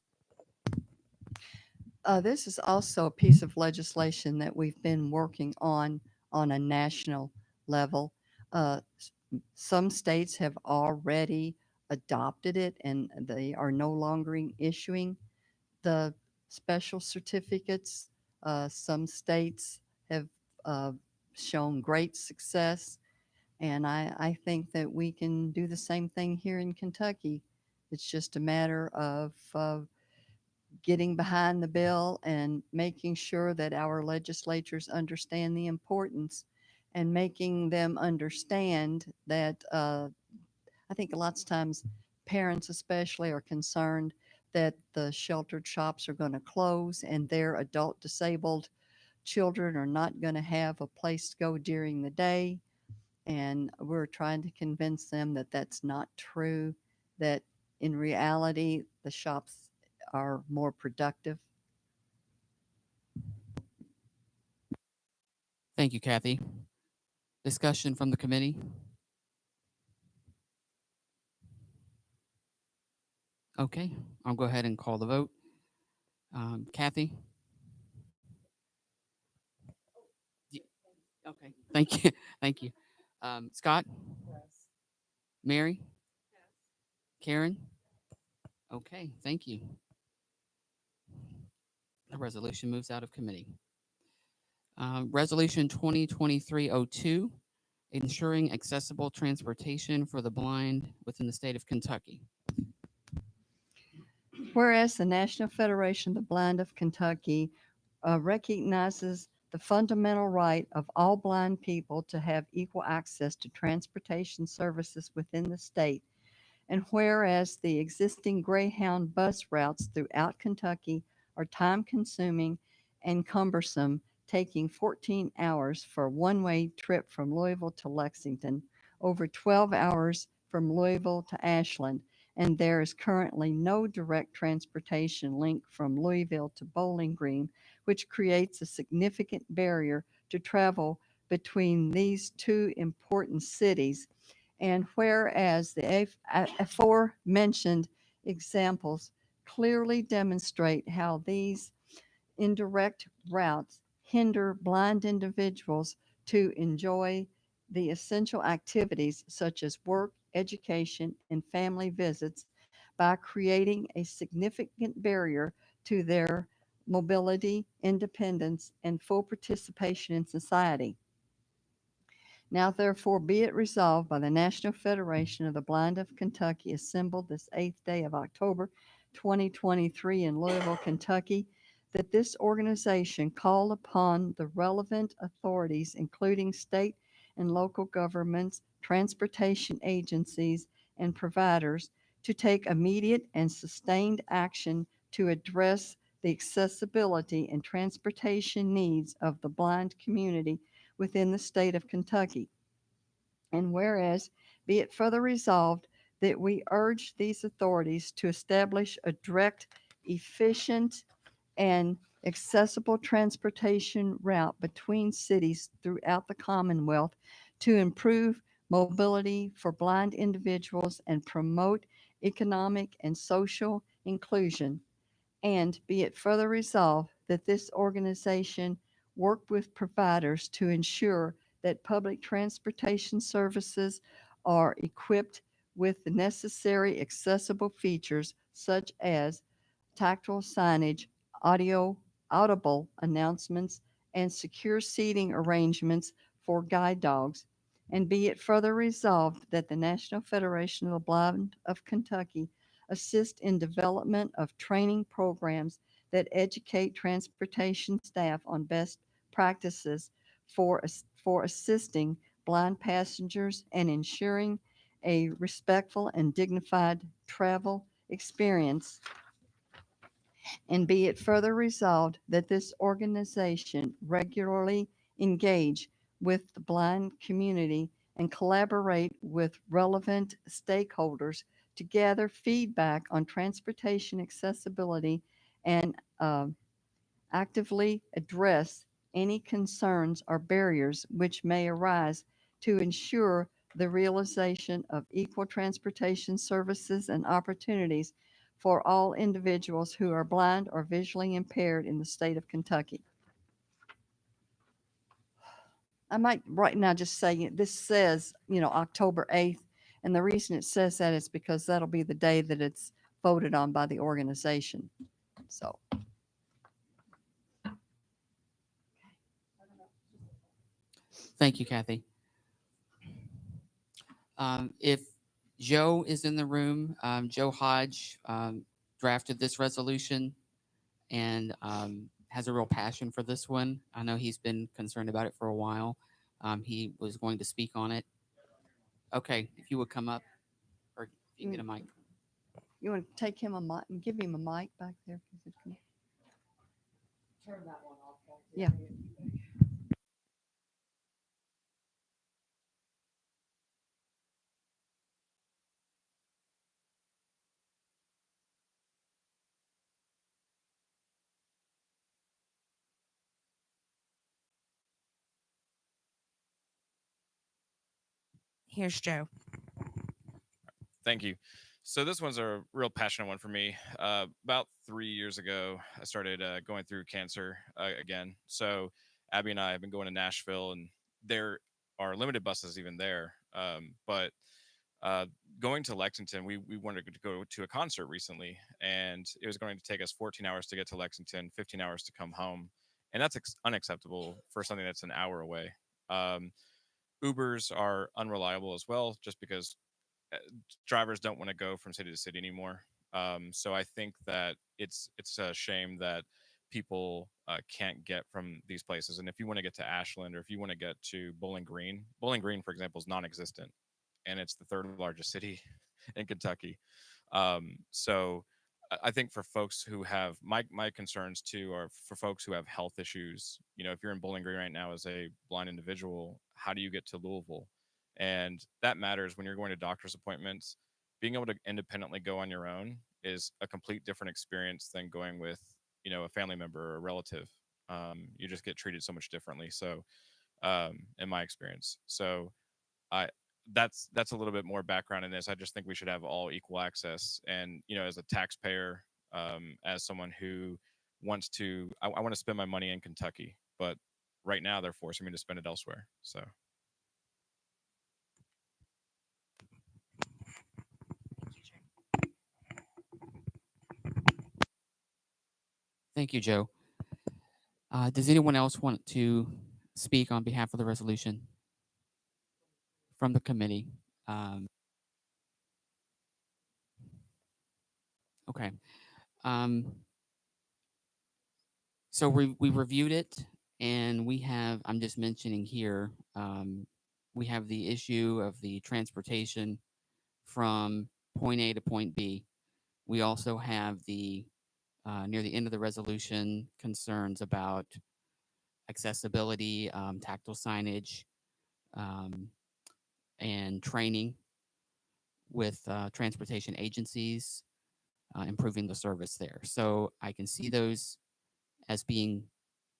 This is also a piece of legislation that we've been working on a national level. Some states have already adopted it and they are no longer issuing the special certificates. Some states have uh, shown great success, and I think that we can do the same thing here in Kentucky. It's just a matter of getting behind the bill and making sure that our legislatures understand the importance and making them understand that I think lots of times parents especially are concerned that the sheltered shops are going to close and their adult disabled children are not going to have a place to go during the day. And we're trying to convince them that that's not true, that in reality, the shops are more productive. Thank you, Kathy. Discussion from the committee? Okay, I'll go ahead and call the vote. Kathy? Okay, thank you. Thank you. Scott? Mary? Karen? Okay, thank you. The resolution moves out of committee. Resolution 2023-02, ensuring accessible transportation for the blind within the state of Kentucky. Whereas the National Federation of the Blind of Kentucky recognizes the fundamental right of all blind people to have equal access to transportation services within the state. And whereas the existing Greyhound bus routes throughout Kentucky are time consuming and cumbersome, taking 14 hours for a one way trip from Louisville to Lexington, over 12 hours from Louisville to Ashland, and there is currently no direct transportation link from Louisville to Bowling Green, which creates a significant barrier to travel between these two important cities. And whereas the aforementioned examples clearly demonstrate how these indirect routes hinder blind individuals to enjoy the essential activities such as work, education, and family visits by creating a significant barrier to their mobility, independence, and full participation in society. Now, therefore, be it resolved by the National Federation of the Blind of Kentucky, assembled this 8th day of October 2023 in Louisville, Kentucky, that this organization call upon the relevant authorities, including state and local governments, transportation agencies, and providers, to take immediate and sustained action to address the accessibility and transportation needs of the blind community within the state of Kentucky. And whereas, be it further resolved that we urge these authorities to establish a direct, efficient, and accessible transportation route between cities throughout the Commonwealth to improve mobility for blind individuals and promote economic and social inclusion. And be it further resolved that this organization work with providers to ensure that public transportation services are equipped with the necessary accessible features such as tactile signage, audio, audible announcements, and secure seating arrangements for guide dogs. And be it further resolved that the National Federation of the Blind of Kentucky assist in development of training programs that educate transportation staff on best practices for assisting blind passengers and ensuring a respectful and dignified travel experience. And be it further resolved that this organization regularly engage with the blind community and collaborate with relevant stakeholders to gather feedback on transportation accessibility and actively address any concerns or barriers which may arise to ensure the realization of equal transportation services and opportunities for all individuals who are blind or visually impaired in the state of Kentucky. I might right now just say this says, October 8th, and the reason it says that is because that'll be the day that it's voted on by the organization. So, Thank you, Kathy. If Joe is in the room, Joe Hodge drafted this resolution and has a real passion for this one. I know he's been concerned about it for a while. He was going to speak on it. Okay, if you would come up, or if you can get a mic. you want to take him a mic and give him a mic back there? Turn that one off. Yeah. Here's Joe. Thank you. So this one's a real passionate one for me. About 3 years ago, I started going through cancer again. So Abby and I have been going to Nashville, and there are limited buses even there. But going to Lexington, we wanted to go to a concert recently, and it was going to take us 14 hours to get to Lexington, 15 hours to come home, and that's unacceptable for something that's an hour away. Um, Ubers are unreliable as well, just because uh, drivers don't want to go from city to city anymore. So I think that it's a shame that people can't get from these places. And if you want to get to Ashland, or if you want to get to Bowling Green, for example, is non-existent, and it's the third largest city in Kentucky. So I think for folks who have my concerns too are for folks who have health issues. You know, if you're in Bowling Green right now as a blind individual, how do you get to Louisville? And that matters when you're going to doctor's appointments. Being able to independently go on your own is a complete different experience than going with, you know, a family member or a relative. You just get treated so much differently. So, in my experience, so I that's a little bit more background in this. I just think we should have all equal access, and you know, as a taxpayer, as someone who wants to, I want to spend my money in Kentucky, but right now they're forcing me to spend it elsewhere. So. Thank you, Joe. Does anyone else want to speak on behalf of the resolution from the committee? Um, okay. Um, so we reviewed it, and we have, I'm just mentioning here, we have the issue of the transportation from point A to point B. We also have the near the end of the resolution concerns about accessibility, tactile signage, um, and training with transportation agencies, improving the service there. So I can see those as being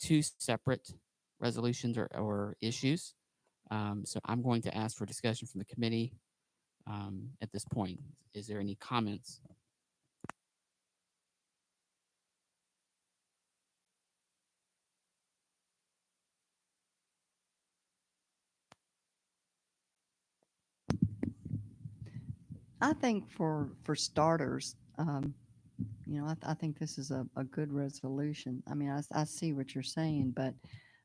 two separate resolutions or issues. So I'm going to ask for discussion from the committee at this point. Is there any comments? I think for starters, I think this is a good resolution. I mean, I see what you're saying, but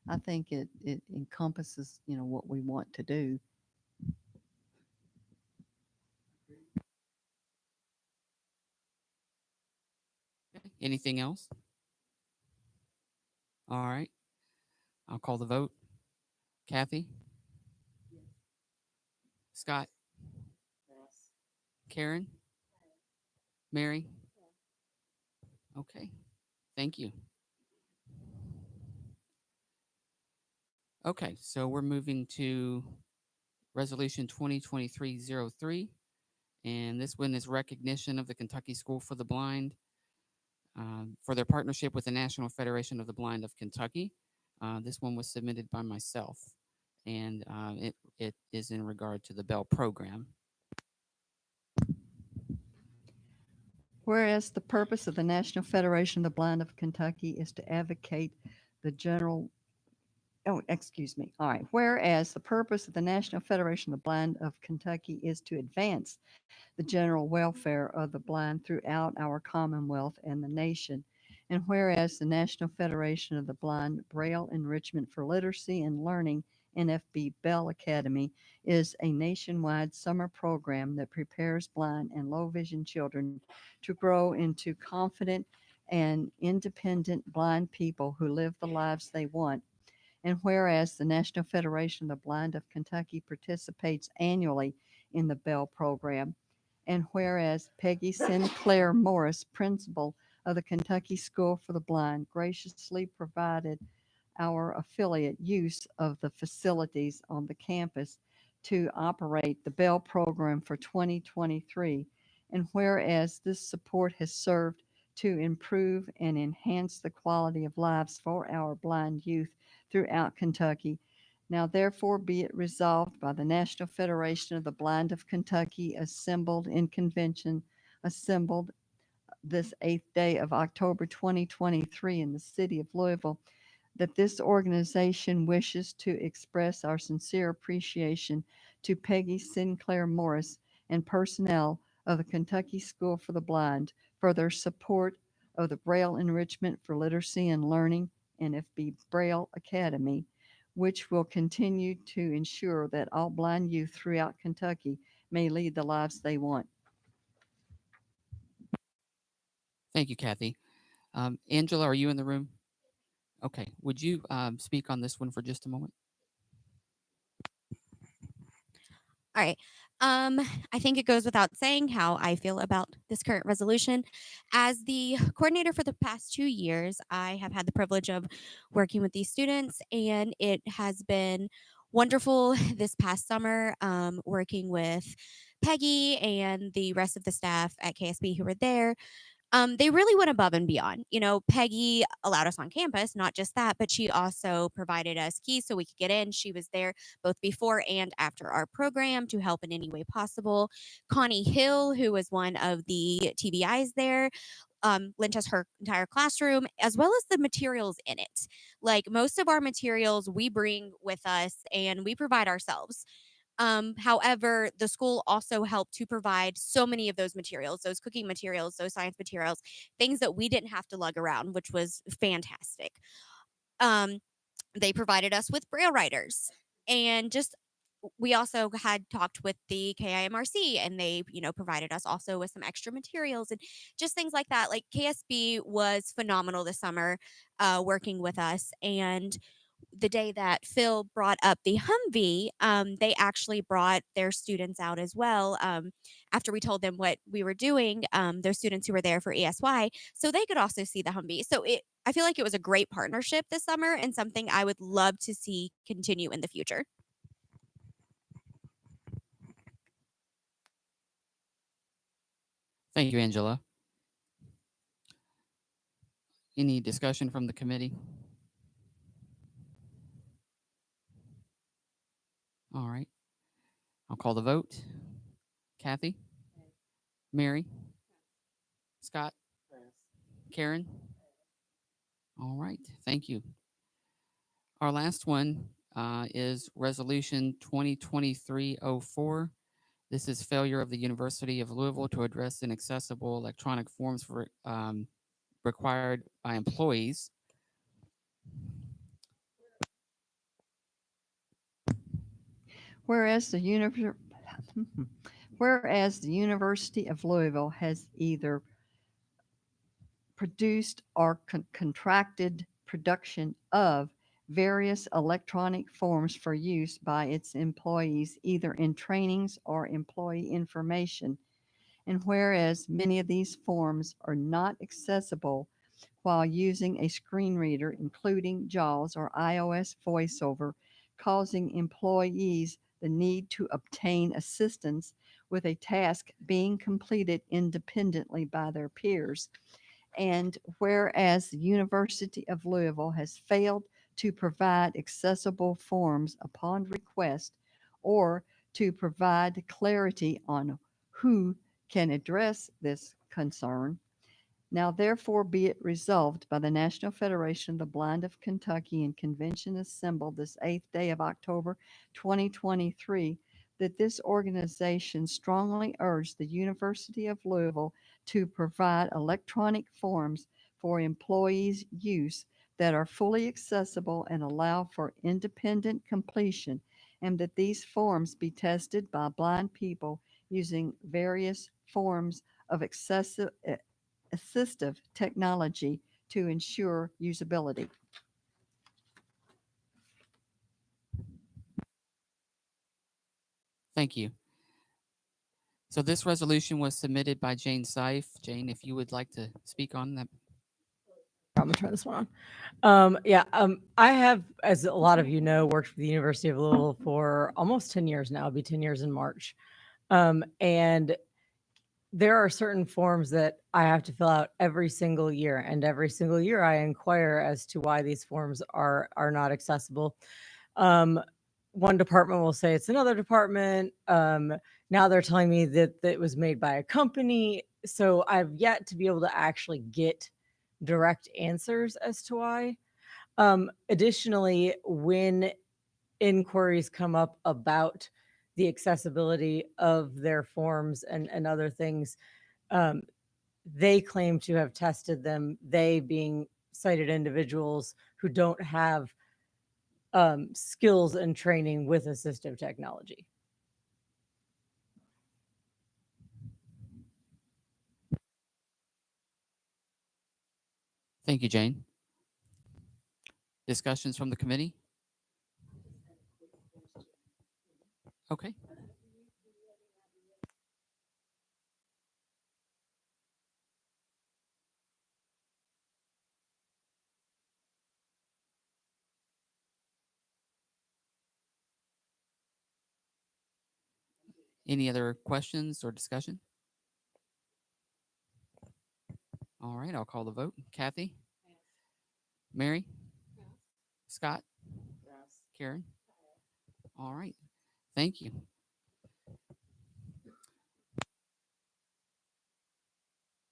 I think it encompasses, what we want to do. Okay. Anything else? All right. I'll call the vote. Kathy? Scott? Karen? Mary? Okay. Thank you. Okay, so we're moving to Resolution 2023-03, and this one is recognition of the Kentucky School for the Blind for their partnership with the National Federation of the Blind of Kentucky. This one was submitted by myself, and it is in regard to the Bell program. Whereas the purpose of the National Federation of the Blind of Kentucky is to advocate the general Oh, excuse me. All right. Whereas the purpose of the National Federation of the Blind of Kentucky is to advance the general welfare of the blind throughout our Commonwealth and the nation. And whereas the National Federation of the Blind Braille Enrichment for Literacy and Learning, NFB Bell Academy, is a nationwide summer program that prepares blind and low vision children to grow into confident and independent blind people who live the lives they want. And whereas the National Federation of the Blind of Kentucky participates annually in the Bell program, and whereas Peggy Sinclair Morris, principal of the Kentucky School for the Blind, graciously provided our affiliate use of the facilities on the campus to operate the Bell program for 2023. And whereas this support has served to improve and enhance the quality of lives for our blind youth throughout Kentucky. Now, therefore, be it resolved by the National Federation of the Blind of Kentucky, assembled in convention, assembled this 8th day of October 2023 in the city of Louisville, that this organization wishes to express our sincere appreciation to Peggy Sinclair Morris and personnel of the Kentucky School for the Blind for their support of the Braille Enrichment for Literacy and Learning, NFB Braille Academy, which will continue to ensure that all blind youth throughout Kentucky may lead the lives they want. Thank you, Kathy. Angela, are you in the room? Okay, would you speak on this one for just a moment? All right. Um, I think it goes without saying how I feel about this current resolution. As the coordinator for the past 2 years, I have had the privilege of working with these students, and it has been wonderful this past summer working with Peggy and the rest of the staff at KSB who were there. They really went above and beyond. You know, Peggy allowed us on campus, not just that, but she also provided us keys so we could get in. She was there both before and after our program to help in any way possible. Connie Hill, who was one of the TBIs there, lent us her entire classroom as well as the materials in it. Like most of our materials we bring with us and we provide ourselves. However, the school also helped to provide so many of those materials, those cooking materials, those science materials, things that we didn't have to lug around, which was fantastic. Um, they provided us with braille writers and just we also had talked with the KIMRC and they, provided us also with some extra materials and just things like that. Like KSB was phenomenal this summer working with us. And the day that Phil brought up the Humvee, they actually brought their students out as well. After we told them what we were doing, their students who were there for ESY, so they could also see the Humvee. I feel like it was a great partnership this summer and something I would love to see continue in the future. Thank you, Angela. Any discussion from the committee? All right. I'll call the vote. Kathy? Mary? Scott? Karen? All right. Thank you. Our last one is Resolution 2023-04. This is failure of the University of Louisville to address inaccessible electronic forms for required by employees. Whereas the University of Louisville has either produced or contracted production of various electronic forms for use by its employees, either in trainings or employee information. And whereas many of these forms are not accessible while using a screen reader, including JAWS or iOS VoiceOver, causing employees the need to obtain assistance with a task being completed independently by their peers. And whereas the University of Louisville has failed to provide accessible forms upon request or to provide clarity on who can address this concern, now therefore be it resolved by the National Federation of the Blind of Kentucky in convention assembled this 8th day of October 2023 that this organization strongly urged the University of Louisville to provide electronic forms for employees' use that are fully accessible and allow for independent completion, and that these forms be tested by blind people using various forms of assistive technology to ensure usability. Thank you. So this resolution was submitted by Jane Seif. Jane, if you would like to speak on that. I'm gonna turn this one on. I have, as a lot of you know, worked for the University of Louisville for almost 10 years now. It'll be 10 years in March. And there are certain forms that I have to fill out every single year, and every single year I inquire as to why these forms are not accessible. One department will say it's another department. Now they're telling me that it was made by a company. So I've yet to be able to actually get direct answers as to why. Additionally, when inquiries come up about the accessibility of their forms and other things, they claim to have tested them, they being cited individuals who don't have skills and training with assistive technology. Thank you, Jane. Discussions from the committee? Okay. Any other questions or discussion? All right, I'll call the vote. Kathy? Mary? Scott? Karen? All right. Thank you.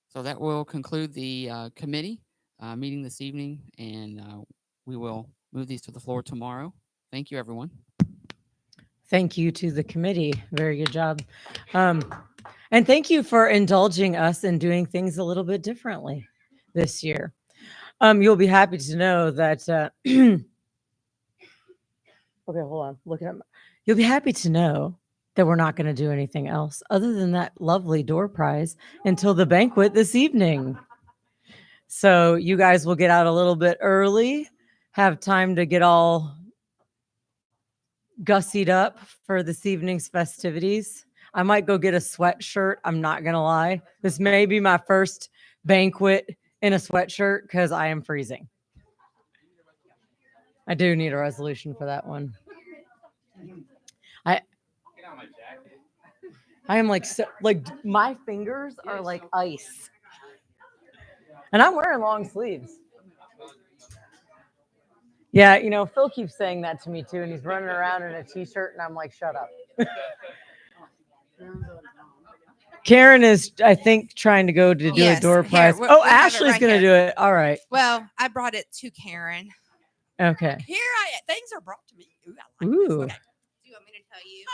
So that will conclude the committee meeting this evening, and we will move these to the floor tomorrow. Thank you, everyone. Thank you to the committee. Very good job. And thank you for indulging us in doing things a little bit differently this year. You'll be happy to know that. Okay, hold on. Look at. You'll be happy to know that we're not going to do anything else other than that lovely door prize until the banquet this evening. So you guys will get out a little bit early, have time to get all gussied up for this evening's festivities. I might go get a sweatshirt. I'm not going to lie. This may be my first banquet in a sweatshirt because I am freezing. I do need a resolution for that one. I am like, so, like my fingers are like ice. And I'm wearing long sleeves. Yeah, you know, Phil keeps saying that to me too, and he's running around in a t-shirt, and I'm like, shut up. Karen is, I think, trying to go to do a door prize. Oh, Ashley's going to do it. All right. Well, I brought it to Karen. Okay. Things are brought to me. Ooh, I like Ooh. this. Okay. Do you want me to tell you?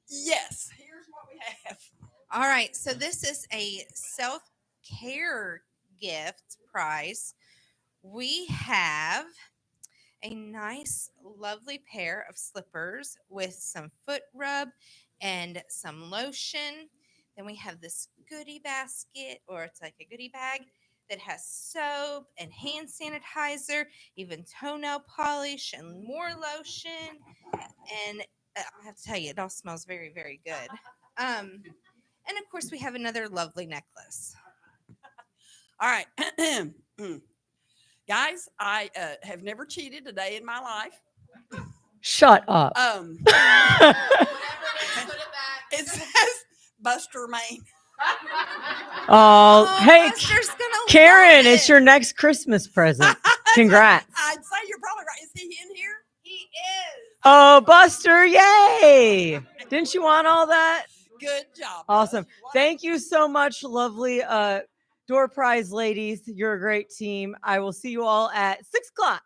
Yes. Here's what we have. All right. So this is a self-care gift prize. We have a nice, lovely pair of slippers with some foot rub and some lotion. Then we have this goodie basket, or it's like a goodie bag that has soap and hand sanitizer, even toenail polish and more lotion. And I have to tell you, it all smells very, very good. And of course, we have another lovely necklace. All right. Guys, I have never cheated a day in my life. Shut up. It says Buster, Maine. Oh, hey, Buster's gonna Karen, love it's your next Christmas present. Congrats. I'd say you're probably right. Is he in here? He is. Oh, Buster, yay. Didn't you want all that? Good job. Awesome. Thank you so much, lovely door prize ladies. You're a great team. I will see you all at 6 o'clock.